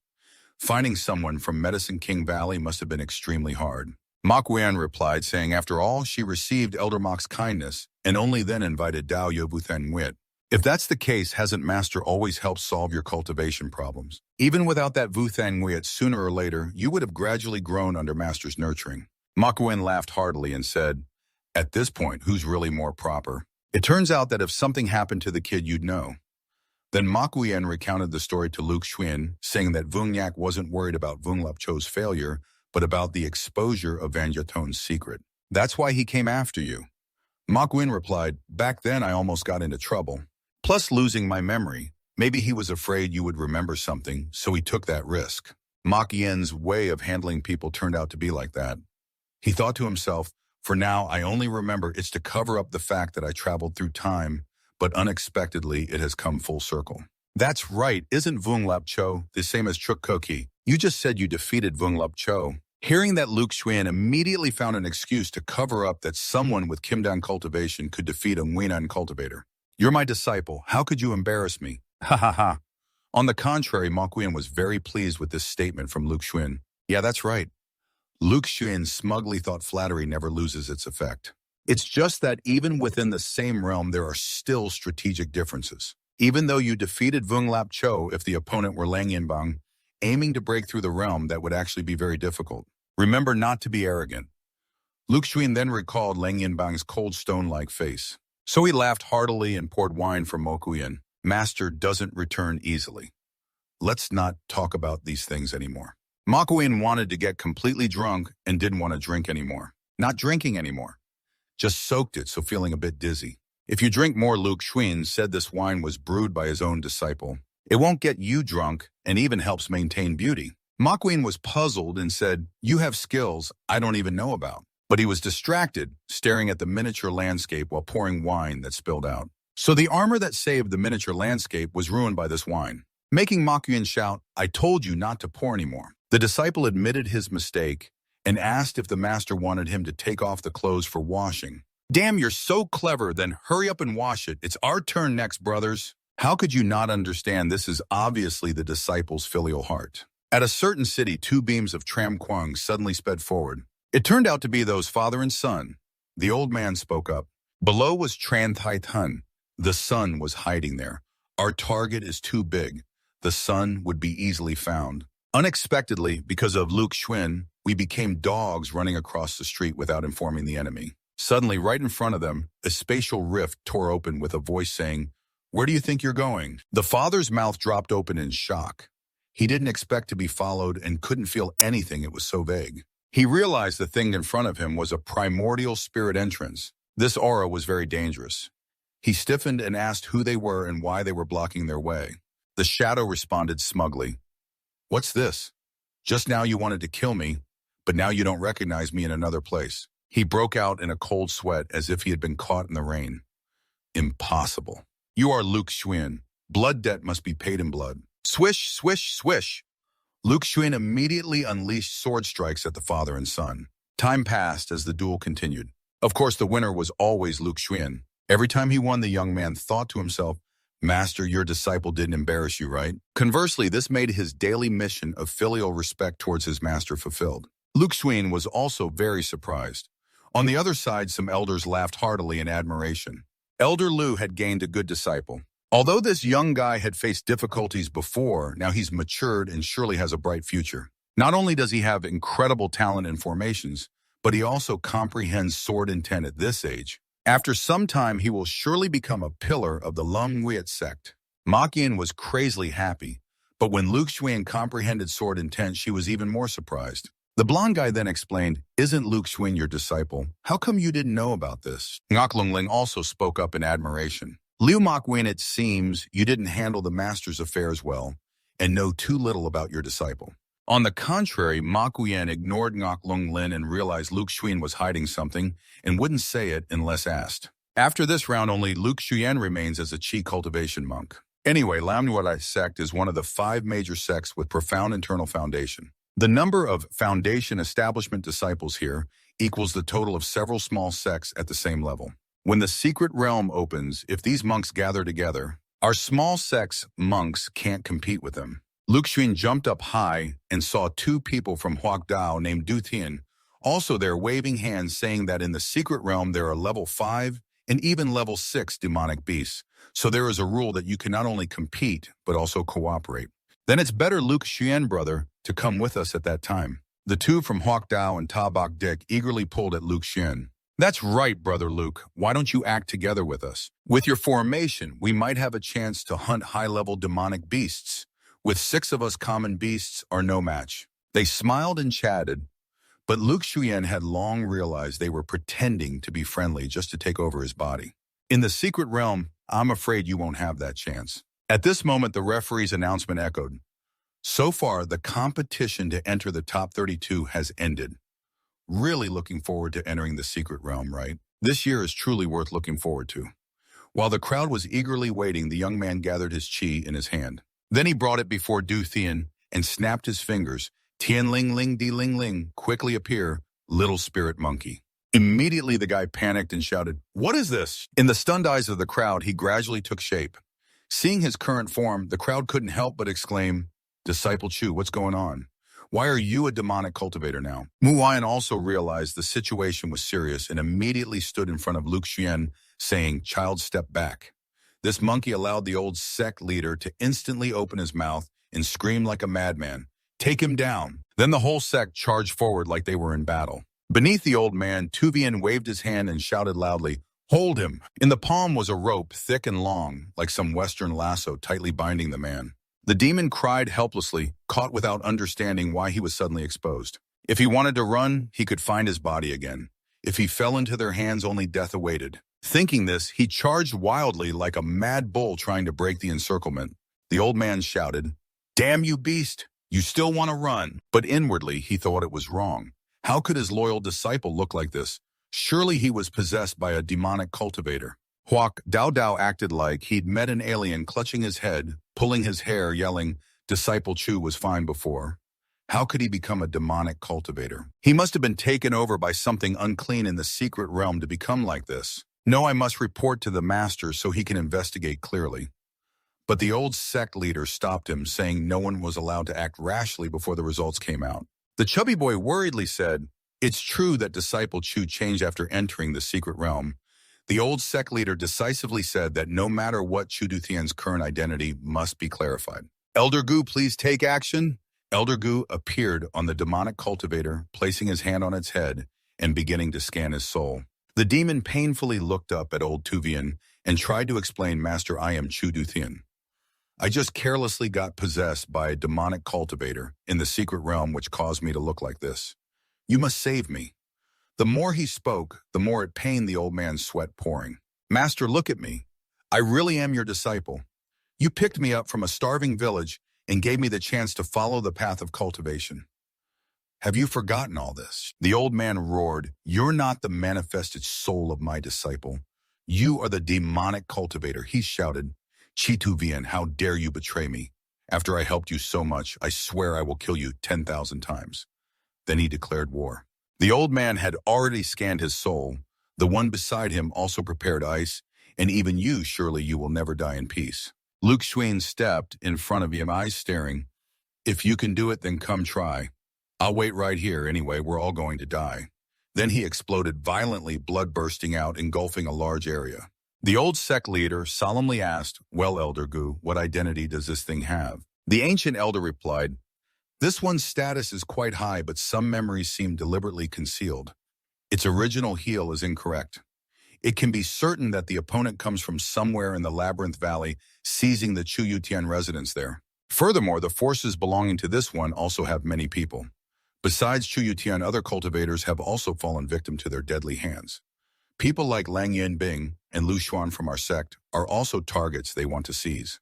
S1: Finding someone from Medicine King Valley must have been extremely hard. Ma Qian replied, saying after all, she received Elder Mok's kindness and only then invited Dao Yobuthan Wit. If that's the case, hasn't Master always helped solve your cultivation problems? Even without that Vuthan Wit, sooner or later, you would have gradually grown under Master's nurturing. Ma Qian laughed heartily and said, at this point, who's really more proper? It turns out that if something happened to the kid, you'd know. Then Ma Qian recounted the story to Luke Shuen, saying that Vuong Yak wasn't worried about Vuong Lap Cho's failure, but about the exposure of Van Yaton's secret. That's why he came after you. Ma Qian replied, back then I almost got into trouble. Plus losing my memory. Maybe he was afraid you would remember something, so he took that risk. Ma Qian's way of handling people turned out to be like that. He thought to himself, for now I only remember it's to cover up the fact that I traveled through time, but unexpectedly it has come full circle. That's right, isn't Vuong Lap Cho the same as Truk Koki? You just said you defeated Vuong Lap Cho. Hearing that, Luke Shuen immediately found an excuse to cover up that someone with Kimdan cultivation could defeat a Nguyenan cultivator. You're my disciple. How could you embarrass me? Ha ha ha. On the contrary, Ma Qian was very pleased with this statement from Luke Shuen. Yeah, that's right. Luke Shuen smugly thought flattery never loses its effect. It's just that even within the same realm, there are still strategic differences. Even though you defeated Vuong Lap Cho, if the opponent were Lang Yinbang, aiming to break through the realm, that would actually be very difficult. Remember not to be arrogant. Luke Shuen then recalled Lang Yinbang's cold stone-like face. So he laughed heartily and poured wine for Ma Qian. Master doesn't return easily. Let's not talk about these things anymore. Ma Qian wanted to get completely drunk and didn't want to drink anymore. Not drinking anymore. Just soaked it, so feeling a bit dizzy. If you drink more, Luke Shuen said this wine was brewed by his own disciple. It won't get you drunk and even helps maintain beauty. Ma Qian was puzzled and said, you have skills I don't even know about. But he was distracted, staring at the miniature landscape while pouring wine that spilled out. So the armor that saved the miniature landscape was ruined by this wine, making Ma Qian shout, I told you not to pour anymore. The disciple admitted his mistake and asked if the master wanted him to take off the clothes for washing. Damn, you're so clever, then hurry up and wash it. It's our turn next, brothers. How could you not understand this is obviously the disciple's filial heart? At a certain city, 2 beams of tram Kwang suddenly sped forward. It turned out to be those father and son. The old man spoke up. Below was Tran Thai Thun. The sun was hiding there. Our target is too big. The sun would be easily found. Unexpectedly, because of Luke Shuen, we became dogs running across the street without informing the enemy. Suddenly, right in front of them, a spatial rift tore open with a voice saying, "Where do you think you're going?" The father's mouth dropped open in shock. He didn't expect to be followed and couldn't feel anything, it was so vague. He realized the thing in front of him was a primordial spirit entrance. This aura was very dangerous. He stiffened and asked who they were and why they were blocking their way. The shadow responded smugly, "What's this? Just now you wanted to kill me, but now you don't recognize me in another place." He broke out in a cold sweat as if he had been caught in the rain. "Impossible. You are Luke Shuen. Blood debt must be paid in blood." Swish, swish, swish. Luke Shuen immediately unleashed sword strikes at the father and son. Time passed as the duel continued. Of course, the winner was always Luke Shuen. Every time he won, the young man thought to himself, "Master, your disciple didn't embarrass you, right?" Conversely, this made his daily mission of filial respect towards his master fulfilled. Luke Shuen was also very surprised. On the other side, some elders laughed heartily in admiration. Elder Lu had gained a good disciple. Although this young guy had faced difficulties before, now he's matured and surely has a bright future. Not only does he have incredible talent and formations, but he also comprehends sword intent at this age. After some time, he will surely become a pillar of the Manhua sect. Makian was crazily happy, but when Luke Shuen comprehended sword intent, she was even more surprised. The blonde guy then explained, "Isn't Luke Shuen your disciple? How come you didn't know about this?" Ngoklungling also spoke up in admiration. "Liu Makwin, it seems you didn't handle the master's affairs well and know too little about your disciple." On the contrary, Ma Kuyan ignored Ngoklung Lin and realized Luke Shuen was hiding something and wouldn't say it unless asked. After this round, only Luke Shuen remains as a Qi cultivation monk. Anyway, Manhua Sect is one of the 5 major sects with profound internal foundation. The number of foundation establishment disciples here equals the total of several small sects at the same level. When the secret realm opens, if these monks gather together, our small sect's monks can't compete with them. Luke Shuen jumped up high and saw 2 people from Huangdao named Du Tian, also there waving hands saying that in the secret realm there are level 5 and even level 6 demonic beasts, so there is a rule that you can not only compete but also cooperate. Then it's better, Luke Shuen, brother, to come with us at that time. The 2 from Huangdao and Tabak Dick eagerly pulled at Luke Shuen. "That's right, brother Luke. Why don't you act together with us? With your formation, we might have a chance to hunt high-level demonic beasts. With 6 of us, common beasts are no match." They smiled and chatted, but Luke Shuen had long realized they were pretending to be friendly just to take over his body. "In the secret realm, I'm afraid you won't have that chance." At this moment, the referee's announcement echoed. So far, the competition to enter the top 32 has ended. Really looking forward to entering the secret realm, right? This year is truly worth looking forward to. While the crowd was eagerly waiting, the young man gathered his qi in his hand. Then he brought it before Du Thian and snapped his fingers. "Tian Ling Ling Di Ling Ling, quickly appear, little spirit monkey." Immediately the guy panicked and shouted, "What is this?" In the stunned eyes of the crowd, he gradually took shape. Seeing his current form, the crowd couldn't help but exclaim, "Disciple Chu, what's going on? Why are you a demonic cultivator now?" Muayan also realized the situation was serious and immediately stood in front of Luke Shuen, saying, "Child, step back." This monkey allowed the old sect leader to instantly open his mouth and scream like a madman, "Take him down." Then the whole sect charged forward like they were in battle. Beneath the old man, Tuvian waved his hand and shouted loudly, "Hold him!" In the palm was a rope, thick and long, like some western lasso tightly binding the man. The demon cried helplessly, caught without understanding why he was suddenly exposed. If he wanted to run, he could find his body again. If he fell into their hands, only death awaited. Thinking this, he charged wildly like a mad bull trying to break the encirclement. The old man shouted, "Damn you, beast! You still want to run!" But inwardly, he thought it was wrong. How could his loyal disciple look like this? Surely he was possessed by a demonic cultivator. Huak Dao Dao acted like he'd met an alien, clutching his head, pulling his hair, yelling, "Disciple Chu was fine before. How could he become a demonic cultivator? He must have been taken over by something unclean in the secret realm to become like this. No, I must report to the master so he can investigate clearly." But the old sect leader stopped him, saying no one was allowed to act rashly before the results came out. The chubby boy worriedly said, "It's true that Disciple Chu changed after entering the secret realm. The old sect leader decisively said that no matter what, Chu Duthien's current identity must be clarified. Elder Gu, please take action. Elder Gu appeared on the demonic cultivator, placing his hand on its head and beginning to scan his soul. The demon painfully looked up at old Tuvian and tried to explain, Master, I am Chu Duthien. I just carelessly got possessed by a demonic cultivator in the secret realm which caused me to look like this. You must save me. The more he spoke, the more it pained the old man's sweat pouring. Master, look at me. I really am your disciple. You picked me up from a starving village and gave me the chance to follow the path of cultivation. Have you forgotten all this? The old man roared, You're not the manifested soul of my disciple. You are the demonic cultivator, he shouted. Chituvian, how dare you betray me? After I helped you so much, I swear I will kill you 10,000 times. Then he declared war. The old man had already scanned his soul. The one beside him also prepared ice, and even you, surely you will never die in peace. Luke Shuen stepped in front of him, eyes staring. If you can do it, then come try. I'll wait right here anyway, we're all going to die. Then he exploded violently, blood bursting out, engulfing a large area. The old sect leader solemnly asked, Well, Elder Gu, what identity does this thing have? The ancient elder replied, This one's status is quite high, but some memories seem deliberately concealed. Its original heel is incorrect. It can be certain that the opponent comes from somewhere in the Labyrinth Valley, seizing the Chu Yutian residence there. Furthermore, the forces belonging to this one also have many people. Besides Chu Yutian, other cultivators have also fallen victim to their deadly hands. People like Lang Yinbing and Lu Xuan from our sect are also targets they want to seize.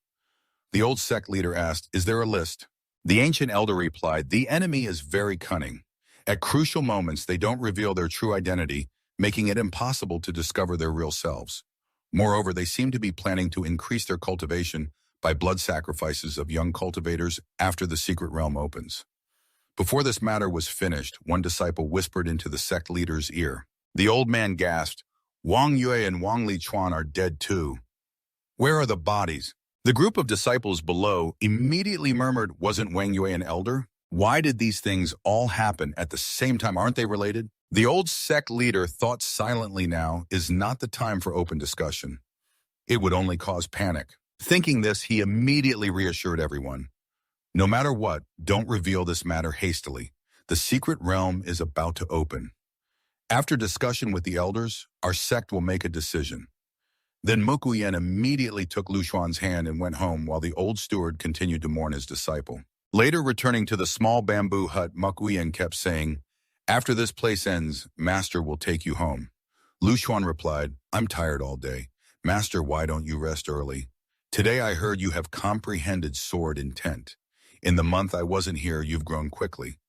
S1: The old sect leader asked, Is there a list? The ancient elder replied, The enemy is very cunning. At crucial moments, they don't reveal their true identity, making it impossible to discover their real selves. Moreover, they seem to be planning to increase their cultivation by blood sacrifices of young cultivators after the secret realm opens. Before this matter was finished, one disciple whispered into the sect leader's ear. The old man gasped, Wang Yue and Wang Lichuan are dead too. Where are the bodies? The group of disciples below immediately murmured, Wasn't Wang Yue an elder? Why did these things all happen at the same time? Aren't they related? The old sect leader thought silently now is not the time for open discussion. It would only cause panic. Thinking this, he immediately reassured everyone. No matter what, don't reveal this matter hastily. The secret realm is about to open. After discussion with the elders, our sect will make a decision. Then Mokuyen immediately took Lu Xuan's hand and went home while the old steward continued to mourn his disciple. Later, returning to the small bamboo hut, Mokuyen kept saying, After this place ends, Master will take you home. Lu Xuan replied, I'm tired all day. Master, why don't you rest early? Today I heard you have comprehended sword intent. In the month I wasn't here, you've grown quickly.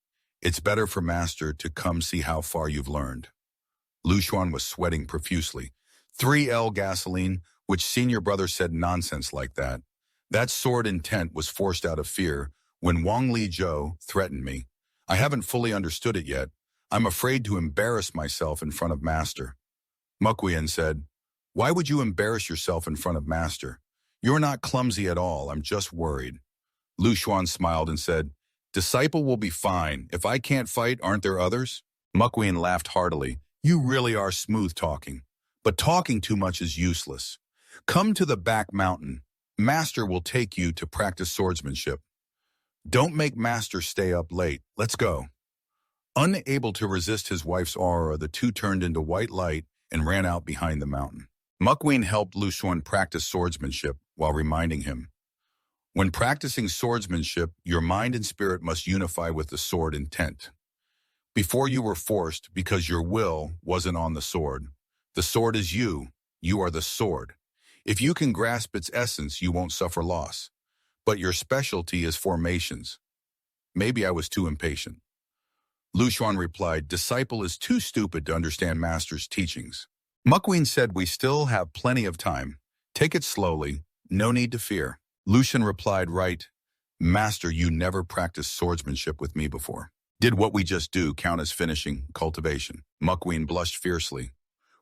S1: It's better for Master to come see how far you've learned. Lu Xuan was sweating profusely. 3L gasoline, which senior brother said nonsense like that. That sword intent was forced out of fear when Wang Li Zhou threatened me. I haven't fully understood it yet. I'm afraid to embarrass myself in front of Master. Mokuyen said, Why would you embarrass yourself in front of Master? You're not clumsy at all, I'm just worried. Lu Xuan smiled and said, Disciple will be fine. If I can't fight, aren't there others? Mokuyen laughed heartily. You really are smooth talking. But talking too much is useless. Come to the back mountain. Master will take you to practice swordsmanship. Don't make Master stay up late. Let's go. Unable to resist his wife's aura, the two turned into white light and ran out behind the mountain. Mokuyen helped Lu Xuan practice swordsmanship while reminding him, When practicing swordsmanship, your mind and spirit must unify with the sword intent. Before you were forced because your will wasn't on the sword. The sword is you. You are the sword. If you can grasp its essence, you won't suffer loss. But your specialty is formations. Maybe I was too impatient. Lu Xuan replied, Disciple is too stupid to understand Master's teachings. Mokuyen said, We still have plenty of time. Take it slowly. No need to fear. Lu Xuan replied, Right. Master, you never practiced swordsmanship with me before. Did what we just do count as finishing cultivation? Mokuyen blushed fiercely.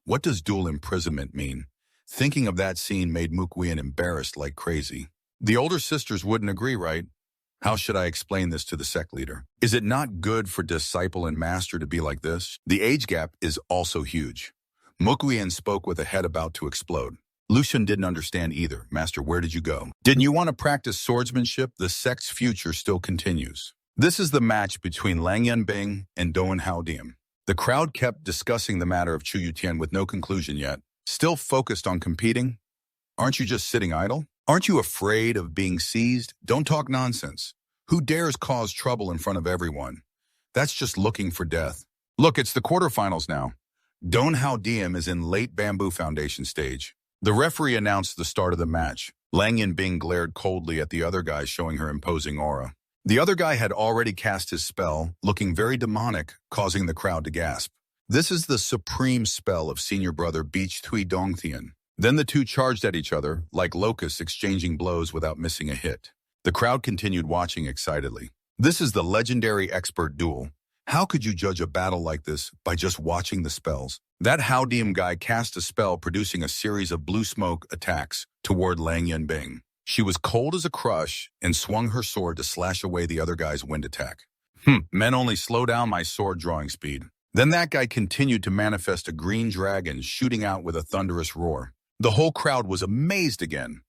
S1: What does dual imprisonment mean? Thinking of that scene made Mokuyen embarrassed like crazy. The older sisters wouldn't agree, right? How should I explain this to the sect leader? Is it not good for disciple and master to be like this? The age gap is also huge. Mokuien spoke with a head about to explode. Lucian didn't understand either. Master, where did you go? Didn't you want to practice swordsmanship? The Sect's future still continues. This is the match between Lang Yanbing and Doan Haodium. The crowd kept discussing the matter of Chu Yutian with no conclusion yet. Still focused on competing? Aren't you just sitting idle? Aren't you afraid of being seized? Don't talk nonsense. Who dares cause trouble in front of everyone? That's just looking for death. Look, it's the quarterfinals now. Doan Haodium is in late Bamboo Foundation stage. The referee announced the start of the match. Lang Yanbing glared coldly at the other guy, showing her imposing aura. The other guy had already cast his spell, looking very demonic, causing the crowd to gasp. This is the supreme spell of senior brother Beach Thui Dongtian. Then the two charged at each other, like locusts exchanging blows without missing a hit. The crowd continued watching excitedly. This is the legendary expert duel. How could you judge a battle like this by just watching the spells? That Haodium guy cast a spell producing a series of blue smoke attacks toward Lang Yanbing. She was cold as a crush and swung her sword to slash away the other guy's wind attack. Men only slow down my sword drawing speed. Then that guy continued to manifest a green dragon shooting out with a thunderous roar. The whole crowd was amazed again.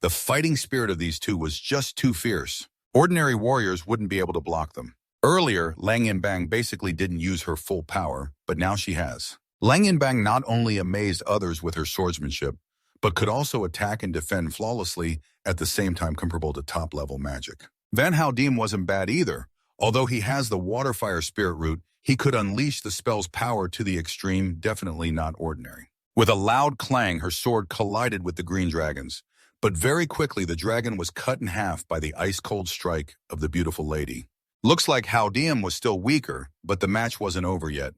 S1: The fighting spirit of these two was just too fierce. Ordinary warriors wouldn't be able to block them. Earlier, Lang Yanbang basically didn't use her full power, but now she has. Lang Yanbang not only amazed others with her swordsmanship, but could also attack and defend flawlessly, at the same time comparable to top-level magic. Van Haodium wasn't bad either. Although he has the water-fire spirit root, he could unleash the spell's power to the extreme, definitely not ordinary. With a loud clang, her sword collided with the green dragons, but very quickly the dragon was cut in half by the ice-cold strike of the beautiful lady. Looks like Haodium was still weaker, but the match wasn't over yet.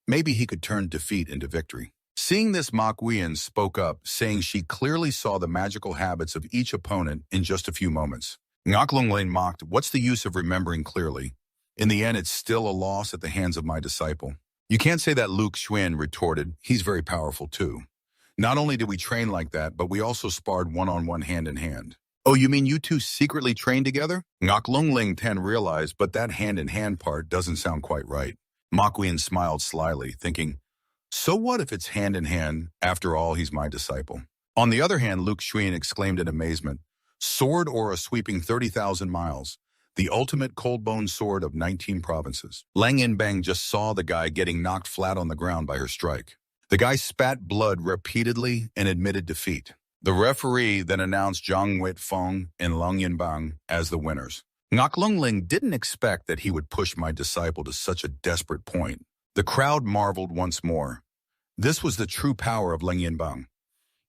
S1: Maybe he could turn defeat into victory. Seeing this, Mokuien spoke up, saying she clearly saw the magical habits of each opponent in just a few moments. Ngoklonglain mocked, "What's the use of remembering clearly? In the end, it's still a loss at the hands of my disciple." "You can't say that," Luke Shuen retorted. "He's very powerful too. Not only did we train like that, but we also sparred one-on-one hand in hand." "Oh, you mean you two secretly trained together?" Ngoklongling Ten realized, but that hand-in-hand part doesn't sound quite right. Mokuien smiled slyly, thinking, so what if it's hand-in-hand? After all, he's my disciple. On the other hand, Luke Shuen exclaimed in amazement, "Sword aura sweeping 30,000 miles. The ultimate cold-bone sword of 19 provinces." Lang Yanbang just saw the guy getting knocked flat on the ground by her strike. The guy spat blood repeatedly and admitted defeat. The referee then announced Zhang Weifeng and Lang Yanbang as the winners. Ngoklongling didn't expect that he would push my disciple to such a desperate point. The crowd marveled once more. This was the true power of Lang Yanbang.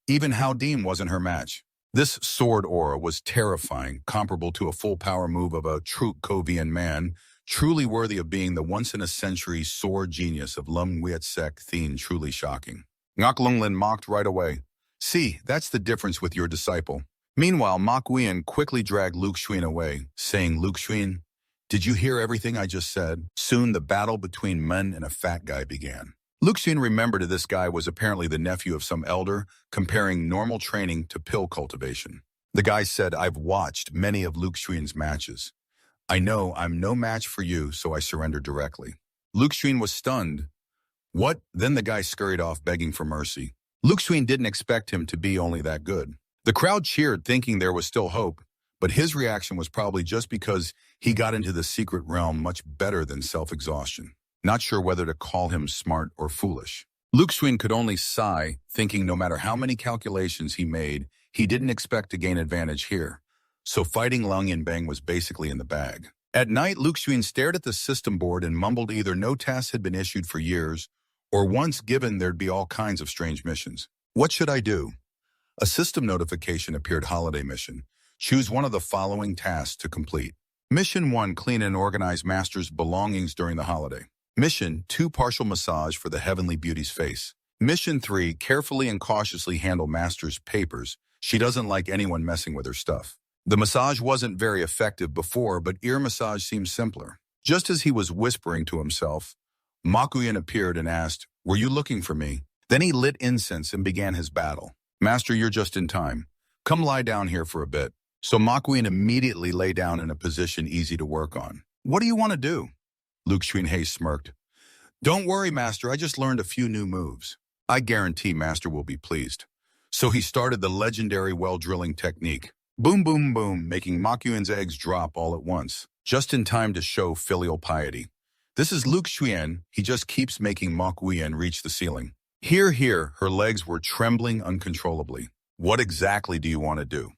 S1: Even Haodium wasn't her match. This sword aura was terrifying, comparable to a full power move of a true Kovian man, truly worthy of being the once-in-a-century sword genius of Lum Wiet Sect Thien, truly shocking. Ngoklongling mocked right away. "See, that's the difference with your disciple." Meanwhile, Mokuien quickly dragged Luke Shuen away, saying, "Luke Shuen, did you hear everything I just said?" Soon the battle between men and a fat guy began. Luke Shuen remembered that this guy was apparently the nephew of some elder, comparing normal training to pill cultivation. The guy said, "I've watched many of Luke Shuen's matches. I know I'm no match for you, so I surrendered directly." Luke Shuen was stunned. "What?" Then the guy scurried off begging for mercy. Luke Shuen didn't expect him to be only that good. The crowd cheered, thinking there was still hope, but his reaction was probably just because he got into the secret realm much better than self-exhaustion. Not sure whether to call him smart or foolish. Luke Shuen could only sigh, thinking no matter how many calculations he made, he didn't expect to gain advantage here. So fighting Lang Yanbang was basically in the bag. At night, Luke Shuen stared at the system board and mumbled either no tasks had been issued for years, or once given there'd be all kinds of strange missions. What should I do? A system notification appeared: holiday mission. Choose one of the following tasks to complete. Mission 1, clean and organize master's belongings during the holiday. Mission 2, partial massage for the heavenly beauty's face. Mission 3, carefully and cautiously handle master's papers. She doesn't like anyone messing with her stuff. The massage wasn't very effective before, but ear massage seemed simpler. Just as he was whispering to himself, Mokuien appeared and asked, "Were you looking for me?" Then he lit incense and began his battle. "Master, you're just in time. Come lie down here for a bit." So Mokuien immediately lay down in a position easy to work on. "What do you want to do?" Luke Shuen smirked. "Don't worry, Master, I just learned a few new moves." I guarantee Master will be pleased. So he started the legendary well-drilling technique. Boom, boom, boom, making Makuyuen's eggs drop all at once, just in time to show filial piety. This is Luke Shuen. He just keeps making Makuyuen reach the ceiling. Here, her legs were trembling uncontrollably. What exactly do you want to do?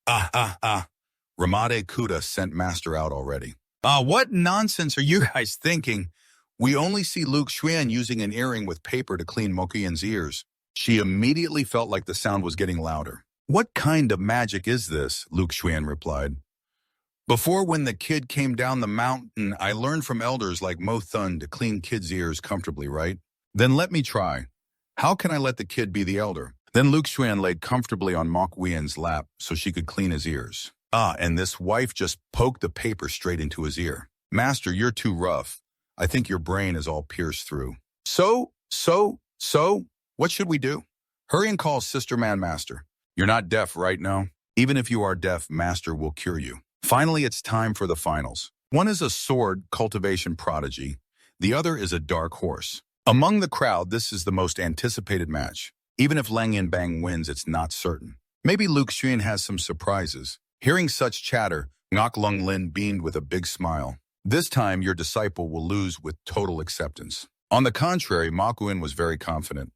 S1: Ramade Kuda sent Master out already. What nonsense are you guys thinking? We only see Luke Shuen using an earring with paper to clean Mokuyen's ears. She immediately felt like the sound was getting louder. What kind of magic is this? Luke Shuen replied. Before, when the kid came down the mountain, I learned from elders like Mo Thun to clean kids' ears comfortably, right? Then let me try. How can I let the kid be the elder? Then Luke Shuen laid comfortably on Mokuyen's lap so she could clean his ears. And this wife just poked the paper straight into his ear. Master, you're too rough. I think your brain is all pierced through. So, what should we do? Hurry and call Sister Man Master. You're not deaf, right now? Even if you are deaf, Master will cure you. Finally, it's time for the finals. One is a sword cultivation prodigy. The other is a dark horse. Among the crowd, this is the most anticipated match. Even if Lang Yanbang wins, it's not certain. Maybe Luke Shuen has some surprises. Hearing such chatter, Ngok Lung Lin beamed with a big smile. This time, your disciple will lose with total acceptance. On the contrary, Makuen was very confident.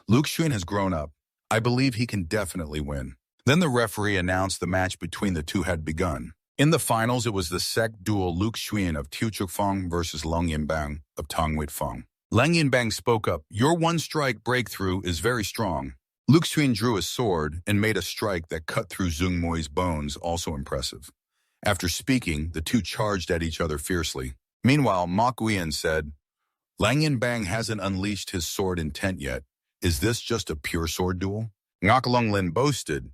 S1: Luke Shuen has grown up. I believe he can definitely win. Then the referee announced the match between the two had begun. In the finals, it was the Sect duel Luke Shuen of Tiuchukfeng versus Lang Yanbang of Tongwitfeng. Lang Yanbang spoke up. Your one-strike breakthrough is very strong. Luke Shuen drew his sword and made a strike that cut through Zhong Moi's bones, also impressive. After speaking, the two charged at each other fiercely. Meanwhile, Makuen said, Lang Yanbang hasn't unleashed his sword intent yet. Is this just a pure sword duel? Ngok Lung Lin boasted,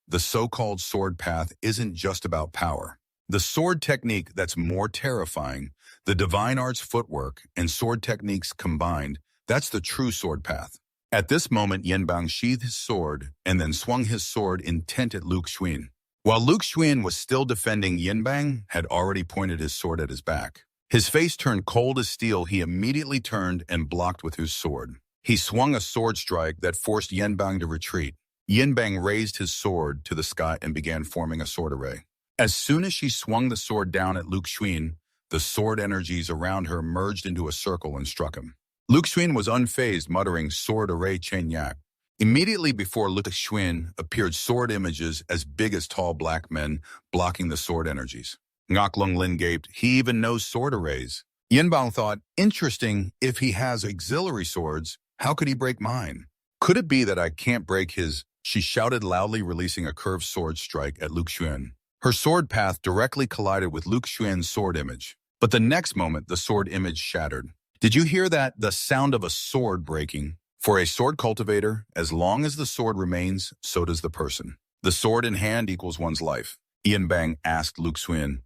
S1: the so-called sword path isn't just about power. The sword technique that's more terrifying, the divine arts footwork and sword techniques combined, that's the true sword path. At this moment, Yanbang sheathed his sword and then swung his sword intent at Luke Shuen. While Luke Shuen was still defending, Yanbang had already pointed his sword at his back. His face turned cold as steel. He immediately turned and blocked with his sword. He swung a sword strike that forced Yanbang to retreat. Yanbang raised his sword to the sky and began forming a sword array. As soon as she swung the sword down at Luke Shuen, the sword energies around her merged into a circle and struck him. Luke Shuen was unfazed, muttering, sword array Chen Yak. Immediately before Luke Shuen appeared sword images as big as tall black men, blocking the sword energies. Ngok Lung Lin gaped, he even knows sword arrays. Yanbang thought, interesting, if he has auxiliary swords, how could he break mine? Could it be that I can't break his? She shouted loudly, releasing a curved sword strike at Luke Shuen. Her sword path directly collided with Luke Xuan's sword image. But the next moment, the sword image shattered. Did you hear that? The sound of a sword breaking. For a sword cultivator, as long as the sword remains, so does the person. The sword in hand equals one's life. Yanbang asked Luke Shuen,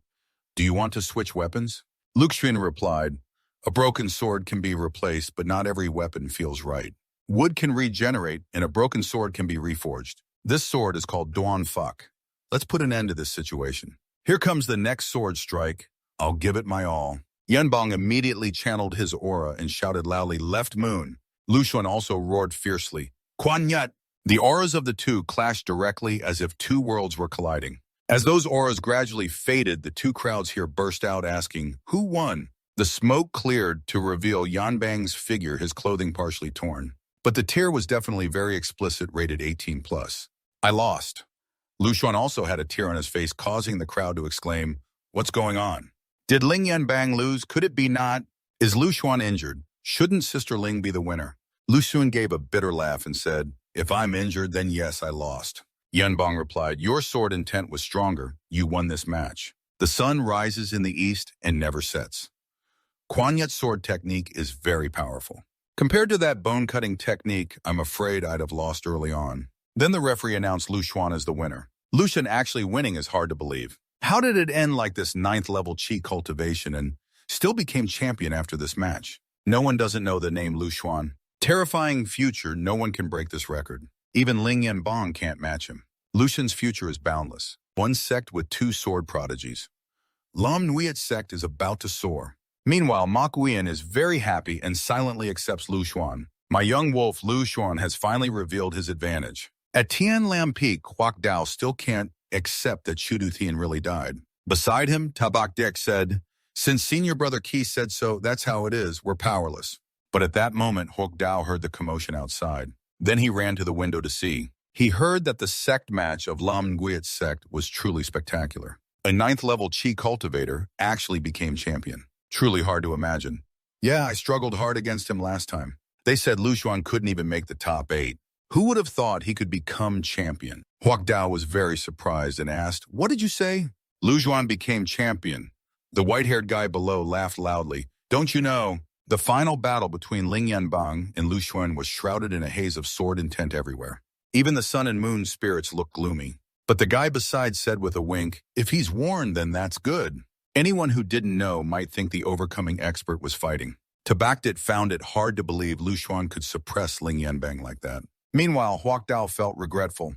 S1: do you want to switch weapons? Luke Shuen replied, a broken sword can be replaced, but not every weapon feels right. Wood can regenerate, and a broken sword can be reforged. This sword is called Duan Fak. Let's put an end to this situation. Here comes the next sword strike. I'll give it my all. Yanbang immediately channeled his aura and shouted loudly, left moon. Lu Xuan also roared fiercely, Quan Yat. The auras of the two clashed directly as if two worlds were colliding. As those auras gradually faded, the two crowds here burst out asking, who won? The smoke cleared to reveal Yanbang's figure, his clothing partially torn. But the tear was definitely very explicit, rated 18+. I lost. Lu Xuan also had a tear on his face, causing the crowd to exclaim, what's going on? Did Ling Yanbang lose? Could it be not? Is Lu Xuan injured? Shouldn't Sister Ling be the winner? Lu Xuan gave a bitter laugh and said, if I'm injured, then yes, I lost. Yanbang replied, your sword intent was stronger. You won this match. The sun rises in the east and never sets. Quan Yat's sword technique is very powerful. Compared to that bone-cutting technique, I'm afraid I'd have lost early on. Then the referee announced Lu Xuan as the winner. Lu Xuan actually winning is hard to believe. How did it end like this 9th-level chi cultivation and still became champion after this match? No one doesn't know the name Lu Xuan. Terrifying future, no one can break this record. Even Ling Yanbang can't match him. Lu Xuan's future is boundless. One sect with 2 sword prodigies. Lam Nuiet's sect is about to soar. Meanwhile, Makuen is very happy and silently accepts Lu Xuan. My young wolf Lu Xuan has finally revealed his advantage. At Tian Lam Peak, Huak Dao still can't accept that Chudu Thian really died. Beside him, Tabak Dek said, "Since senior brother Qi said so, that's how it is. We're powerless." But at that moment, Huak Dao heard the commotion outside. Then he ran to the window to see. He heard that the sect match of Lam Nguyen's sect was truly spectacular. A 9th-level Qi cultivator actually became champion. Truly hard to imagine. Yeah, I struggled hard against him last time. They said Lu Xuan couldn't even make the top 8. Who would have thought he could become champion? Huak Dao was very surprised and asked, "What did you say?" Lu Xuan became champion. The white-haired guy below laughed loudly. "Don't you know?" The final battle between Ling Yanbang and Lu Xuan was shrouded in a haze of sword intent everywhere. Even the sun and moon spirits looked gloomy. But the guy beside said with a wink, "If he's warned, then that's good." Anyone who didn't know might think the overcoming expert was fighting. Tabakdit found it hard to believe Lu Xuan could suppress Ling Yanbang like that. Meanwhile, Huak Dao felt regretful.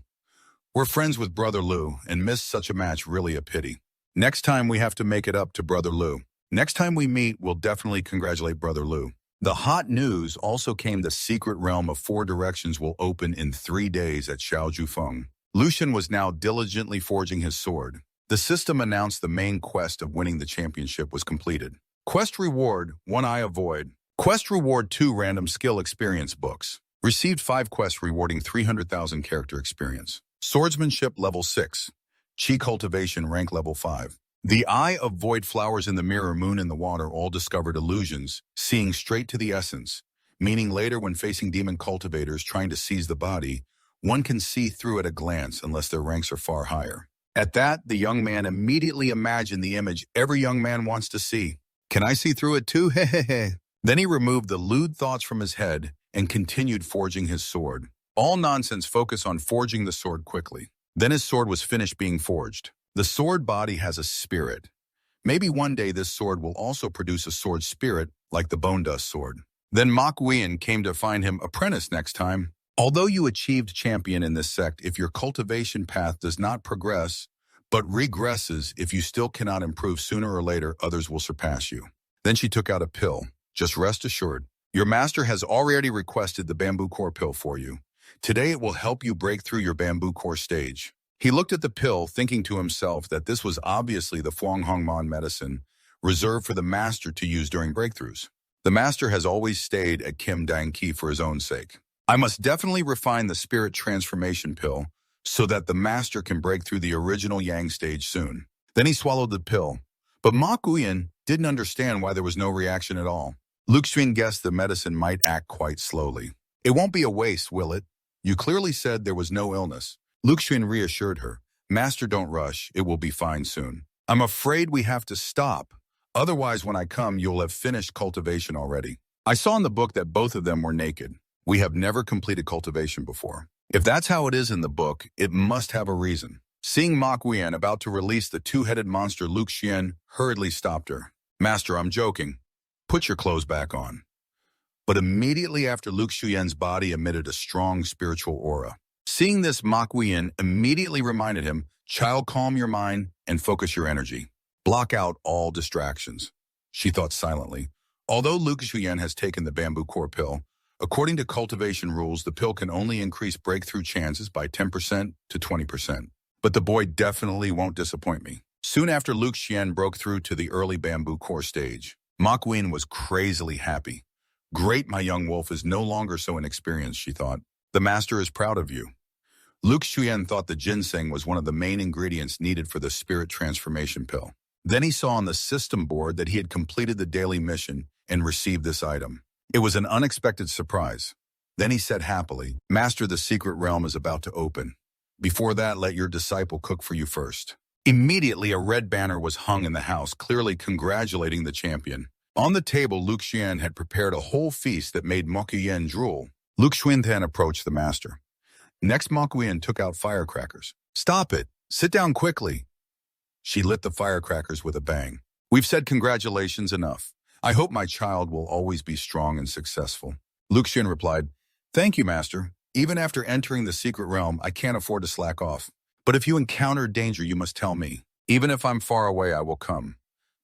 S1: "We're friends with Brother Lu, and miss such a match really a pity. Next time we have to make it up to Brother Lu. Next time we meet, we'll definitely congratulate Brother Lu." The hot news also came: the secret realm of 4 directions will open in 3 days at Xiaojufeng. Lucian was now diligently forging his sword. The system announced the main quest of winning the championship was completed. Quest reward, 1 Eye of Void. Quest reward, 2 random skill experience books. Received 5 quests rewarding 300,000 character experience. Swordsmanship level 6. Qi cultivation rank level 5. The Eye of Void flowers in the mirror, moon in the water all discovered illusions, seeing straight to the essence, meaning later when facing demon cultivators trying to seize the body, one can see through at a glance unless their ranks are far higher. At that, the young man immediately imagined the image every young man wants to see. "Can I see through it too? Hehehe." Then he removed the lewd thoughts from his head and continued forging his sword. All nonsense, focus on forging the sword quickly. Then his sword was finished being forged. The sword body has a spirit. Maybe one day this sword will also produce a sword spirit like the Bone Dust sword. Then Mok Wien came to find him apprentice next time. Although you achieved champion in this sect, if your cultivation path does not progress, but regresses, if you still cannot improve, sooner or later, others will surpass you. Then she took out a pill. "Just rest assured, your master has already requested the bamboo core pill for you. Today it will help you break through your bamboo core stage." He looked at the pill, thinking to himself that this was obviously the Fuang Hongman medicine, reserved for the master to use during breakthroughs. The master has always stayed at Kim Dang Ki for his own sake. I must definitely refine the spirit transformation pill so that the master can break through the original Yang stage soon. Then he swallowed the pill. But Ma Guyan didn't understand why there was no reaction at all. Luke Xun guessed the medicine might act quite slowly. "It won't be a waste, will it? You clearly said there was no illness." Luke Xun reassured her. "Master, don't rush. It will be fine soon. I'm afraid we have to stop. Otherwise, when I come, you'll have finished cultivation already." I saw in the book that both of them were naked. We have never completed cultivation before. If that's how it is in the book, it must have a reason. Seeing Ma Guyan about to release the 2-headed monster, Luke Xian hurriedly stopped her. "Master, I'm joking. Put your clothes back on." But immediately after, Luke Xian's body emitted a strong spiritual aura. Seeing this, Ma Guyan immediately reminded him, "Child, calm your mind and focus your energy. Block out all distractions." She thought silently. Although Luke Xian has taken the bamboo core pill, according to cultivation rules, the pill can only increase breakthrough chances by 10% to 20%. But the boy definitely won't disappoint me. Soon after Luke Xian broke through to the early bamboo core stage, Ma Guyan was crazily happy. "Great, my young wolf is no longer so inexperienced," she thought. "The master is proud of you." Luke Xuan thought the ginseng was one of the main ingredients needed for the spirit transformation pill. Then he saw on the system board that he had completed the daily mission and received this item. It was an unexpected surprise. Then he said happily, "Master, the secret realm is about to open. Before that, let your disciple cook for you first." Immediately, a red banner was hung in the house, clearly congratulating the champion. On the table, Luke Xian had prepared a whole feast that made Mokuyen drool. Luke Xuan then approached the master. Next, Mokuyen took out firecrackers. "Stop it! Sit down quickly!" She lit the firecrackers with a bang. "We've said congratulations enough. I hope my child will always be strong and successful." Luke Xian replied, "Thank you, master. Even after entering the secret realm, I can't afford to slack off. But if you encounter danger, you must tell me. Even if I'm far away, I will come.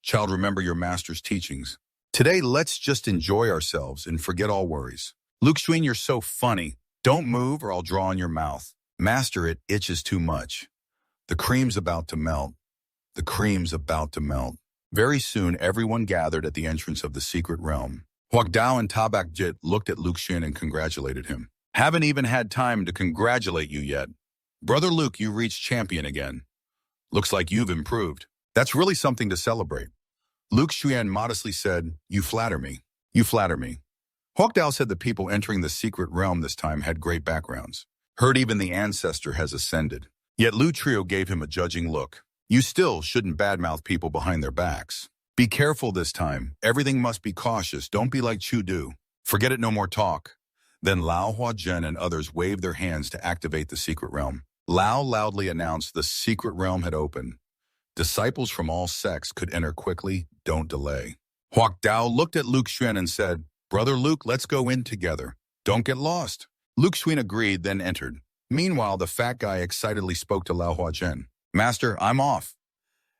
S1: Child, remember your master's teachings. Today, let's just enjoy ourselves and forget all worries." Luke Shuen, you're so funny. Don't move or I'll draw on your mouth. Master, it itches too much. The cream's about to melt. The cream's about to melt. Very soon, everyone gathered at the entrance of the secret realm. Huang Dao and Tabak Jit looked at Luke Shuen and congratulated him. Haven't even had time to congratulate you yet. Brother Luke, you reached champion again. Looks like you've improved. That's really something to celebrate. Luke Shuen modestly said, you flatter me. You flatter me. Huang Dao said the people entering the secret realm this time had great backgrounds. Heard even the ancestor has ascended. Yet Lu Trio gave him a judging look. You still shouldn't badmouth people behind their backs. Be careful this time. Everything must be cautious. Don't be like Chu Du. Forget it, no more talk. Then Lao Huazhen and others waved their hands to activate the secret realm. Lao loudly announced the secret realm had opened. Disciples from all sects could enter quickly. Don't delay. Huang Dao looked at Luke Shuen and said, Brother Luke, let's go in together. Don't get lost. Luke Shuen agreed, then entered. Meanwhile, the fat guy excitedly spoke to Lao Huazhen. Master, I'm off.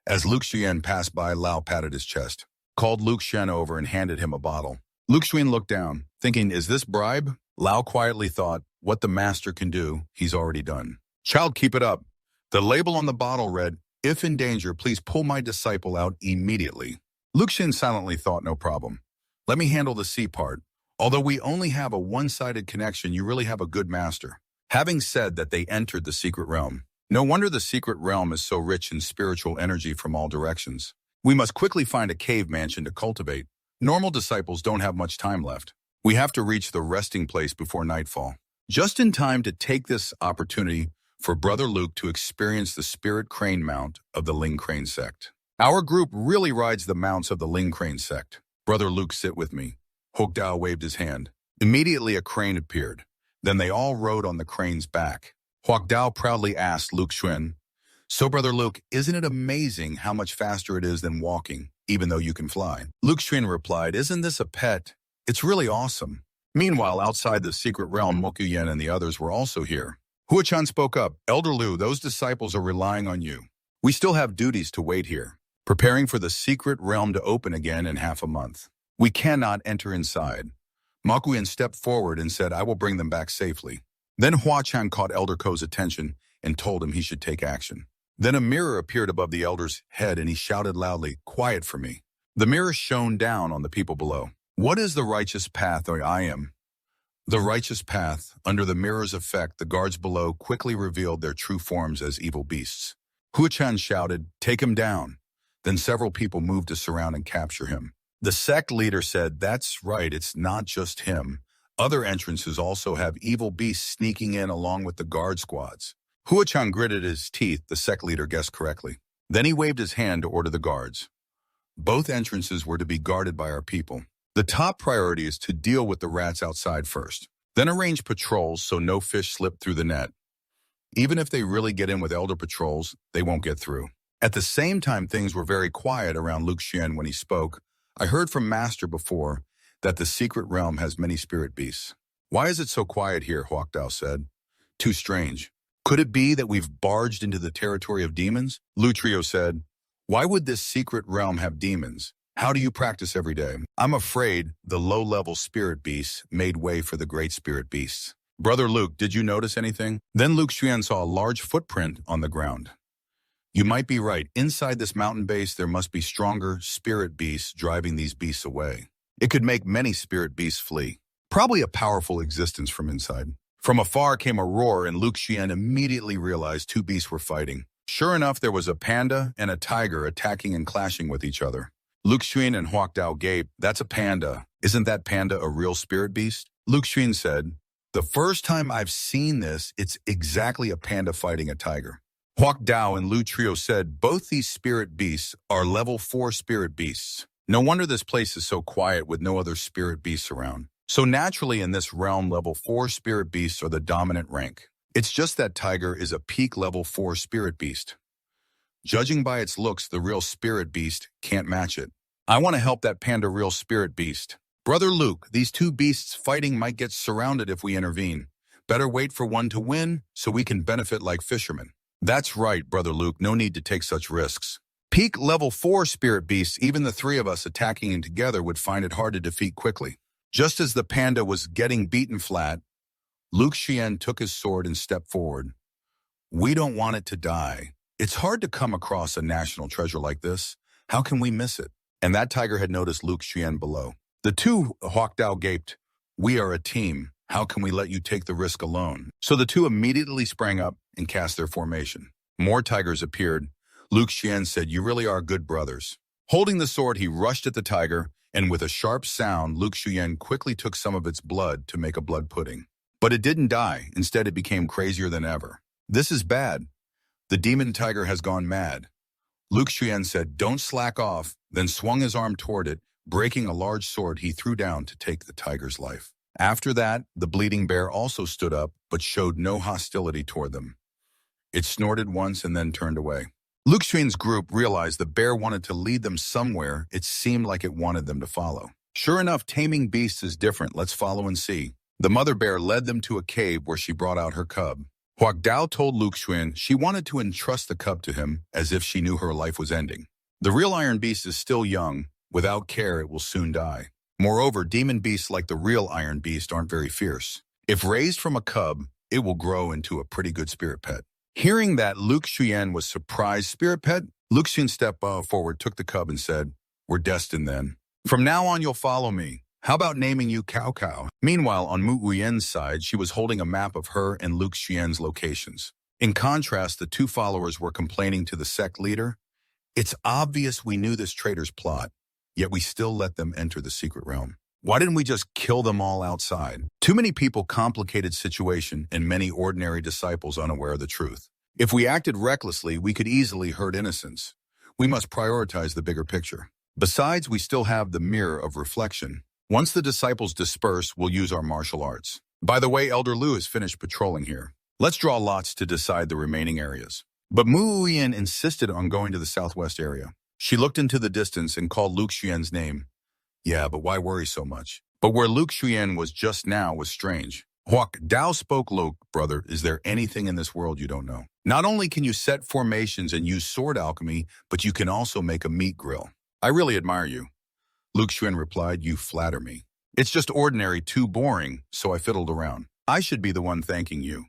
S1: As Luke Shuen passed by, Lao patted his chest, called Luke Shuen over and handed him a bottle. Luke Shuen looked down, thinking, is this bribe? Lao quietly thought, what the master can do, he's already done. Child, keep it up. The label on the bottle read, if in danger, please pull my disciple out immediately. Luke Shuen silently thought, no problem. Let me handle the C part. Although we only have a one-sided connection, you really have a good master. Having said that, they entered the secret realm. No wonder the secret realm is so rich in spiritual energy from all directions. We must quickly find a cave mansion to cultivate. Normal disciples don't have much time left. We have to reach the resting place before nightfall. Just in time to take this opportunity for Brother Luke to experience the spirit crane mount of the Ling Crane Sect. Our group really rides the mounts of the Ling Crane Sect. Brother Luke, sit with me. Huang Dao waved his hand. Immediately a crane appeared. Then they all rode on the crane's back. Huang Dao proudly asked Luke Shuen, so Brother Luke, isn't it amazing how much faster it is than walking, even though you can fly? Luke Shuen replied, isn't this a pet? It's really awesome. Meanwhile, outside the secret realm, Mokuyen and the others were also here. Huachan spoke up, Elder Lu, those disciples are relying on you. We still have duties to wait here, preparing for the secret realm to open again in half a month. We cannot enter inside. Mokuyen stepped forward and said, I will bring them back safely. Then Huachan caught Elder Ko's attention and told him he should take action. Then a mirror appeared above the elder's head and he shouted loudly, quiet for me. The mirror shone down on the people below. What is the righteous path I am? The righteous path. Under the mirror's effect, the guards below quickly revealed their true forms as evil beasts. Huachan shouted, take him down. Then several people moved to surround and capture him. The sect leader said, that's right, it's not just him. Other entrances also have evil beasts sneaking in along with the guard squads. Huachan gritted his teeth. The sect leader guessed correctly. Then he waved his hand to order the guards. Both entrances were to be guarded by our people. The top priority is to deal with the rats outside first. Then arrange patrols so no fish slip through the net. Even if they really get in with elder patrols, they won't get through. At the same time, things were very quiet around Luke Shuen when he spoke. I heard from Master before that the secret realm has many spirit beasts. Why is it so quiet here, Huang Dao said. Too strange. Could it be that we've barged into the territory of demons? Lu Trio said, why would this secret realm have demons? How do you practice every day? I'm afraid the low-level spirit beasts made way for the great spirit beasts. Brother Luke, did you notice anything? Then Luke Shuen saw a large footprint on the ground. You might be right. Inside this mountain base, there must be stronger spirit beasts driving these beasts away. It could make many spirit beasts flee. Probably a powerful existence from inside. From afar came a roar, and Luke Shuen immediately realized two beasts were fighting. Sure enough, there was a panda and a tiger attacking and clashing with each other. Luke Shuen and Huang Dao gaped. That's a panda. Isn't that panda a real spirit beast? Luke Shuen said, the first time I've seen this, it's exactly a panda fighting a tiger. Huang Dao and Lu Trio said, both these spirit beasts are level 4 spirit beasts. No wonder this place is so quiet with no other spirit beasts around. So naturally in this realm, level 4 spirit beasts are the dominant rank. It's just that tiger is a peak level 4 spirit beast. Judging by its looks, the real spirit beast can't match it. I want to help that panda real spirit beast. Brother Luke, these two beasts fighting might get surrounded if we intervene. Better wait for one to win so we can benefit like fishermen. That's right, Brother Luke, no need to take such risks. Peak level 4 spirit beasts, even the three of us attacking them together would find it hard to defeat quickly. Just as the panda was getting beaten flat, Luke Shuen took his sword and stepped forward. We don't want it to die. It's hard to come across a national treasure like this. How can we miss it? And that tiger had noticed Luke Shuen below. The two Huangdao gaped. We are a team. How can we let you take the risk alone? So the two immediately sprang up and cast their formation. More tigers appeared. Luke Shuen said, you really are good brothers. Holding the sword, he rushed at the tiger, and with a sharp sound, Luke Shuen quickly took some of its blood to make a blood pudding. But it didn't die. Instead, it became crazier than ever. This is bad. The demon tiger has gone mad. Luke Shuen said, don't slack off, then swung his arm toward it, breaking a large sword he threw down to take the tiger's life. After that, the bleeding bear also stood up, but showed no hostility toward them. It snorted once and then turned away. Luke Shuen's group realized the bear wanted to lead them somewhere. It seemed like it wanted them to follow. Sure enough, taming beasts is different. Let's follow and see. The mother bear led them to a cave where she brought out her cub. Huangdao told Luke Shuen she wanted to entrust the cub to him as if she knew her life was ending. The real iron beast is still young. Without care, it will soon die. Moreover, demon beasts like the real iron beast aren't very fierce. If raised from a cub, it will grow into a pretty good spirit pet. Hearing that Luke Shuen was surprised spirit pet, Luke Shuen stepped forward, took the cub and said, we're destined then. From now on, you'll follow me. How about naming you Cao Cao? Meanwhile, on Mu Uyen's side, she was holding a map of her and Luke Shuen's locations. In contrast, the two followers were complaining to the Sect leader. It's obvious we knew this traitor's plot, yet we still let them enter the secret realm. Why didn't we just kill them all outside? Too many people, complicated situation, and many ordinary disciples unaware of the truth. If we acted recklessly, we could easily hurt innocents. We must prioritize the bigger picture. Besides, we still have the mirror of reflection. Once the disciples disperse, we'll use our martial arts. By the way, Elder Lu has finished patrolling here. Let's draw lots to decide the remaining areas. But Mu Uyen insisted on going to the southwest area. She looked into the distance and called Luke Shuen's name. Yeah, but why worry so much? But where Luke Shuen was just now was strange. Huangdao spoke. Luke, brother, is there anything in this world you don't know? Not only can you set formations and use sword alchemy, but you can also make a meat grill. I really admire you. Luke Shuen replied, you flatter me. It's just ordinary, too boring, so I fiddled around. I should be the one thanking you.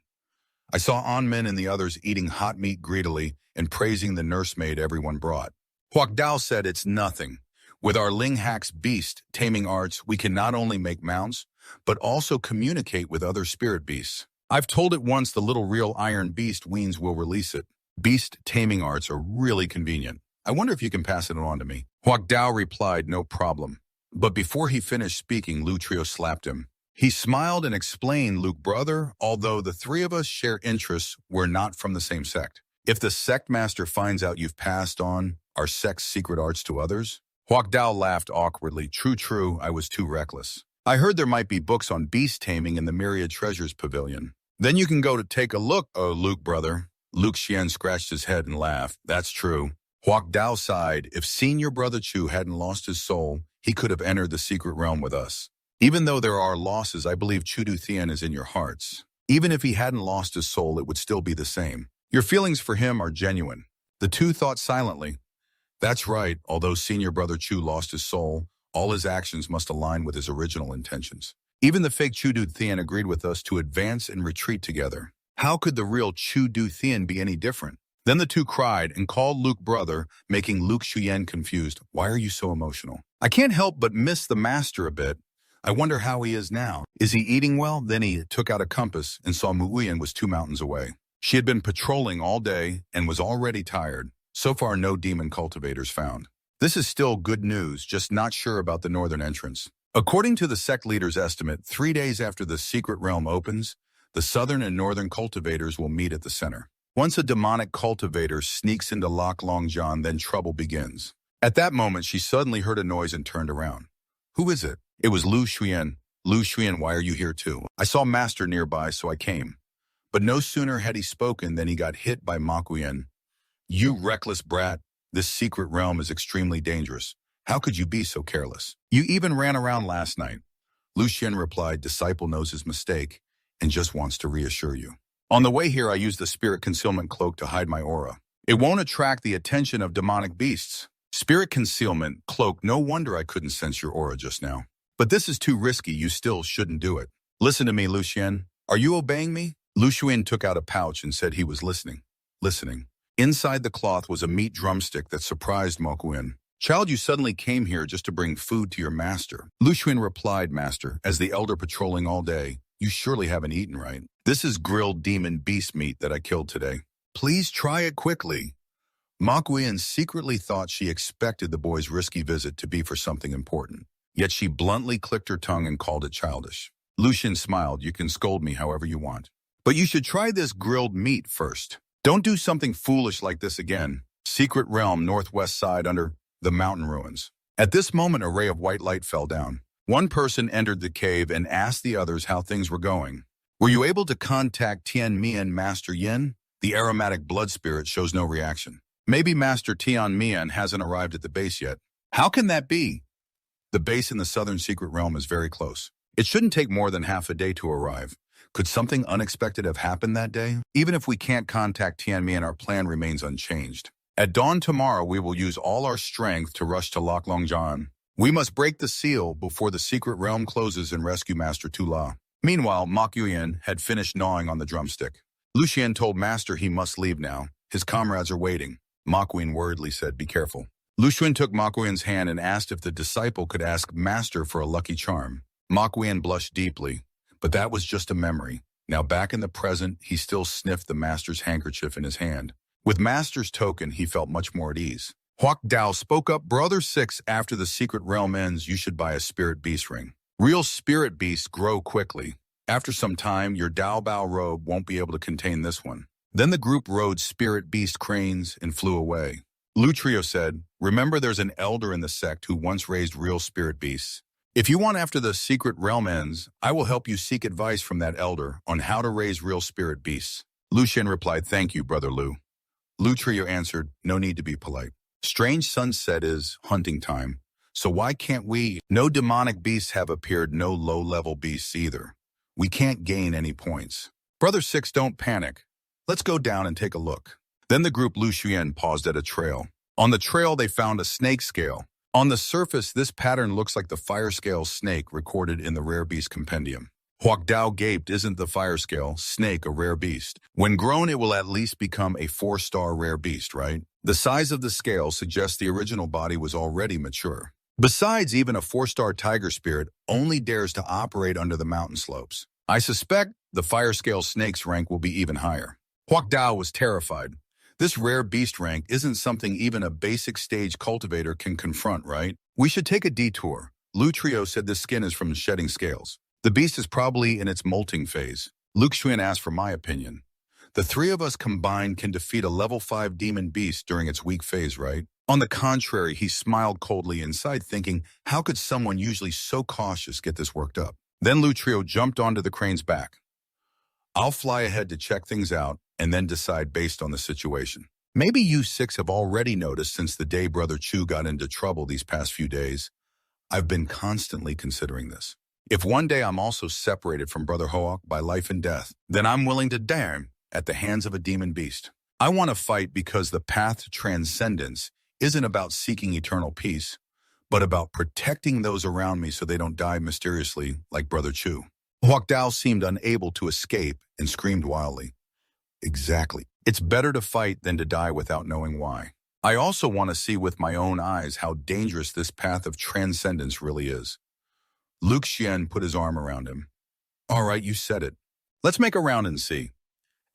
S1: I saw Anmin and the others eating hot meat greedily and praising the nursemaid everyone brought. Huangdao said it's nothing. With our Ling Hack's beast taming arts, we can not only make mounts, but also communicate with other spirit beasts. I've told it once the little real iron beast weans will release it. Beast taming arts are really convenient. I wonder if you can pass it on to me. Huangdao replied, no problem. But before he finished speaking, Lu Trio slapped him. He smiled and explained, Luke, brother, although the three of us share interests, we're not from the same sect. If the sect master finds out you've passed on our sect's secret arts to others, Huangdao laughed awkwardly. True, I was too reckless. I heard there might be books on beast taming in the Myriad Treasures Pavilion. Then you can go to take a look. Oh, Luke, brother. Luke Shuen scratched his head and laughed. That's true. Huangdao sighed. If Senior Brother Chu hadn't lost his soul, he could have entered the secret realm with us. Even though there are losses, I believe Chudu Thien is in your hearts. Even if he hadn't lost his soul, it would still be the same. Your feelings for him are genuine. The two thought silently. That's right. Although Senior Brother Chu lost his soul, all his actions must align with his original intentions. Even the fake Chudu Thien agreed with us to advance and retreat together. How could the real Chudu Thien be any different? Then the two cried and called Luke brother, making Luke Shuen confused. Why are you so emotional? I can't help but miss the master a bit. I wonder how he is now. Is he eating well? Then he took out a compass and saw Mu Uyen was 2 mountains away. She had been patrolling all day and was already tired. So far, no demon cultivators found. This is still good news, just not sure about the northern entrance. According to the sect leader's estimate, 3 days after the secret realm opens, the southern and northern cultivators will meet at the center. Once a demonic cultivator sneaks into Lok Longjan, then trouble begins. At that moment, she suddenly heard a noise and turned around. Who is it? It was Lu Shuen. Lu Shuen, why are you here too? I saw Master nearby, so I came. But no sooner had he spoken than he got hit by Ma Kuyen. You reckless brat, this secret realm is extremely dangerous. How could you be so careless? You even ran around last night. Lu Shuen replied, disciple knows his mistake and just wants to reassure you. On the way here, I used the spirit concealment cloak to hide my aura. It won't attract the attention of demonic beasts. Spirit concealment cloak, no wonder I couldn't sense your aura just now. But this is too risky, you still shouldn't do it. Listen to me, Lucien. Are you obeying me? Lucien took out a pouch and said he was listening. Listening. Inside the cloth was a meat drumstick that surprised Mokuin. Child, you suddenly came here just to bring food to your master. Lucien replied, Master, as the elder patrolling all day. You surely haven't eaten, right? This is grilled demon beast meat that I killed today. Please try it quickly. Mokuin secretly thought she expected the boy's risky visit to be for something important. Yet she bluntly clicked her tongue and called it childish. Lucien smiled. You can scold me however you want. But you should try this grilled meat first. Don't do something foolish like this again. Secret realm, northwest side under the mountain ruins. At this moment, a ray of white light fell down. One person entered the cave and asked the others how things were going. Were you able to contact Tian Mian Master Yin? The aromatic blood spirit shows no reaction. Maybe Master Tian Mian hasn't arrived at the base yet. How can that be? The base in the southern secret realm is very close. It shouldn't take more than half a day to arrive. Could something unexpected have happened that day? Even if we can't contact Tian Mian, our plan remains unchanged. At dawn tomorrow, we will use all our strength to rush to Lok Longjan. We must break the seal before the secret realm closes and rescue Master Tula. Meanwhile, Mokuin had finished gnawing on the drumstick. Lucien told Master he must leave now. His comrades are waiting. Mokuin worriedly said, be careful. Lucien took Mokuin's hand and asked if the disciple could ask Master for a lucky charm. Mokuin blushed deeply, but that was just a memory. Now back in the present, he still sniffed the Master's handkerchief in his hand. With Master's token, he felt much more at ease. Huak Dao spoke up, Brother Six, after the secret realm ends, you should buy a spirit beast ring. Real spirit beasts grow quickly. After some time, your Dao Bao robe won't be able to contain this one. Then the group rode spirit beast cranes and flew away. Lutrio said, remember there's an elder in the sect who once raised real spirit beasts. If you want after the secret realm ends, I will help you seek advice from that elder on how to raise real spirit beasts. Lucien replied, thank you, Brother Lu. Lutrio answered, no need to be polite. Strange sunset is hunting time, so why can't we? No demonic beasts have appeared, no low-level beasts either. We can't gain any points. Brother Six, don't panic. Let's go down and take a look. Then the group Lucien paused at a trail. On the trail, they found a snake scale. On the surface, this pattern looks like the fire scale snake recorded in the Rare Beast Compendium. Huak Dao gaped, isn't the fire scale snake a rare beast? When grown, it will at least become a 4-star rare beast, right? The size of the scale suggests the original body was already mature. Besides, even a 4-star tiger spirit only dares to operate under the mountain slopes. I suspect the fire scale snake's rank will be even higher. Huak Dao was terrified. This rare beast rank isn't something even a basic stage cultivator can confront, right? We should take a detour. Lutrio said this skin is from shedding scales. The beast is probably in its molting phase. Luke Shuen asked for my opinion. The three of us combined can defeat a level 5 demon beast during its weak phase, right? On the contrary, he smiled coldly inside, thinking, how could someone usually so cautious get this worked up? Then Lutrio jumped onto the crane's back. I'll fly ahead to check things out and then decide based on the situation. Maybe you six have already noticed since the day Brother Chu got into trouble these past few days, I've been constantly considering this. If one day I'm also separated from Brother Hoak by life and death, then I'm willing to die at the hands of a demon beast. I want to fight because the path to transcendence isn't about seeking eternal peace, but about protecting those around me so they don't die mysteriously like Brother Chu. Huak Dao seemed unable to escape and screamed wildly. Exactly. It's better to fight than to die without knowing why. I also want to see with my own eyes how dangerous this path of transcendence really is. Luke Xian put his arm around him. All right, you said it. Let's make a round and see.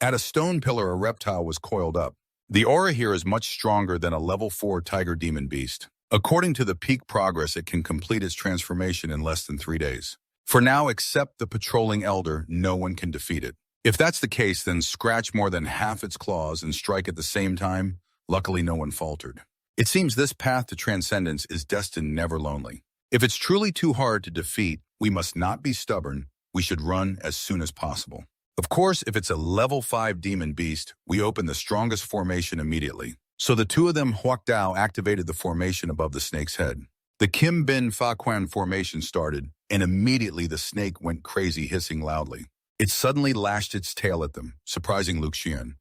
S1: At a stone pillar, a reptile was coiled up. The aura here is much stronger than a level 4 tiger demon beast. According to the peak progress, it can complete its transformation in less than 3 days. For now, except the patrolling elder, no one can defeat it. If that's the case, then scratch more than half its claws and strike at the same time. Luckily, no one faltered. It seems this path to transcendence is destined never lonely. If it's truly too hard to defeat, we must not be stubborn. We should run as soon as possible. Of course, if it's a level 5 demon beast, we open the strongest formation immediately. So the two of them, Huak Dao, activated the formation above the snake's head. The Kim Bin Fa Quan formation started, and immediately the snake went crazy, hissing loudly. It suddenly lashed its tail at them, surprising Luke Xian.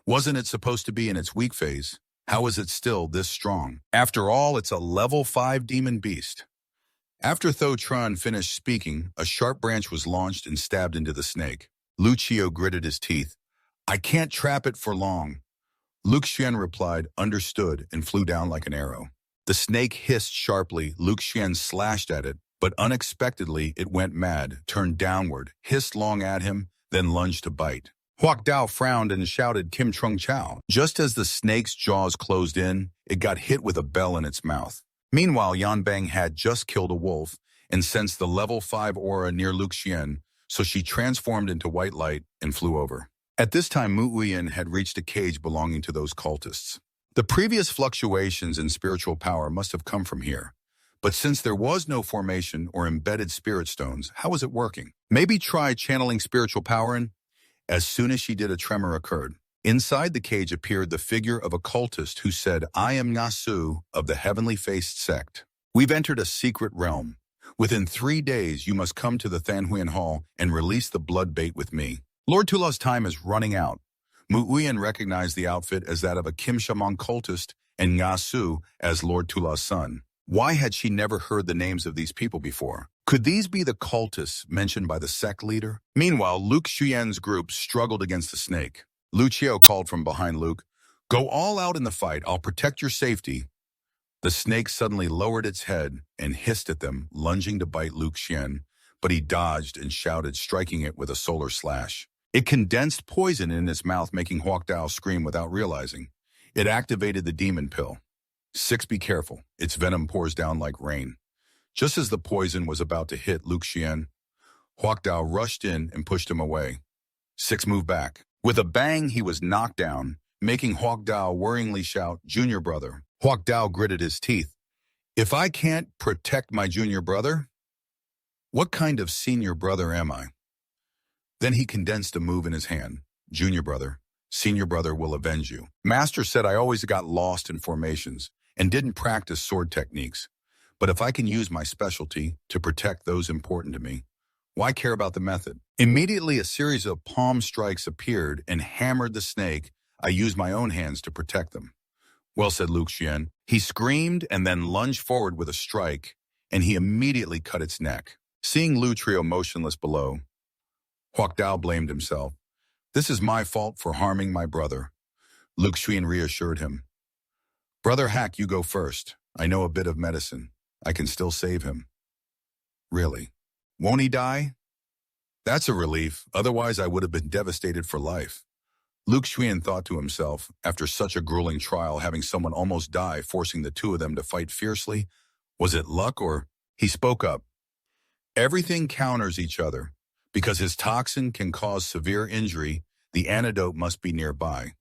S1: Wasn't it supposed to be in its weak phase? How is it still this strong? After all, it's a level 5 demon beast. After Tho Tran finished speaking, a sharp branch was launched and stabbed into the snake. Lucio gritted his teeth. I can't trap it for long. Luke Xian replied, understood, and flew down like an arrow. The snake hissed sharply. Luke Xian slashed at it, but unexpectedly it went mad, turned downward, hissed long at him, then lunged to bite. Huak Dao frowned and shouted Kim Trung Chao. Just as the snake's jaws closed in, it got hit with a bell in its mouth. Meanwhile, Yanbang had just killed a wolf and sensed the level 5 aura near Luke Xian, so she transformed into white light and flew over. At this time, Mu Uyen had reached a cage belonging to those cultists. The previous fluctuations in spiritual power must have come from here. But since there was no formation or embedded spirit stones, how was it working? Maybe try channeling spiritual power in? As soon as she did, a tremor occurred. Inside the cage appeared the figure of a cultist who said, I am Nasu of the heavenly-faced sect. We've entered a secret realm. Within 3 days, you must come to the Thanhuian Hall and release the blood bait with me. Lord Tula's time is running out. Mu Uyen recognized the outfit as that of a Kim Shamong cultist and Nga Su as Lord Tula's son. Why had she never heard the names of these people before? Could these be the cultists mentioned by the sect leader? Meanwhile, Luke Xuyen's group struggled against the snake. Lucio called from behind Luke, Go all out in the fight, I'll protect your safety. The snake suddenly lowered its head and hissed at them, lunging to bite Luke Xian, but he dodged and shouted, striking it with a solar slash. It condensed poison in its mouth, making Huak Dao scream without realizing. It activated the demon pill. Six, be careful. Its venom pours down like rain. Just as the poison was about to hit Luke Xian, Huak Dao rushed in and pushed him away. Six moved back. With a bang, he was knocked down, making Huak Dao worryingly shout, Junior brother. Huak Dao gritted his teeth. If I can't protect my junior brother, what kind of senior brother am I? Then he condensed a move in his hand. Junior brother, senior brother will avenge you. Master said I always got lost in formations and didn't practice sword techniques. But if I can use my specialty to protect those important to me, why care about the method? Immediately, a series of palm strikes appeared and hammered the snake. I used my own hands to protect them. Well, said Luke Xian. He screamed and then lunged forward with a strike, and he immediately cut its neck. Seeing Lu Trio motionless below, Huak Dao blamed himself. This is my fault for harming my brother. Luke Xian reassured him. Brother Hack, you go first. I know a bit of medicine. I can still save him. Really? Won't he die? That's a relief. Otherwise, I would have been devastated for life. Luke Xian thought to himself, after such a grueling trial, having someone almost die, forcing the two of them to fight fiercely, was it luck or... He spoke up. Everything counters each other. Because his toxin can cause severe injury, the antidote must be nearby.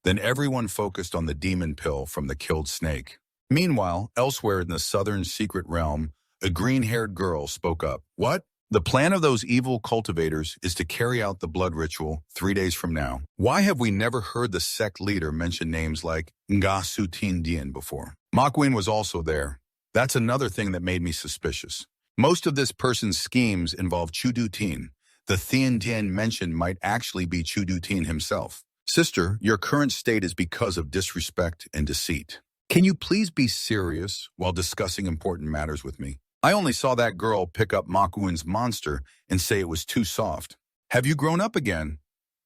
S1: Then everyone focused on the demon pill from the killed snake. Meanwhile, elsewhere in the southern secret realm, a green-haired girl spoke up. What? The plan of those evil cultivators is to carry out the blood ritual 3 days from now. Why have we never heard the sect leader mention names like Nga Su Tin Dian before? Makwin was also there. That's another thing that made me suspicious. Most of this person's schemes involve Chu Du Tin. The Thien Dian mentioned might actually be Chu Du Tin himself. Sister, your current state is because of disrespect and deceit. Can you please be serious while discussing important matters with me? I only saw that girl pick up Makwin's monster and say it was too soft. Have you grown up again?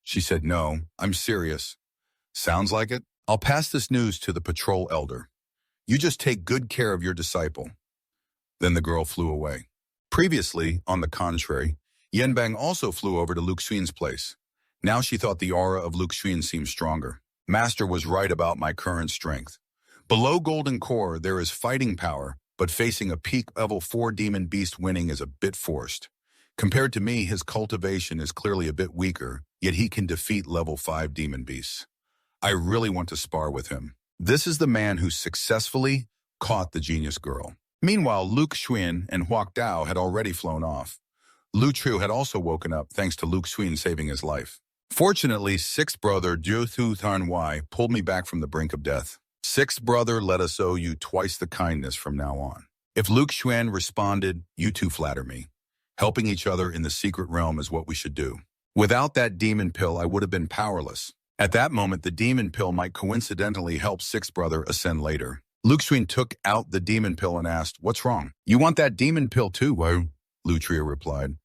S1: She said, no, I'm serious. Sounds like it. I'll pass this news to the patrol elder. You just take good care of your disciple. Then the girl flew away. Previously, on the contrary, Yanbang also flew over to Luke Xuan's place. Now she thought the aura of Luke Xuan seemed stronger. Master was right about my current strength. Below Golden Core, there is fighting power, but facing a peak level 4 demon beast winning is a bit forced. Compared to me, his cultivation is clearly a bit weaker, yet he can defeat level 5 demon beasts. I really want to spar with him. This is the man who successfully caught the genius girl. Meanwhile, Luke Xuan and Huak Dao had already flown off. Lu Tru had also woken up thanks to Luke Xuan saving his life. Fortunately, sixth brother Jiu Thu Than Wai pulled me back from the brink of death. Sixth brother, let us owe you twice the kindness from now on. If Luke Xuan responded, you two flatter me. Helping each other in the secret realm is what we should do. Without that demon pill, I would have been powerless. At that moment, the demon pill might coincidentally help sixth brother ascend later. Luke Shuen took out the demon pill and asked, "What's wrong?" "You want that demon pill too, Wu?" Lutria replied.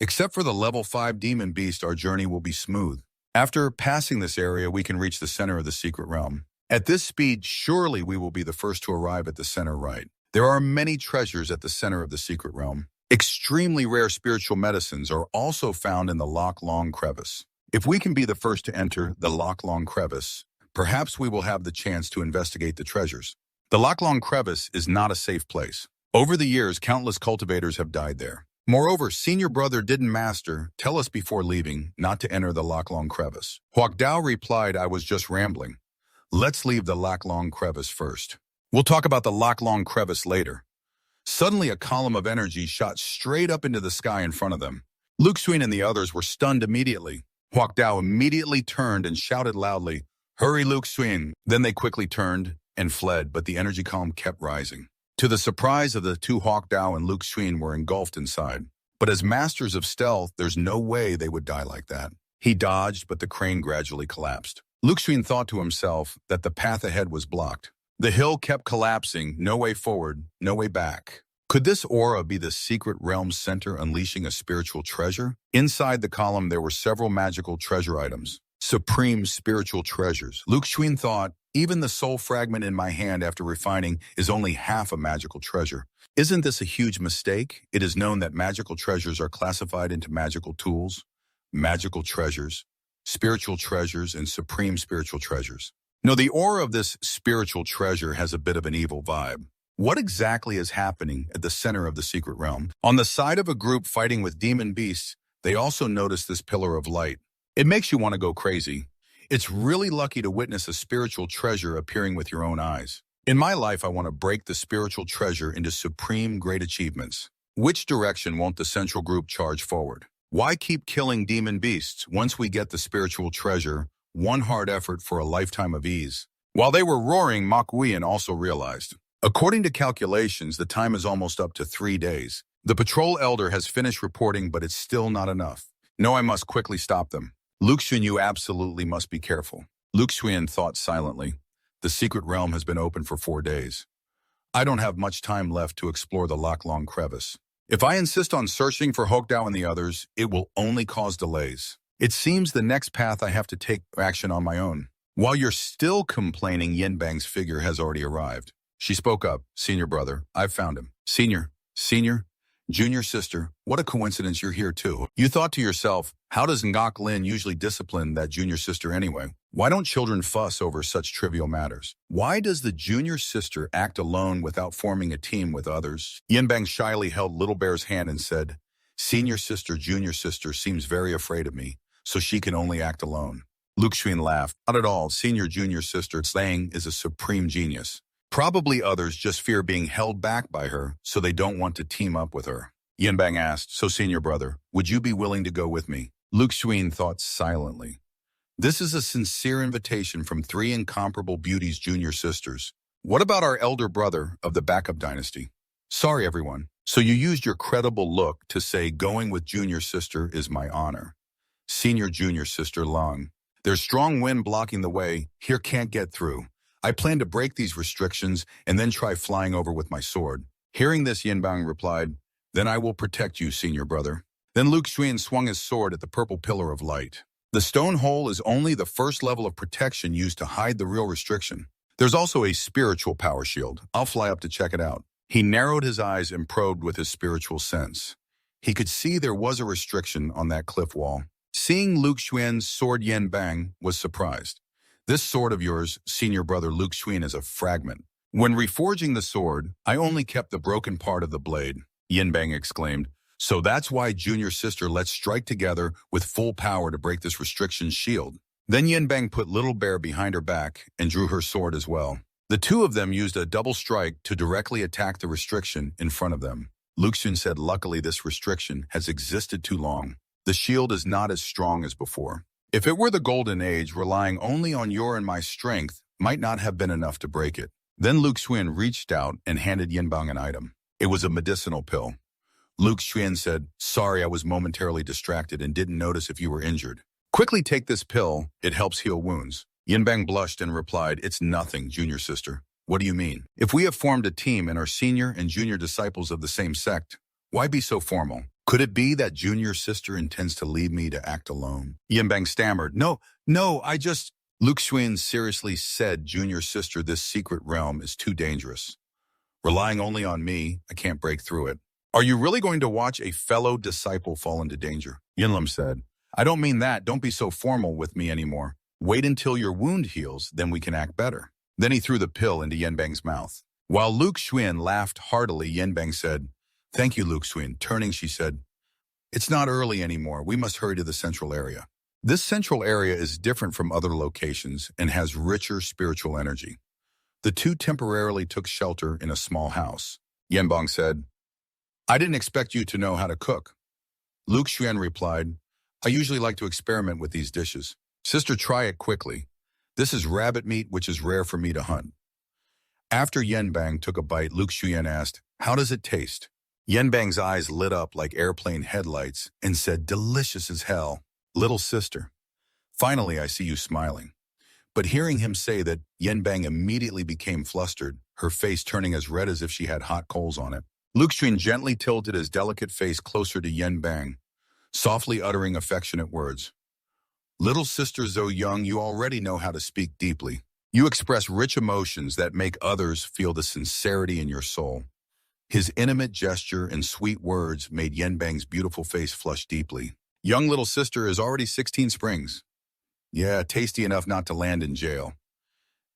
S1: "Except for the level 5 demon beast, our journey will be smooth. After passing this area, we can reach the center of the secret realm. At this speed, surely we will be the first to arrive at the center, right? There are many treasures at the center of the secret realm. Extremely rare spiritual medicines are also found in the Loch Long Crevice. If we can be the first to enter the Loch Long Crevice, perhaps we will have the chance to investigate the treasures." The Loch Long Crevice is not a safe place. Over the years, countless cultivators have died there. Moreover, senior brother didn't master, tell us before leaving, not to enter the Loch Long Crevice. Huok Dao replied, "I was just rambling. Let's leave the Loch Long Crevice first. We'll talk about the Loch Long Crevice later." Suddenly, a column of energy shot straight up into the sky in front of them. Luke Shuen and the others were stunned immediately. Huok Dao immediately turned and shouted loudly, "Hurry, Luke Shuen!" Then they quickly turned and fled, but the energy column kept rising. To the surprise of the two, Huok Dao and Luke Shuen were engulfed inside. But as masters of stealth, there's no way they would die like that. He dodged, but the crane gradually collapsed. Luke Shuen thought to himself that the path ahead was blocked. The hill kept collapsing, no way forward, no way back. Could this aura be the secret realm's center unleashing a spiritual treasure? Inside the column, there were several magical treasure items. Supreme spiritual treasures. Luke Shuen thought, even the soul fragment in my hand after refining is only half a magical treasure. Isn't this a huge mistake? It is known that magical treasures are classified into magical tools, magical treasures, spiritual treasures, and supreme spiritual treasures. No, the aura of this spiritual treasure has a bit of an evil vibe. What exactly is happening at the center of the secret realm? On the side of a group fighting with demon beasts, they also notice this pillar of light. It makes you want to go crazy. It's really lucky to witness a spiritual treasure appearing with your own eyes. In my life, I want to break the spiritual treasure into supreme great achievements. Which direction won't the central group charge forward? Why keep killing demon beasts? Once we get the spiritual treasure, one hard effort for a lifetime of ease. While they were roaring, Mak Huiyan also realized. According to calculations, the time is almost up to 3 days. The patrol elder has finished reporting, but it's still not enough. No, I must quickly stop them. Luke Shuen, you absolutely must be careful. Luke Shuen thought silently. The secret realm has been open for 4 days. I don't have much time left to explore the Loch Long Crevice. If I insist on searching for Huok Dao and the others, it will only cause delays. It seems the next path I have to take action on my own. While you're still complaining, Yinbang's figure has already arrived. She spoke up, "Senior brother, I've found him." Senior, junior sister, what a coincidence you're here too. You thought to yourself, how does Ngok Lin usually discipline that junior sister anyway? Why don't children fuss over such trivial matters? Why does the junior sister act alone without forming a team with others? Yinbang shyly held Little Bear's hand and said, "Senior sister, junior sister seems very afraid of me, so she can only act alone." Luke Shuen laughed. Not at all. Senior junior sister Tsang is a supreme genius. Probably others just fear being held back by her, so they don't want to team up with her. Yinbang asked, "So senior brother, would you be willing to go with me?" Luke Shuen thought silently. This is a sincere invitation from 3 incomparable beauties, junior sisters. What about our elder brother of the backup dynasty? Sorry, everyone. So you used your credible look to say going with junior sister is my honor. Senior junior sister Long. There's strong wind blocking the way. Here can't get through. I plan to break these restrictions and then try flying over with my sword. Hearing this, Yinbang replied, "Then I will protect you, senior brother." Then Luke Shuen swung his sword at the purple pillar of light. The stone hole is only the first level of protection used to hide the real restriction. There's also a spiritual power shield. I'll fly up to check it out. He narrowed his eyes and probed with his spiritual sense. He could see there was a restriction on that cliff wall. Seeing Luke Xuen's sword, Yinbang was surprised. "This sword of yours, senior brother Luke Shuen, is a fragment. When reforging the sword, I only kept the broken part of the blade," Yinbang exclaimed. "So that's why junior sister, let's strike together with full power to break this restriction shield." Then Yinbang put Little Bear behind her back and drew her sword as well. The two of them used a double strike to directly attack the restriction in front of them. Luke Shuen said, "Luckily this restriction has existed too long. The shield is not as strong as before. If it were the golden age, relying only on your and my strength might not have been enough to break it." Then Luke Shuen reached out and handed Yinbang an item. It was a medicinal pill. Luke Shuen said, "Sorry, I was momentarily distracted and didn't notice if you were injured. Quickly take this pill, it helps heal wounds." Yinbang blushed and replied, "It's nothing, junior sister." What do you mean? If we have formed a team and are senior and junior disciples of the same sect, why be so formal? Could it be that junior sister intends to leave me to act alone? Yinbang stammered. No, I just... Luke Shuen seriously said, junior sister, this secret realm is too dangerous. Relying only on me, I can't break through it. Are you really going to watch a fellow disciple fall into danger? Yinlim said. I don't mean that. Don't be so formal with me anymore. Wait until your wound heals, then we can act better. Then he threw the pill into Yinbang's mouth. While Luke Shuen laughed heartily, Yinbang said, Thank you, Luke Shuen. Turning, she said, It's not early anymore. We must hurry to the central area. This central area is different from other locations and has richer spiritual energy. The two temporarily took shelter in a small house. Yinbang said, I didn't expect you to know how to cook. Luke Shuen replied, I usually like to experiment with these dishes. Sister, try it quickly. This is rabbit meat, which is rare for me to hunt. After Yinbang took a bite, Luke Shuen asked, How does it taste? Yinbang's eyes lit up like airplane headlights and said, Delicious as hell. Little sister. Finally, I see you smiling. But hearing him say that, Yinbang immediately became flustered, her face turning as red as if she had hot coals on it. Luke Shuen gently tilted his delicate face closer to Yinbang, softly uttering affectionate words. Little sister Zhou Young, you already know how to speak deeply. You express rich emotions that make others feel the sincerity in your soul. His intimate gesture and sweet words made Yinbang's beautiful face flush deeply. Young little sister is already 16 springs. Yeah, tasty enough not to land in jail.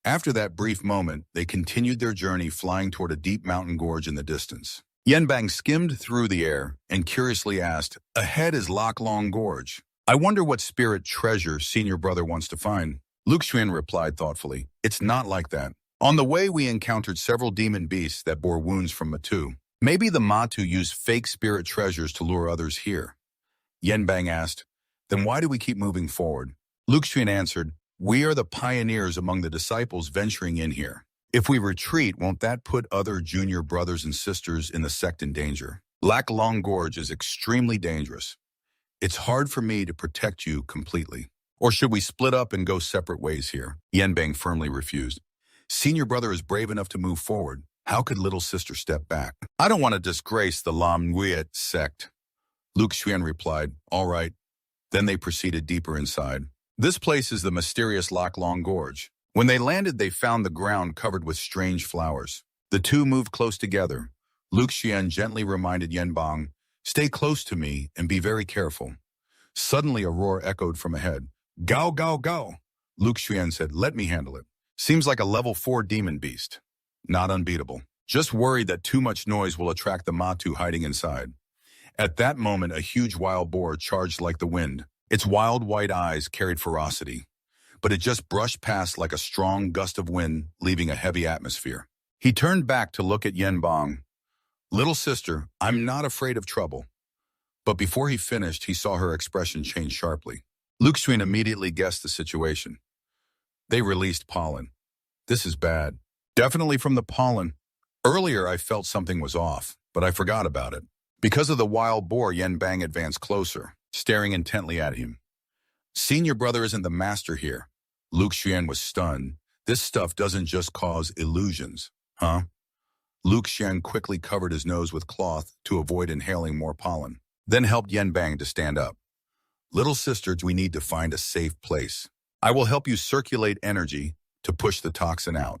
S1: After that brief moment, they continued their journey, flying toward a deep mountain gorge in the distance. Yinbang skimmed through the air and curiously asked, Ahead is Loch Long Gorge. I wonder what spirit treasure senior brother wants to find. Luke Shuen replied thoughtfully, It's not like that. On the way, we encountered several demon beasts that bore wounds from Matu. Maybe the Matu use fake spirit treasures to lure others here. Yinbang asked, Then why do we keep moving forward? Luke Shuen answered, We are the pioneers among the disciples venturing in here. If we retreat, won't that put other junior brothers and sisters in the sect in danger? Loch Long Gorge is extremely dangerous. It's hard for me to protect you completely. Or should we split up and go separate ways here? Yinbang firmly refused. Senior brother is brave enough to move forward. How could little sister step back? I don't want to disgrace the Lam Nguyen sect. Luke Shuen replied, All right. Then they proceeded deeper inside. This place is the mysterious Loch Long Gorge. When they landed, they found the ground covered with strange flowers. The two moved close together. Luke Shuen gently reminded Yinbang, Stay close to me and be very careful. Suddenly a roar echoed from ahead. Gao, gao, gao. Luke Shuen said, Let me handle it. Seems like a level 4 demon beast. Not unbeatable. Just worried that too much noise will attract the Matu hiding inside. At that moment, a huge wild boar charged like the wind. Its wild white eyes carried ferocity, but it just brushed past like a strong gust of wind, leaving a heavy atmosphere. He turned back to look at Yinbang. Little sister, I'm not afraid of trouble. But before he finished, he saw her expression change sharply. Luke Shuen immediately guessed the situation. They released pollen. This is bad. Definitely from the pollen. Earlier, I felt something was off, but I forgot about it. Because of the wild boar, Yinbang advanced closer, staring intently at him. Senior brother isn't the master here. Luke Shuen was stunned. This stuff doesn't just cause illusions, huh? Luke Shuen quickly covered his nose with cloth to avoid inhaling more pollen, then helped Yinbang to stand up. Little sister, we need to find a safe place. I will help you circulate energy to push the toxin out.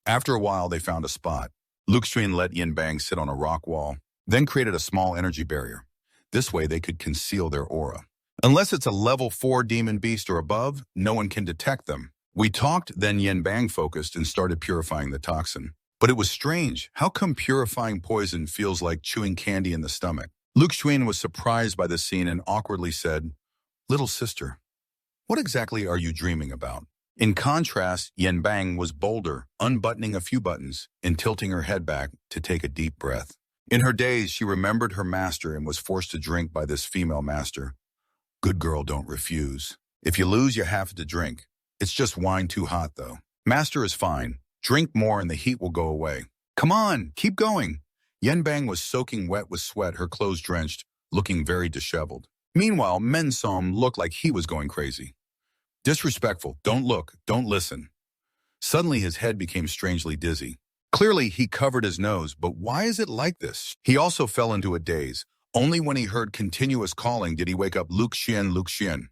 S1: After a while, they found a spot. Luke Shuen let Yinbang sit on a rock wall, then created a small energy barrier. This way they could conceal their aura. Unless it's a level 4 demon beast or above, no one can detect them. We talked, then Yinbang focused and started purifying the toxin. But it was strange. How come purifying poison feels like chewing candy in the stomach? Luke Shuen was surprised by the scene and awkwardly said, Little sister, what exactly are you dreaming about? In contrast, Yinbang was bolder, unbuttoning a few buttons and tilting her head back to take a deep breath. In her daze, she remembered her master and was forced to drink by this female master. Good girl, don't refuse. If you lose, you have to drink. It's just wine too hot, though. Master is fine. Drink more and the heat will go away. Come on, keep going. Yinbang was soaking wet with sweat, her clothes drenched, looking very disheveled. Meanwhile, Mensom looked like he was going crazy. Disrespectful. Don't look. Don't listen. Suddenly his head became strangely dizzy. Clearly, he covered his nose, but why is it like this? He also fell into a daze. Only when he heard continuous calling did he wake up. Luke Shuen, Luke Shuen.